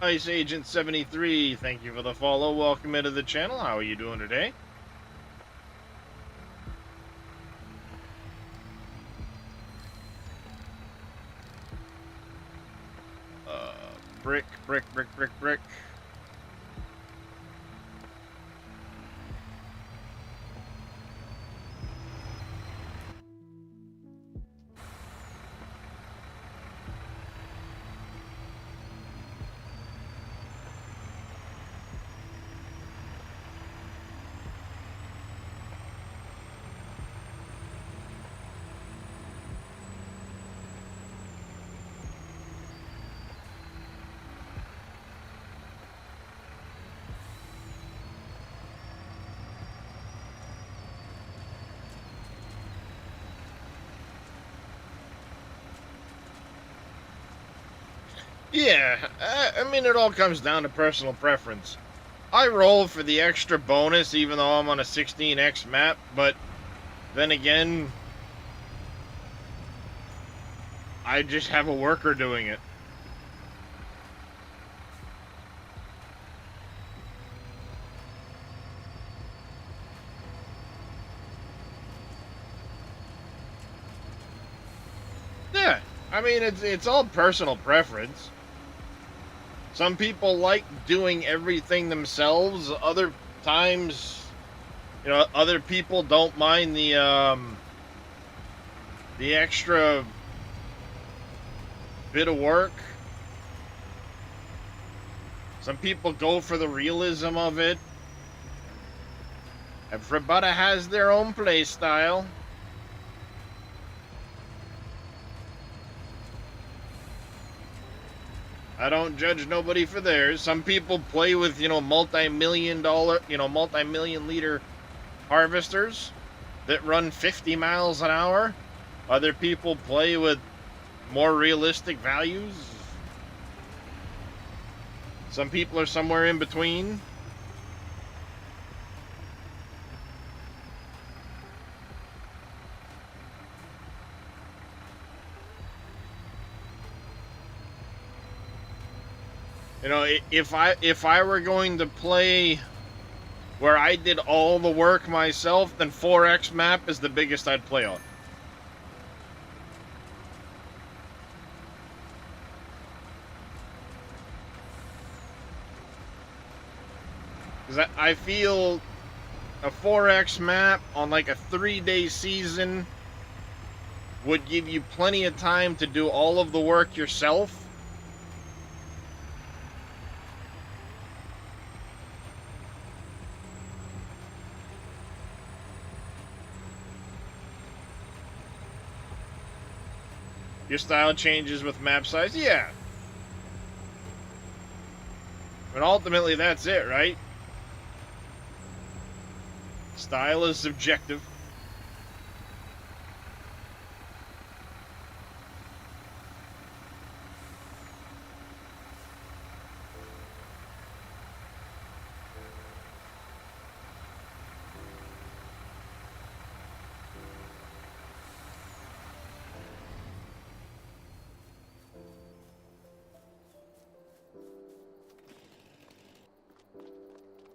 Ice Agent 73, thank you for the follow. Welcome into the channel. How are you doing today? Brick, brick, brick, brick, brick. Yeah, I mean, it all comes down to personal preference. I roll for the extra bonus even though I'm on a 16x map, but then again, I just have a worker doing it. Yeah, I mean, it's all personal preference. Some people like doing everything themselves. Other times, you know, other people don't mind the extra bit of work. Some people go for the realism of it. Everybody has their own play style. I don't judge nobody for theirs. Some people play with, multi-million liter harvesters that run 50 miles an hour. Other people play with more realistic values. Some people are somewhere in between. You know, if I were going to play where I did all the work myself, then 4X map is the biggest I'd play on. Because I feel a 4X map on like a 3-day season would give you plenty of time to do all of the work yourself. Your style changes with map size? Yeah. But ultimately, that's it, right? Style is subjective.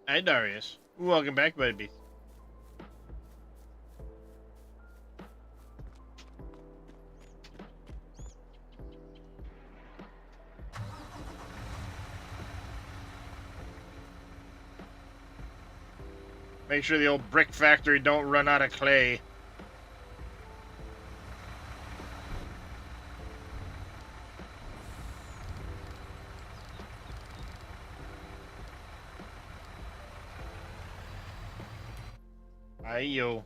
Hi, Darius. Welcome back, baby. Make sure the old brick factory don't run out of clay. Ayo.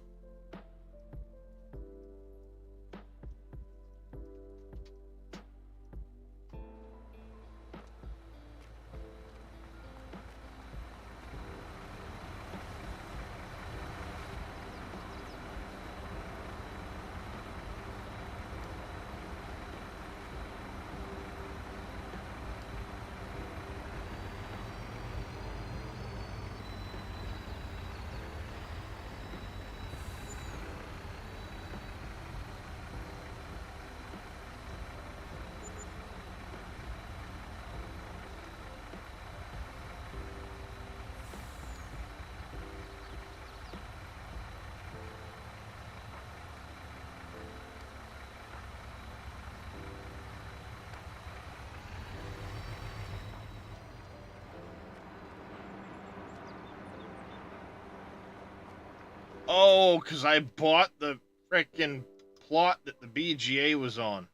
Oh, because I bought the frickin' plot that the BGA was on.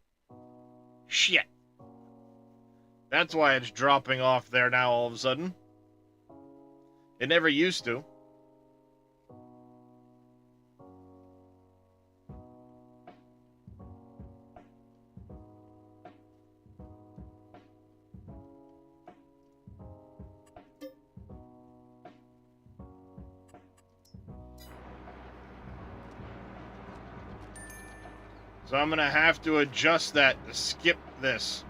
Shit. That's why it's dropping off there now all of a sudden. It never used to. So I'm gonna have to adjust that to skip this.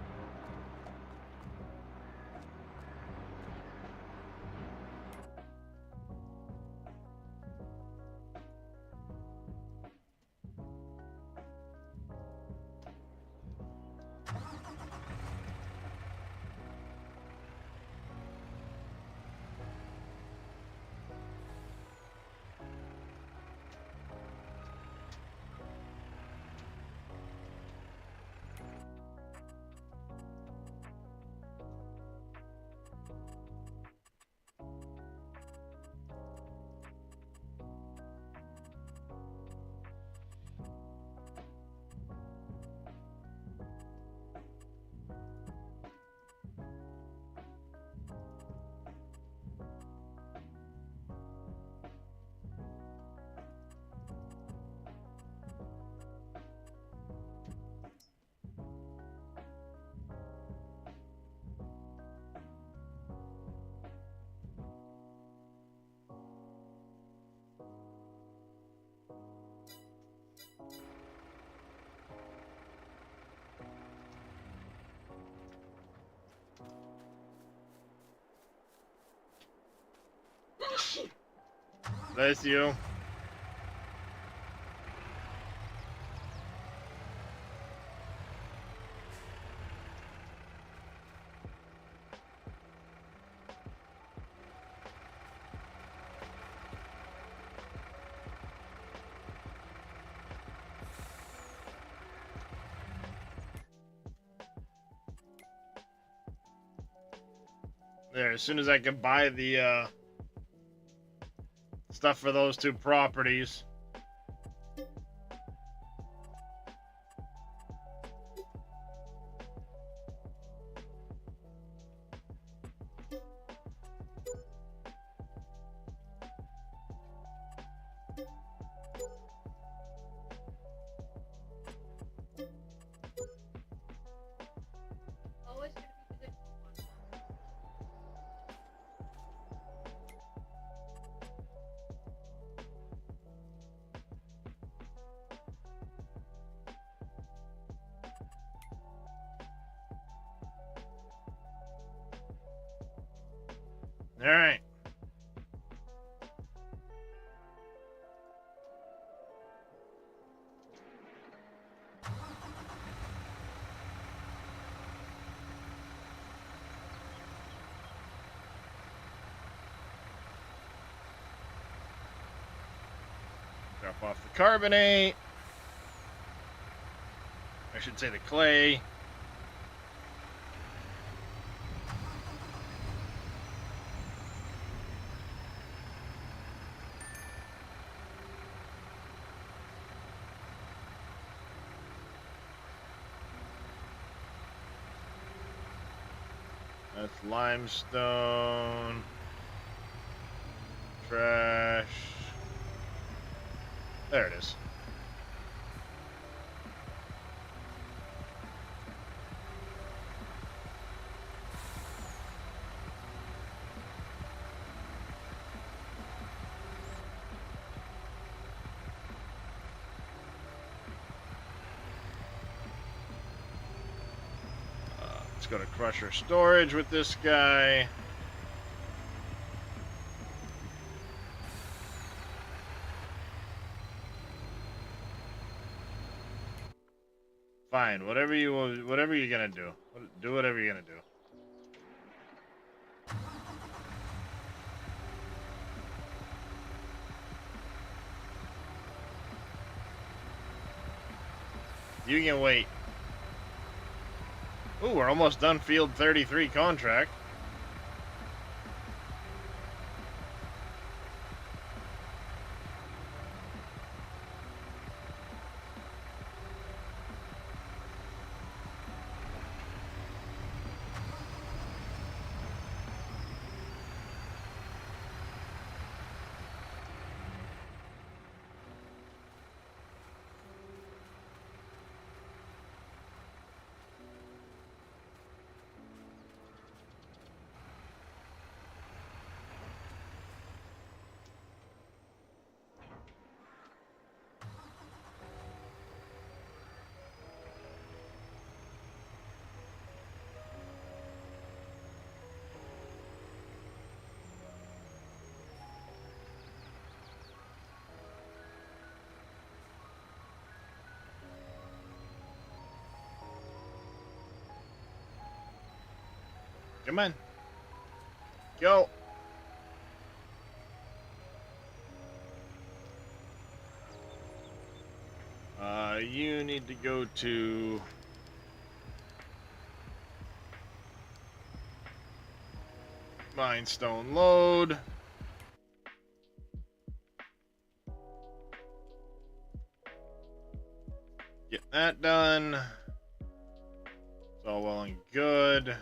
Bless you. There, as soon as I can buy the stuff for those two properties. All right. Drop off the carbonate. I should say the clay. That's limestone. Trash. There it is. Let's go to crusher storage with this guy. Fine, whatever you're gonna do. Do whatever you're gonna do. You can wait. Ooh, we're almost done field 33 contract. Come on. Go. You need to go to Minestone load. Get that done. It's all well and good.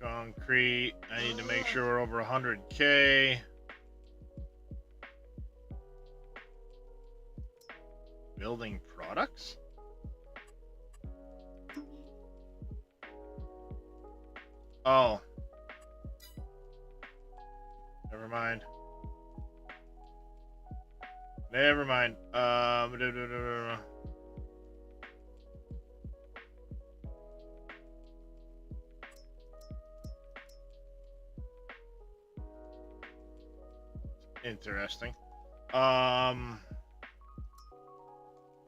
Concrete. I need to make sure we're over 100K. Building products? Oh. Never mind. Never mind. Interesting. We're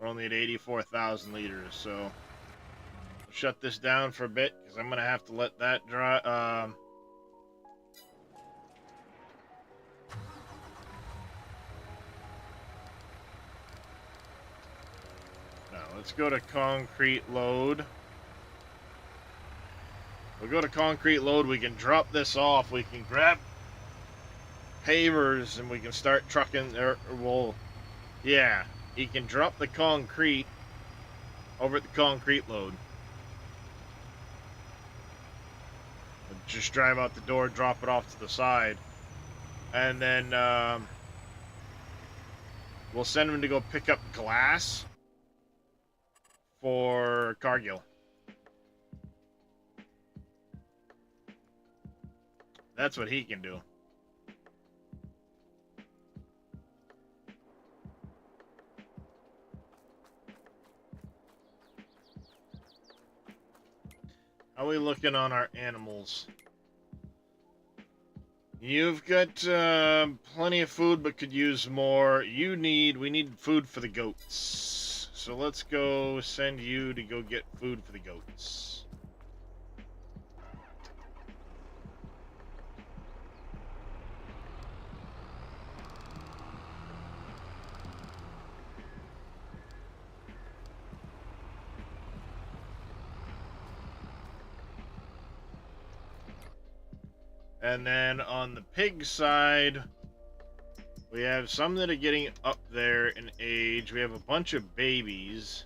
only at 84,000 liters, so we'll shut this down for a bit because I'm gonna have to let that dry. Now let's go to concrete load. We'll go to concrete load. We can drop this off. We can grab pavers and we can start trucking. Yeah, he can drop the concrete over at the concrete load. Just drive out the door, drop it off to the side, and then we'll send him to go pick up glass for Cargill. That's what he can do. How are we looking on our animals? You've got plenty of food, but could use more. We need food for the goats. So let's go send you to go get food for the goats. And then on the pig side, we have some that are getting up there in age. We have a bunch of babies.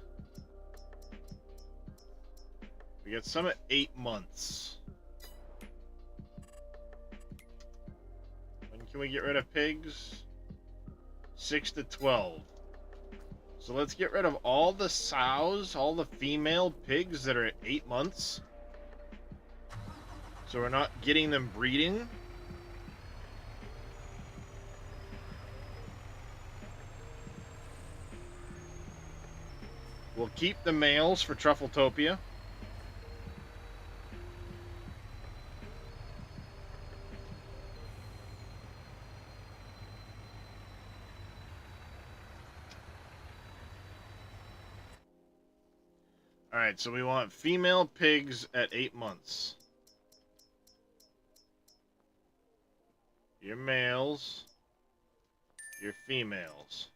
We got some at 8 months. When can we get rid of pigs? 6 to 12. So let's get rid of all the sows, all the female pigs that are at 8 months. So we're not getting them breeding. We'll keep the males for Truffletopia. Alright, so we want female pigs at 8 months. Your males, your females.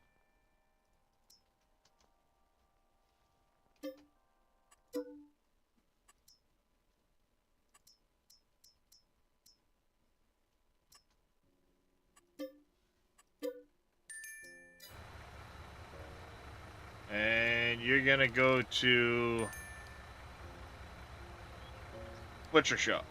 And you're gonna go to butcher shop.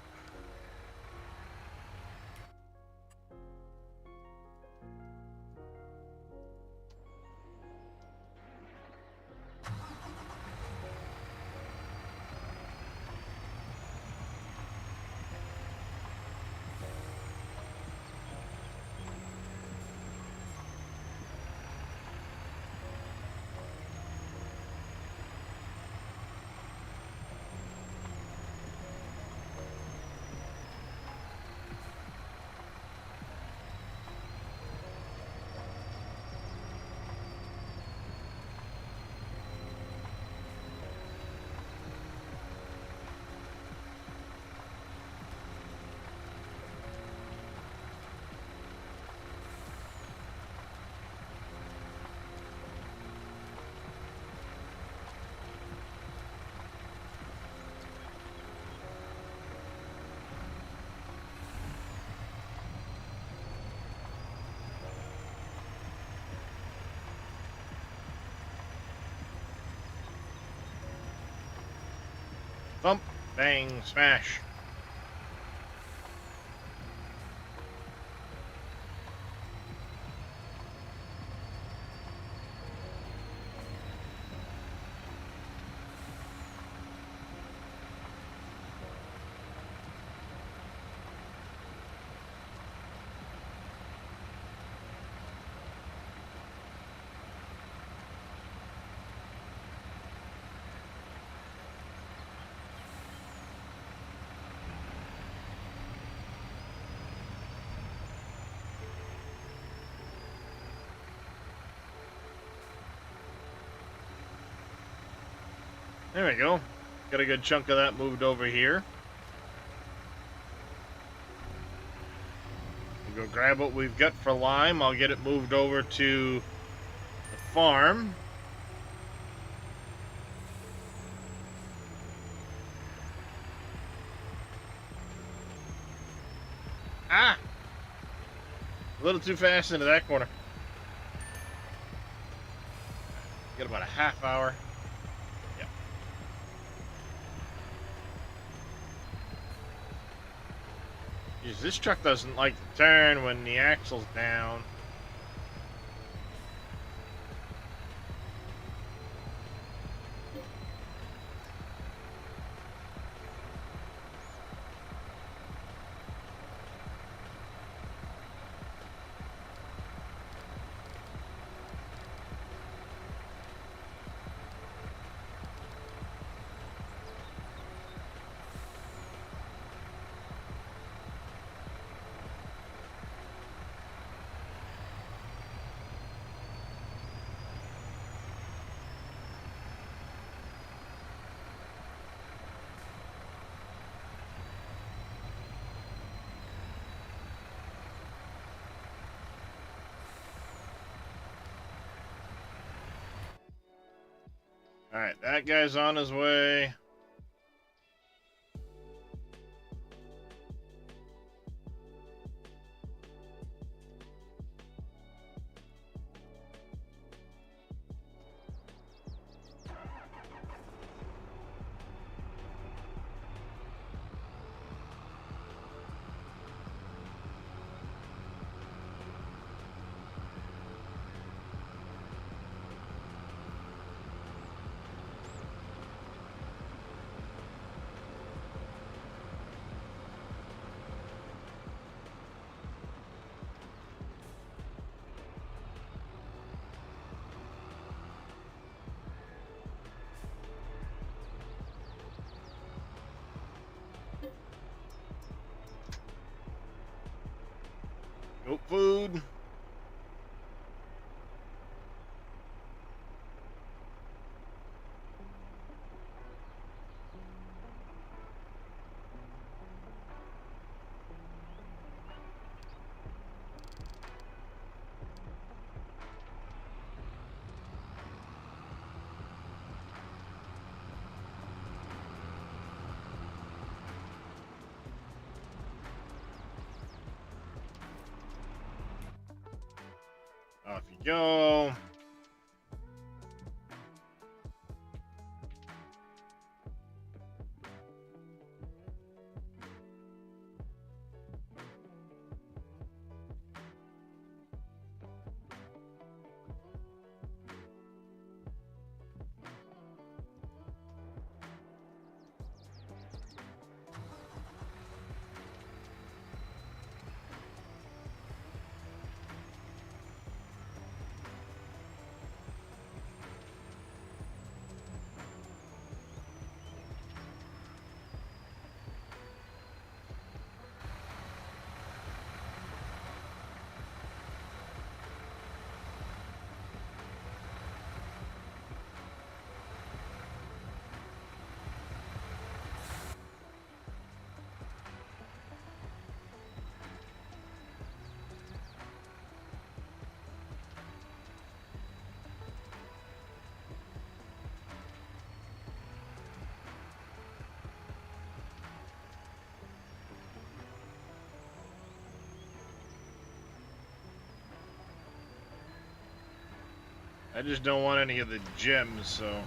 Thump, bang, smash. There we go. Got a good chunk of that moved over here. We'll go grab what we've got for lime. I'll get it moved over to the farm. Ah! A little too fast into that corner. Got about a half hour. Yeah. Jeez, this truck doesn't like to turn when the axle's down. Alright, that guy's on his way. Goat food. Off you go. I just don't want any of the gems, so...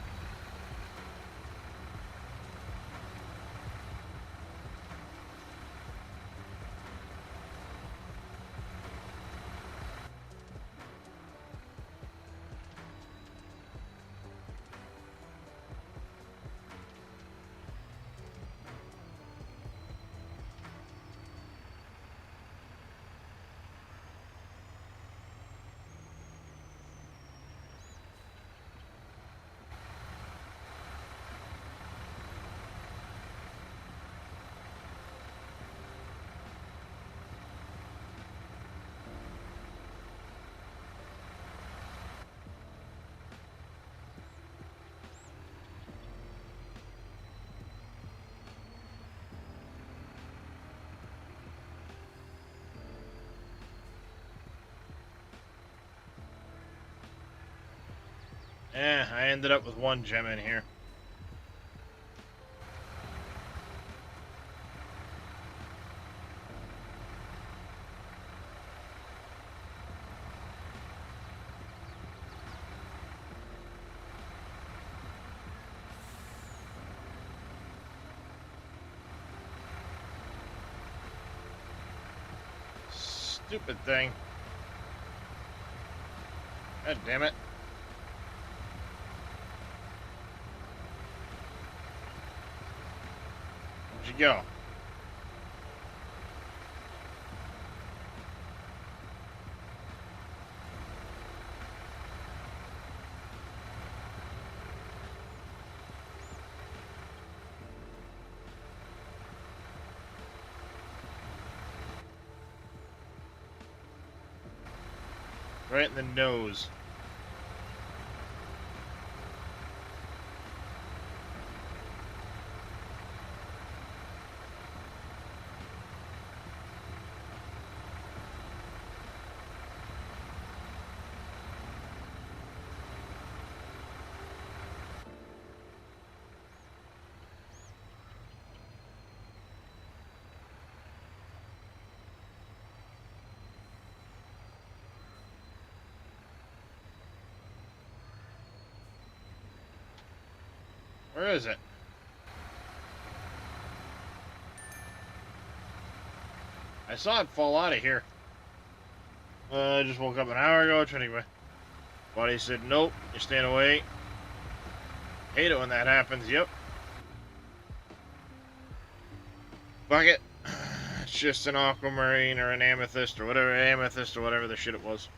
I ended up with 1 gem in here. Stupid thing. God damn it. Where'd you go? Right in the nose. Where is it? I saw it fall out of here. I just woke up an hour ago. Anyway, body said, nope, you're staying away. Hate it when that happens. Yep. Fuck it. It's just an aquamarine or an amethyst or whatever the shit it was.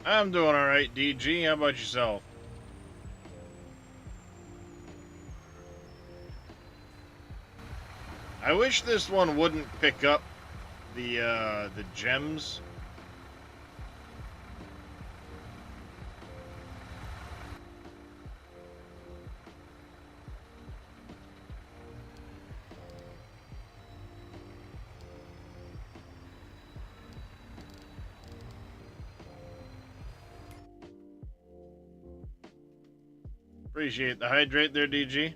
I'm doing alright, DG. How about yourself? I wish this one wouldn't pick up the gems. Appreciate the hydrate there, DG.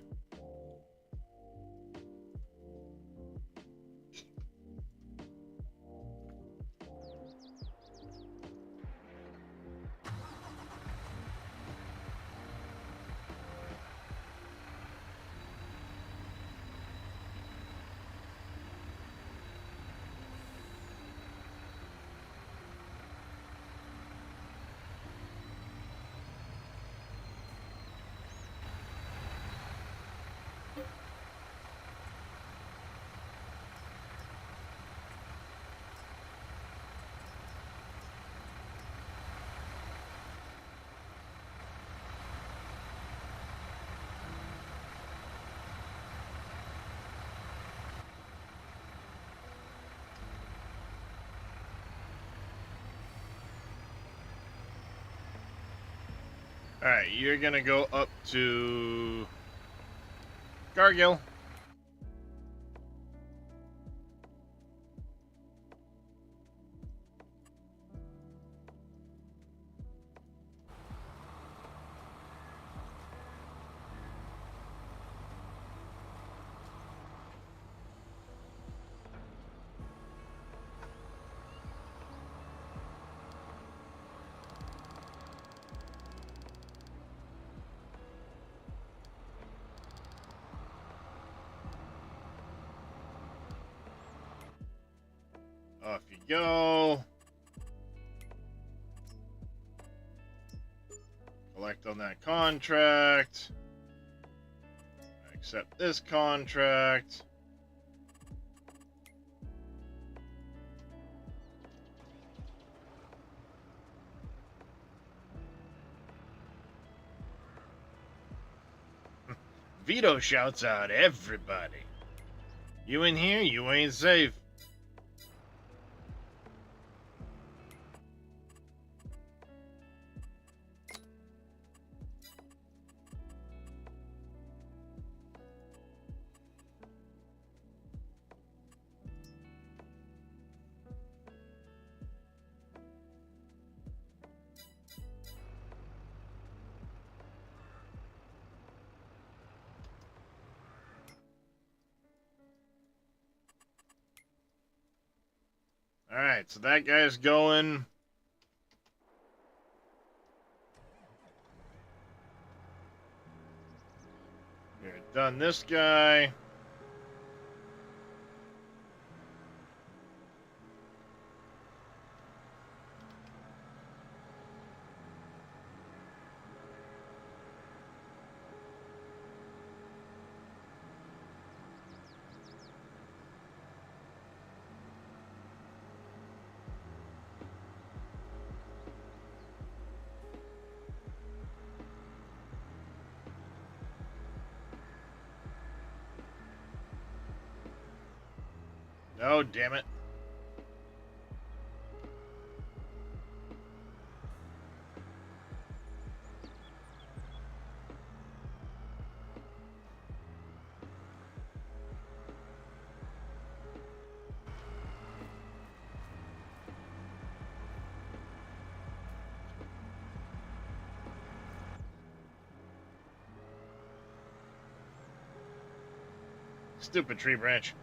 Alright, you're gonna go up to Cargill. Off you go. Collect on that contract. Accept this contract. Vito shouts out, everybody. You in here, you ain't safe. Alright, so that guy's going. We're done this guy. Oh, damn it. Stupid tree branch.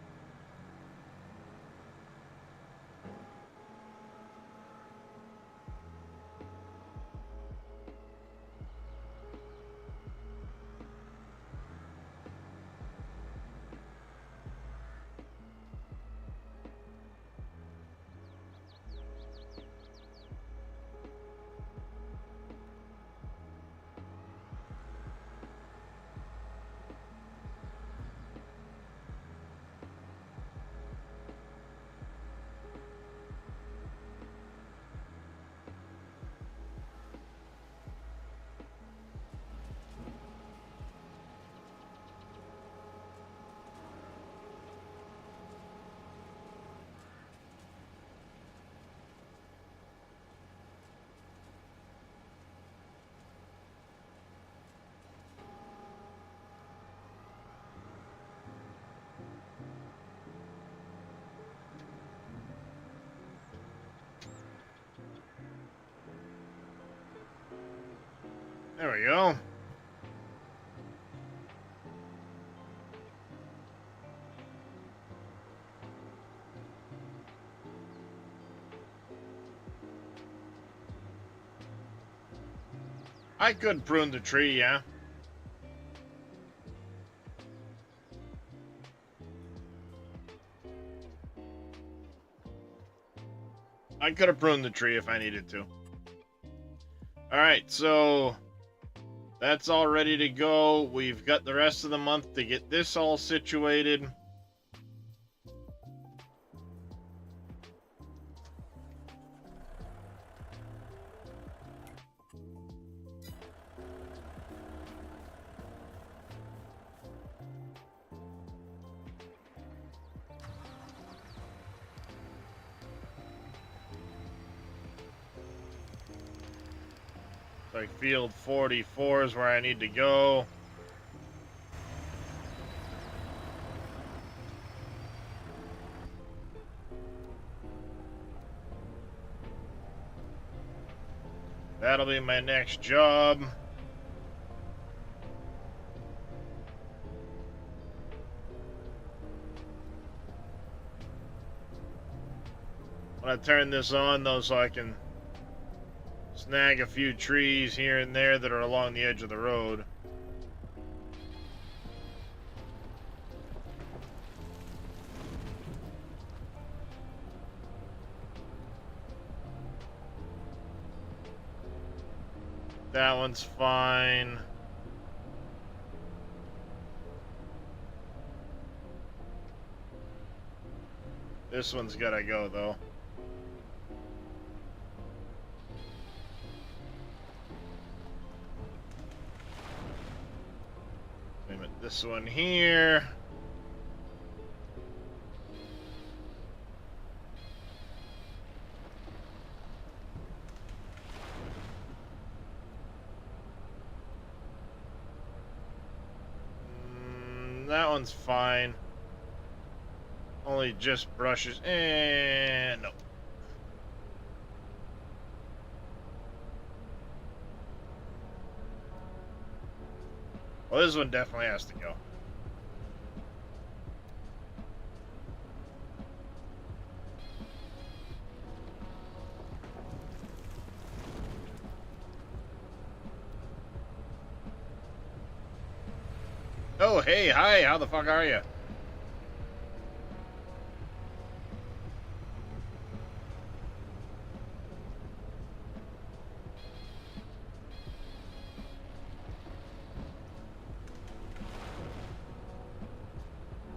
There we go. I could prune the tree, yeah. I could have pruned the tree if I needed to. Alright, so that's all ready to go. We've got the rest of the month to get this all situated. Like field 44 is where I need to go. That'll be my next job. I'm gonna turn this on though so I can snag a few trees here and there that are along the edge of the road. That one's fine. This one's gotta go though. Damn it. This one here. That one's fine. Only just brushes. And no. Well, this one definitely has to go. Oh, hey, hi, how the fuck are you?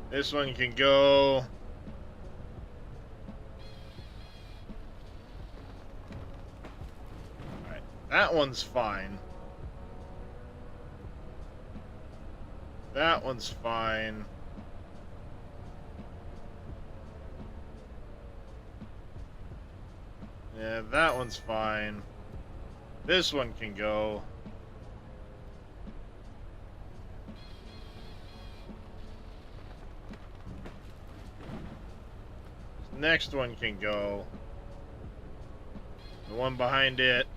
This one can go. Alright, that one's fine. That one's fine. Yeah, that one's fine. This one can go. Next one can go. The one behind it.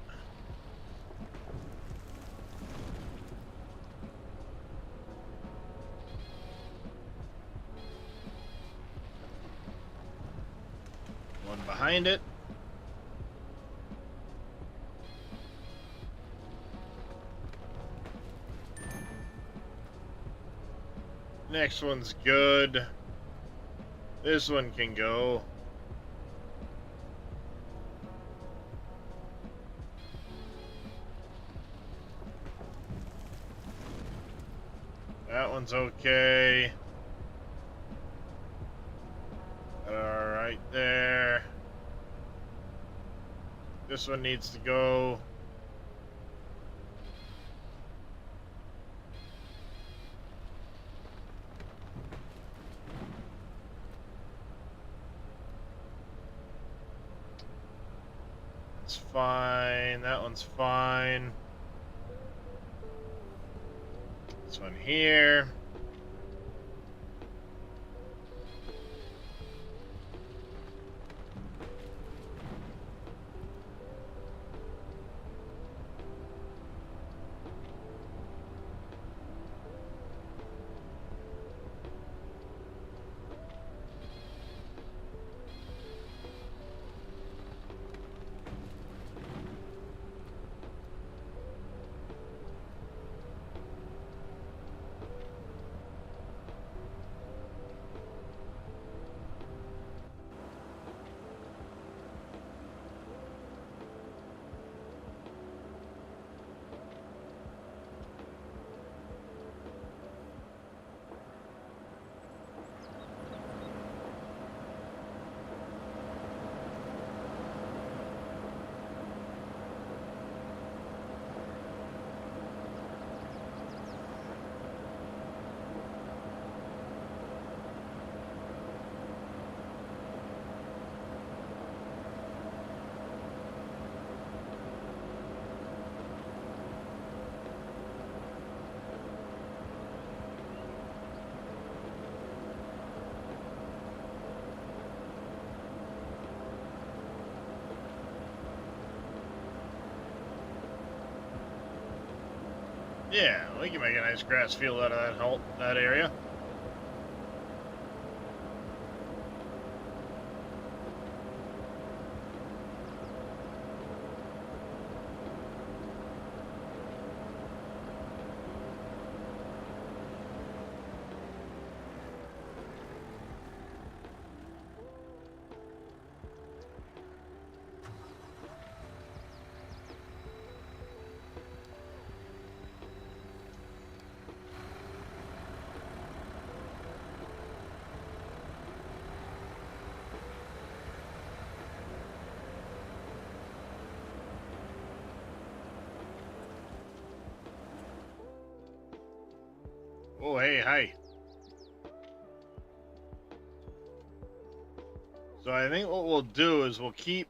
One behind it. Next one's good. This one can go. That one's okay. Alright there. This one needs to go. It's fine. That one's fine. This one here. Yeah, we can make a nice grass field out of that area. Oh, hey, hi. So I think what we'll do is we'll keep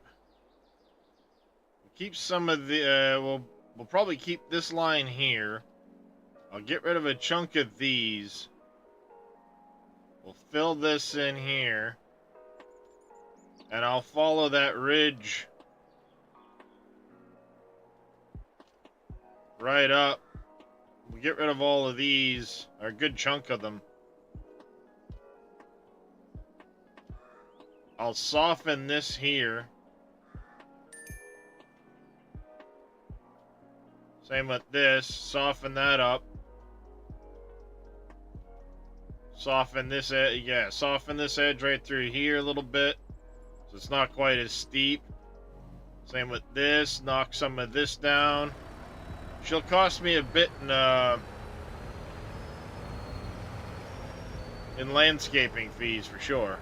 some of the we'll probably keep this line here. I'll get rid of a chunk of these. We'll fill this in here. And I'll follow that ridge right up. We'll get rid of all of these, or a good chunk of them. I'll soften this here. Same with this. Soften that up. Soften this edge. Yeah, soften this edge right through here a little bit, so it's not quite as steep. Same with this. Knock some of this down. She'll cost me a bit in landscaping fees for sure.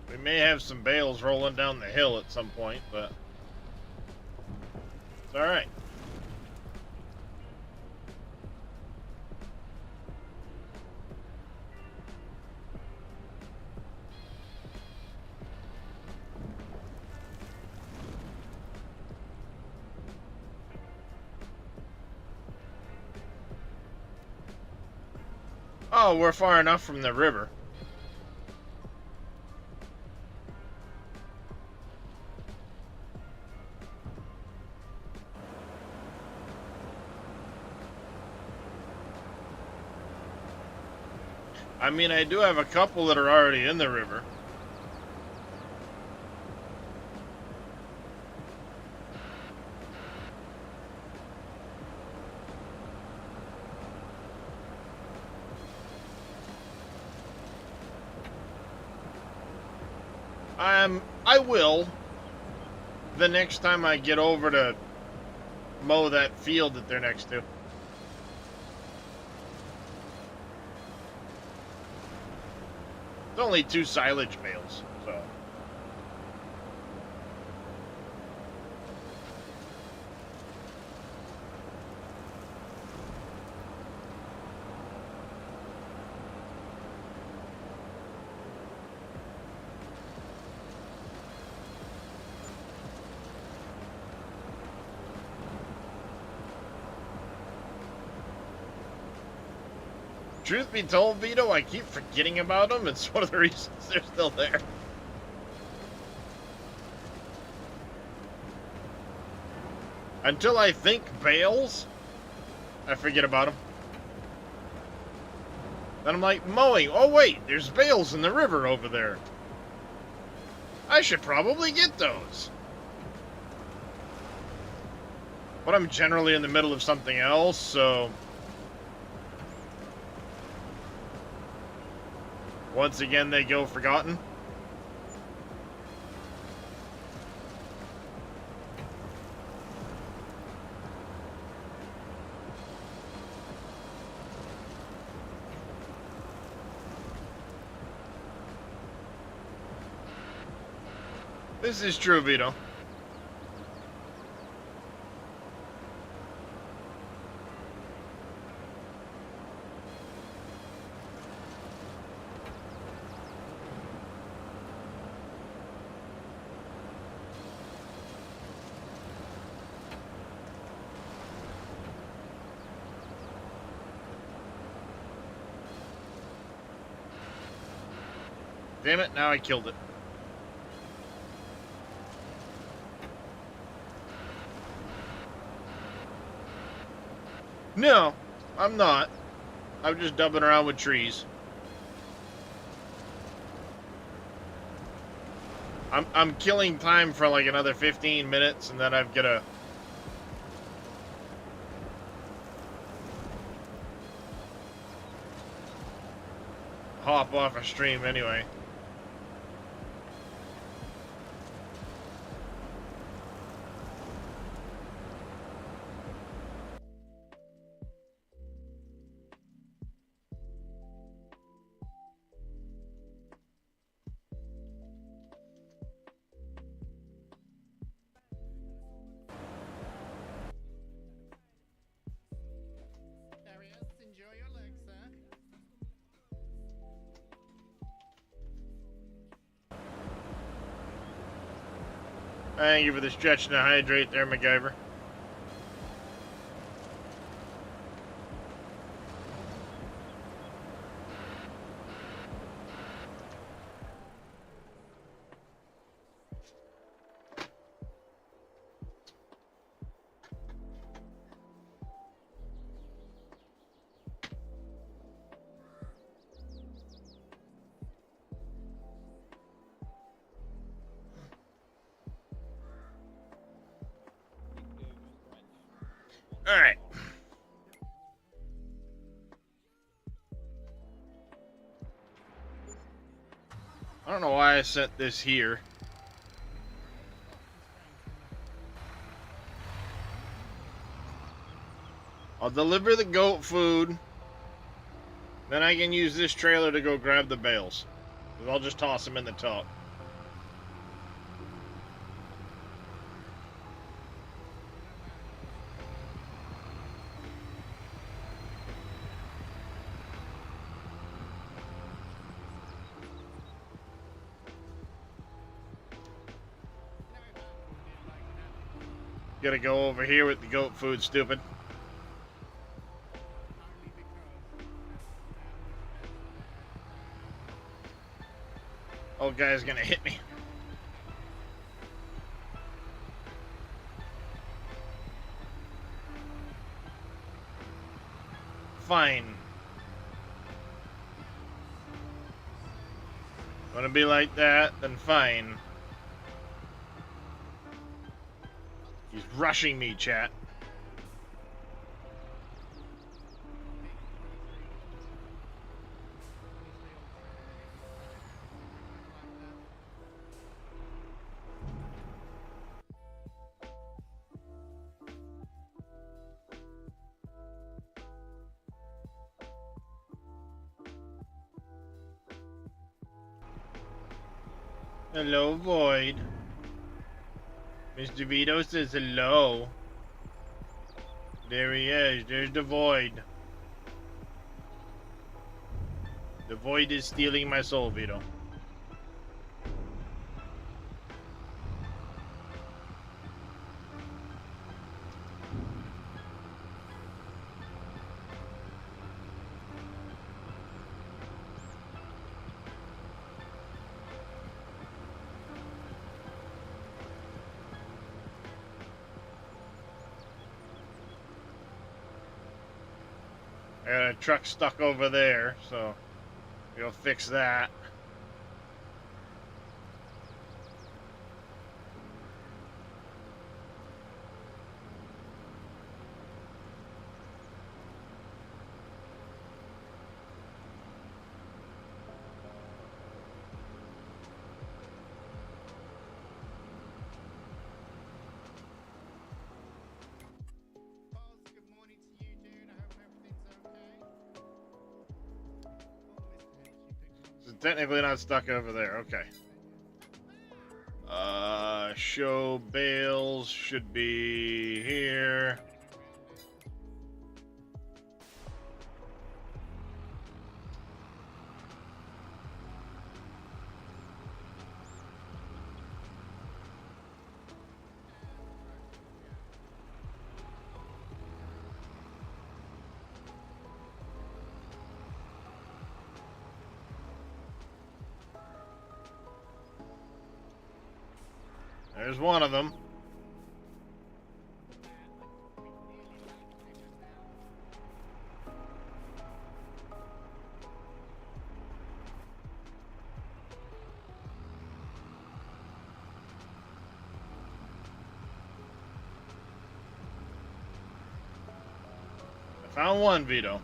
We may have some bales rolling down the hill at some point, but it's alright. Oh, we're far enough from the river. I mean, I do have a couple that are already in the river. I will the next time I get over to mow that field that they're next to. It's only 2 silage bales, so. Truth be told, Vito, I keep forgetting about them. It's one of the reasons they're still there. Until I think bales, I forget about them. Then I'm like, mowing. Oh, wait, there's bales in the river over there. I should probably get those. But I'm generally in the middle of something else, so... Once again, they go forgotten. This is true, Vito. Damn it, now I killed it. No, I'm not. I'm just dumping around with trees. I'm killing time for like another 15 minutes, and then I've got to hop off a stream anyway. Thank you for the stretch and the hydrate there, MacGyver. All right. I don't know why I sent this here. I'll deliver the goat food. Then I can use this trailer to go grab the bales. I'll just toss them in the top. Gotta go over here with the goat food, stupid. Old guy's gonna hit me. Fine. Wanna be like that? Then fine. He's rushing me, chat. Hello, Void. Mr. Vito says hello. There he is. There's the Void. The Void is stealing my soul, Vito. I got a truck stuck over there, so we'll fix that. Technically not stuck over there. Okay. Show bales should be here. There's one of them. I found one, Vito.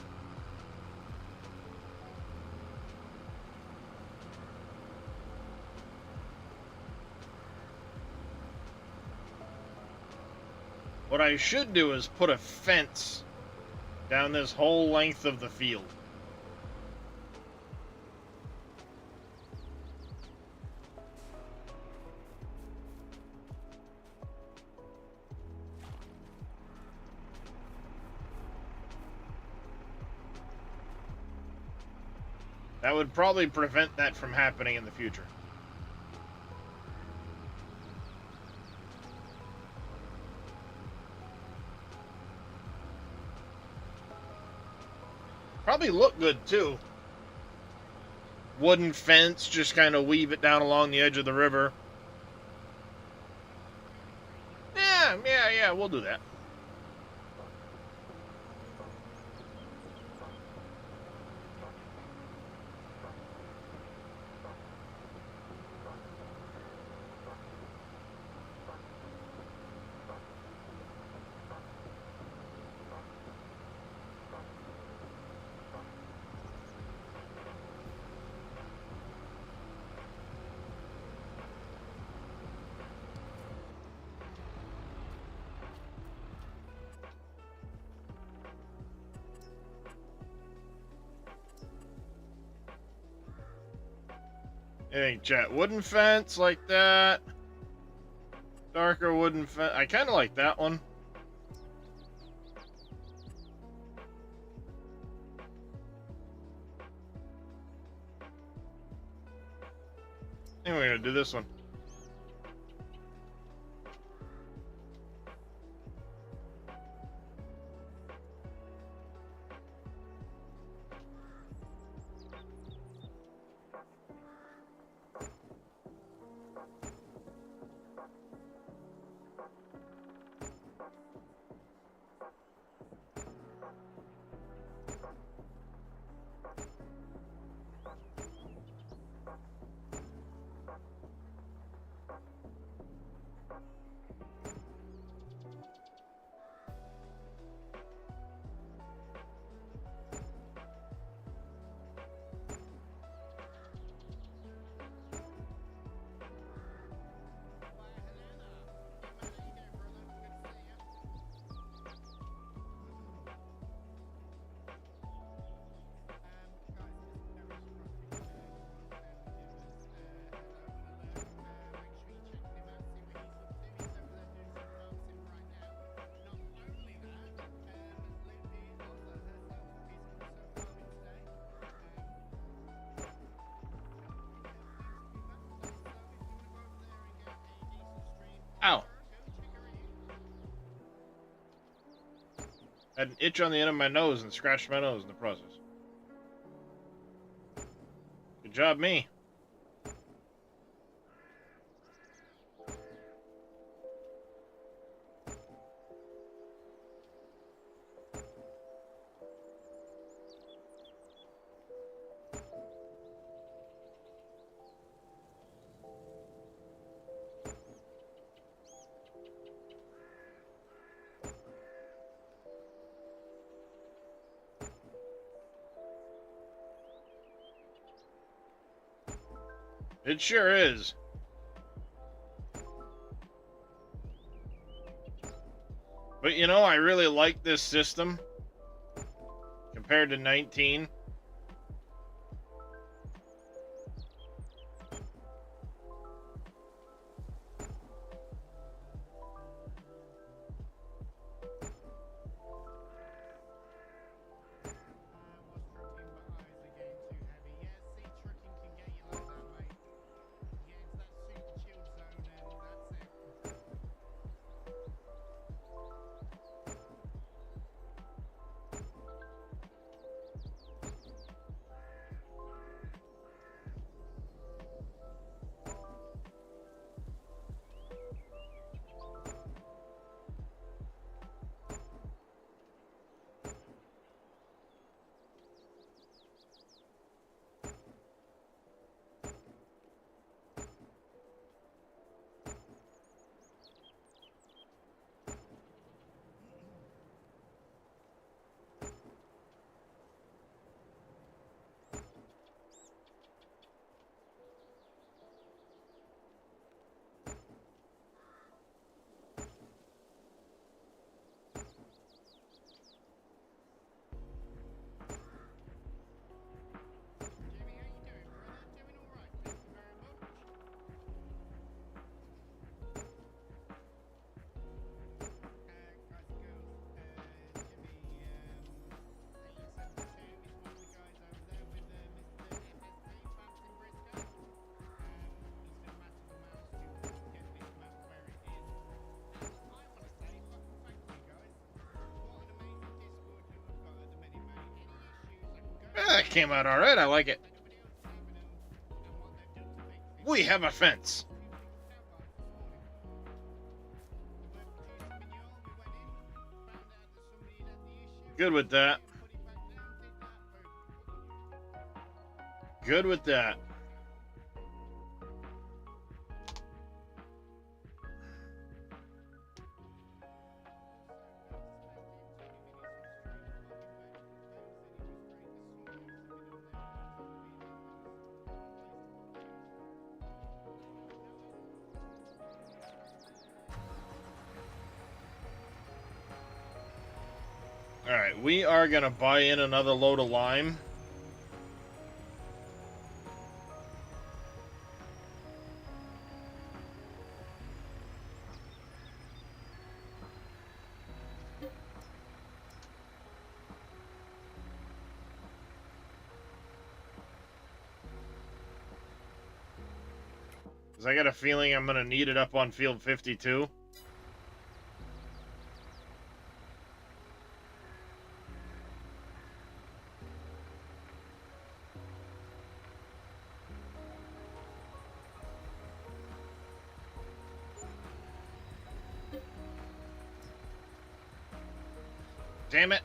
What I should do is put a fence down this whole length of the field. That would probably prevent that from happening in the future. Probably look good too. Wooden fence, just kind of weave it down along the edge of the river. Yeah, we'll do that. I think, chat, wooden fence like that. Darker wooden fence. I kind of like that one. I think we're gonna do this one. Ow. Had an itch on the end of my nose and scratched my nose in the process. Good job, me. It sure is. But you know, I really like this system compared to 19. came out all right. I like it. We have a fence. Good with that. Good with that. Alright, we are going to buy in another load of lime. Because I got a feeling I'm going to need it up on field 52. Damn it.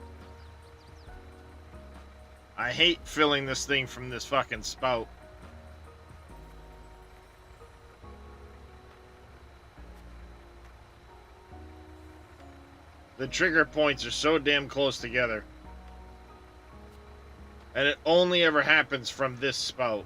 I hate filling this thing from this fucking spout. The trigger points are so damn close together. And it only ever happens from this spout.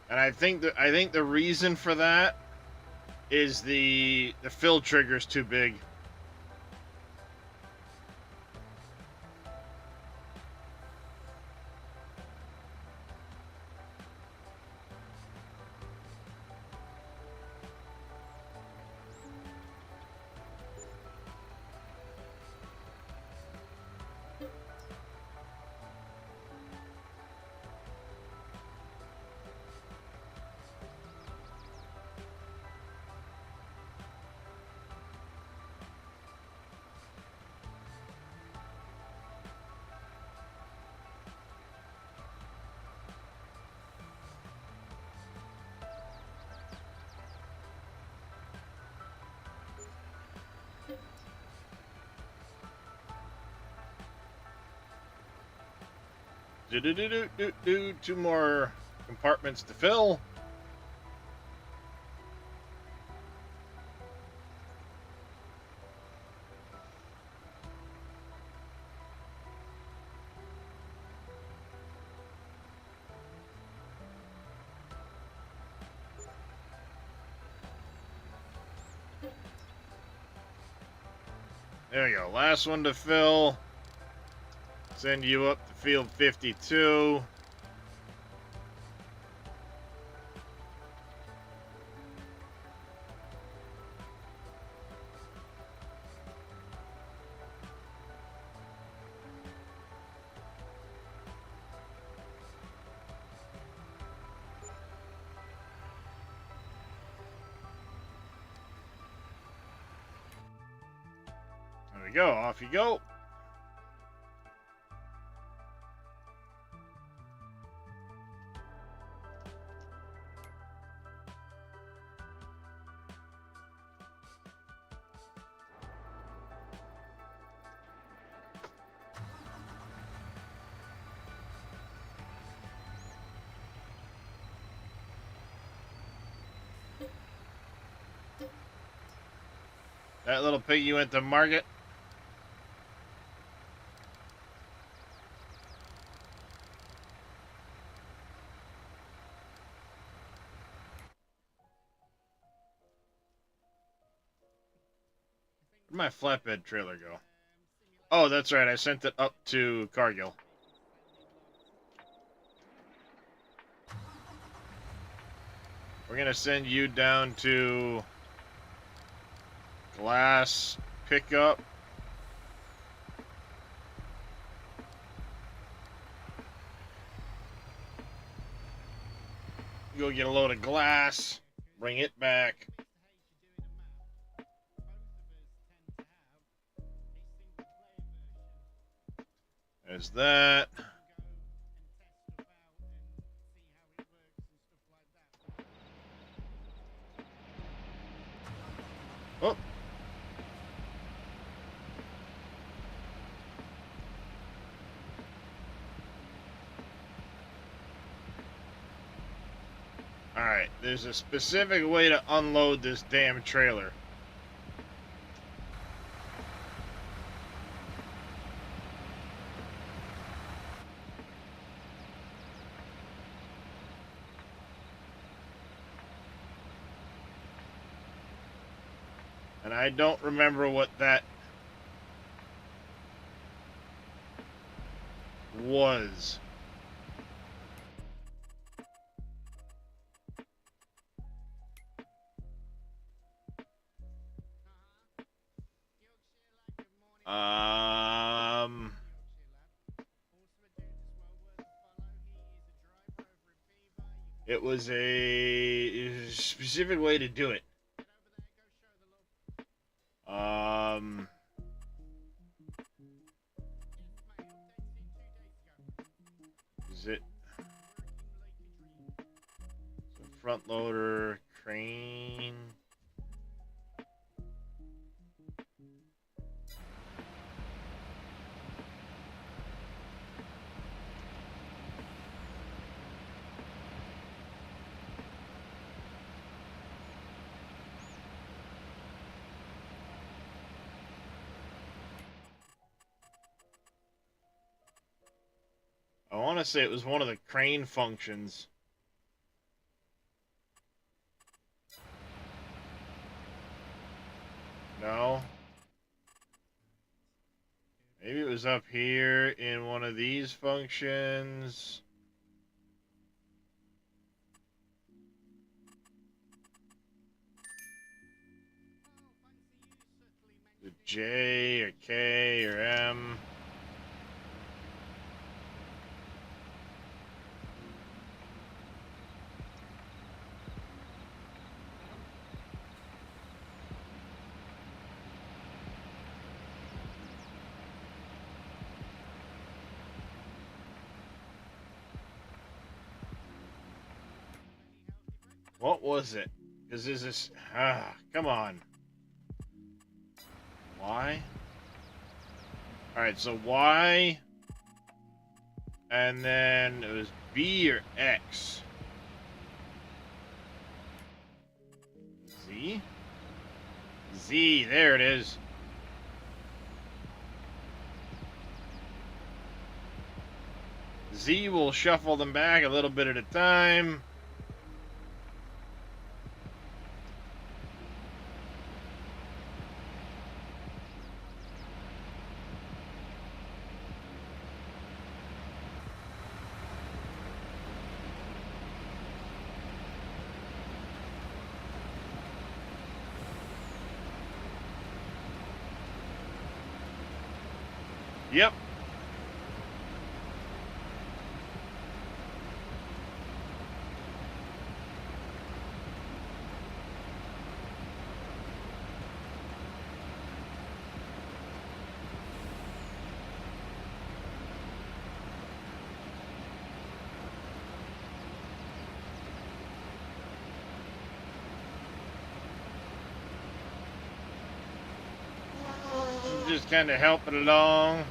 And I think the reason for that is the fill trigger's too big. Two more compartments to fill. There we go. Last one to fill. Send you up to field 52. There we go. Off you go. That little piggy went to market. Where'd my flatbed trailer go? Oh, that's right. I sent it up to Cargill. We're going to send you down to glass pickup. Go get a load of glass, bring it back. There's that. Oh. Alright, there's a specific way to unload this damn trailer. And I don't remember what that was. It was a specific way to do it. Is it front loader, crane? I want to say it was one of the crane functions. No. Maybe it was up here in one of these functions. The J or K or M. What was it? Because this is... come on. Y? Alright, so Y. And then it was B or X. Z? Z, there it is. Z will shuffle them back a little bit at a time. Yep. Just kind of help it along.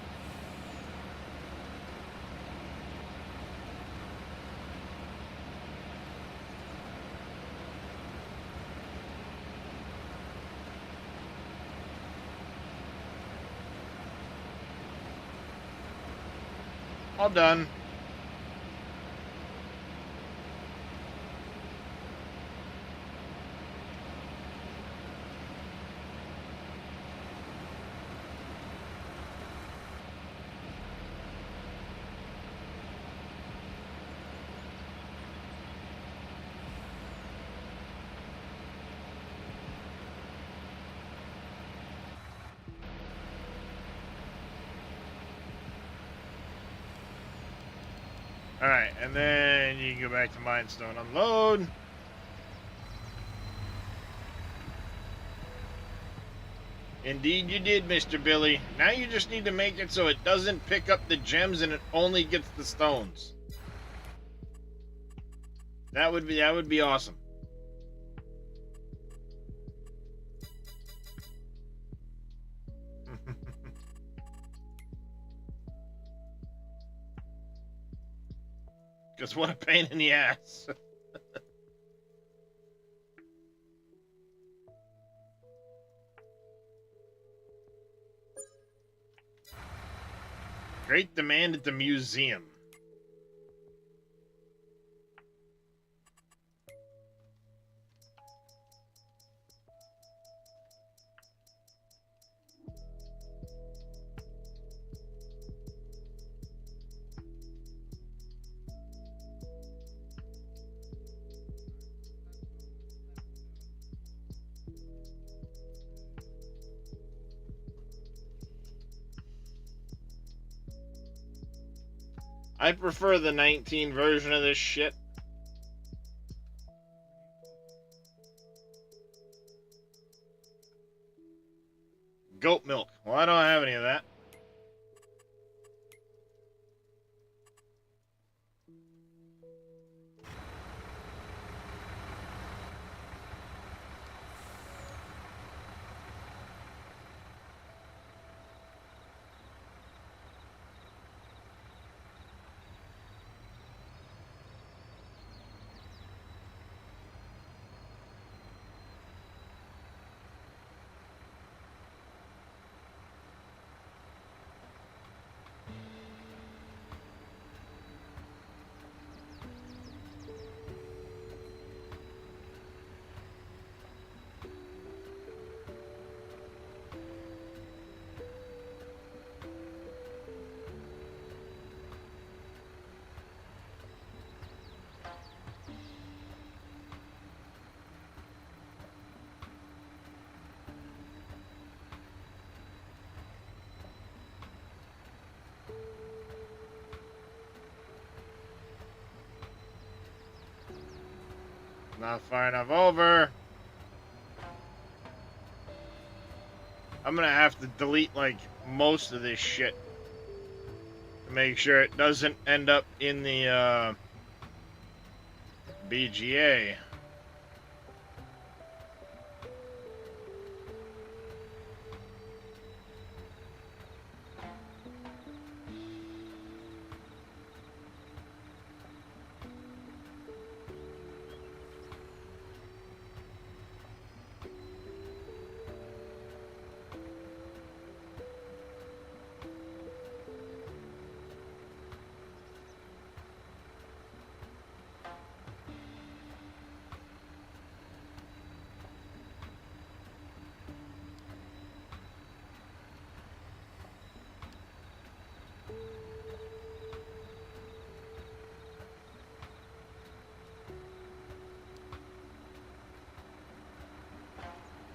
All done. Alright, and then you can go back to Mindstone, unload. Indeed you did, Mr. Billy. Now you just need to make it so it doesn't pick up the gems and it only gets the stones. That would be awesome. Because what a pain in the ass. Great demand at the museum. I prefer the 19 version of this shit. Goat milk. Well, I don't have any of that. Not far enough over. I'm gonna have to delete like most of this shit to make sure it doesn't end up in the BGA.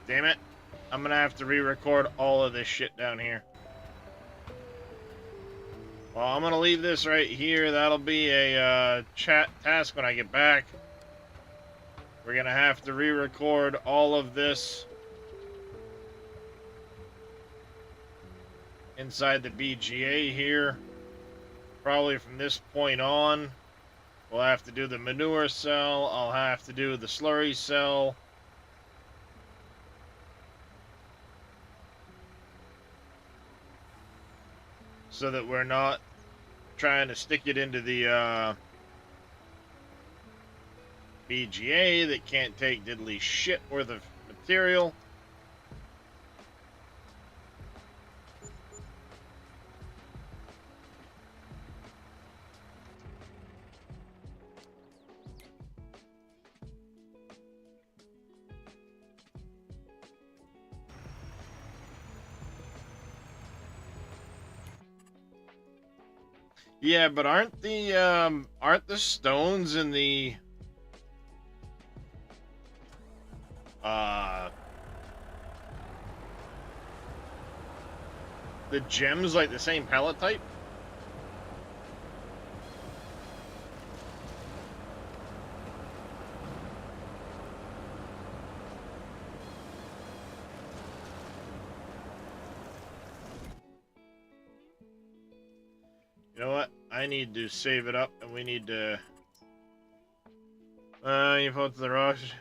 Damn it. I'm gonna have to re-record all of this shit down here. Well, I'm gonna leave this right here. That'll be a chat task when I get back. We're gonna have to re-record all of this inside the BGA here. Probably from this point on. We'll have to do the manure cell. I'll have to do the slurry cell. So that we're not trying to stick it into the BGA that can't take diddly shit worth of material. Yeah, but aren't the stones in the gems like the same palette type? You know what? I need to save it up, and we need to... you put the rush.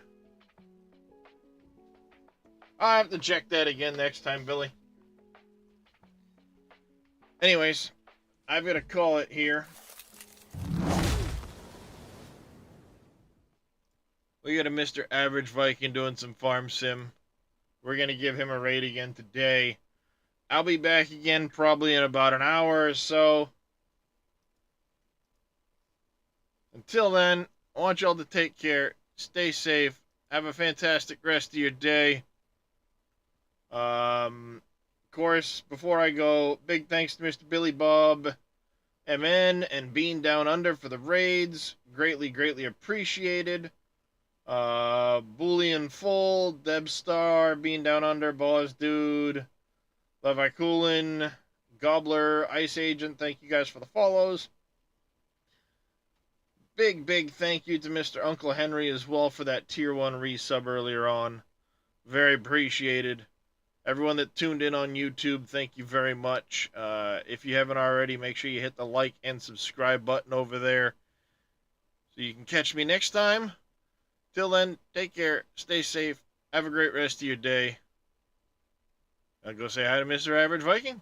I'll have to check that again next time, Billy. Anyways, I've got to call it here. We got a Mr. Average Viking doing some farm sim. We're going to give him a raid again today. I'll be back again probably in about an hour or so. Until then, I want y'all to take care. Stay safe. Have a fantastic rest of your day. Of course, before I go, big thanks to Mr. Billy Bob, MN, and Bean Down Under for the raids. Greatly, greatly appreciated. Boolean Full, Debstar, Bean Down Under, Boss Dude, Levi Coolin, Gobbler, Ice Agent, thank you guys for the follows. Big, big thank you to Mr. Uncle Henry as well for that Tier 1 resub earlier on. Very appreciated. Everyone that tuned in on YouTube, thank you very much. If you haven't already, make sure you hit the like and subscribe button over there so you can catch me next time. Till then, take care, stay safe, have a great rest of your day. I'll go say hi to Mr. Average Viking.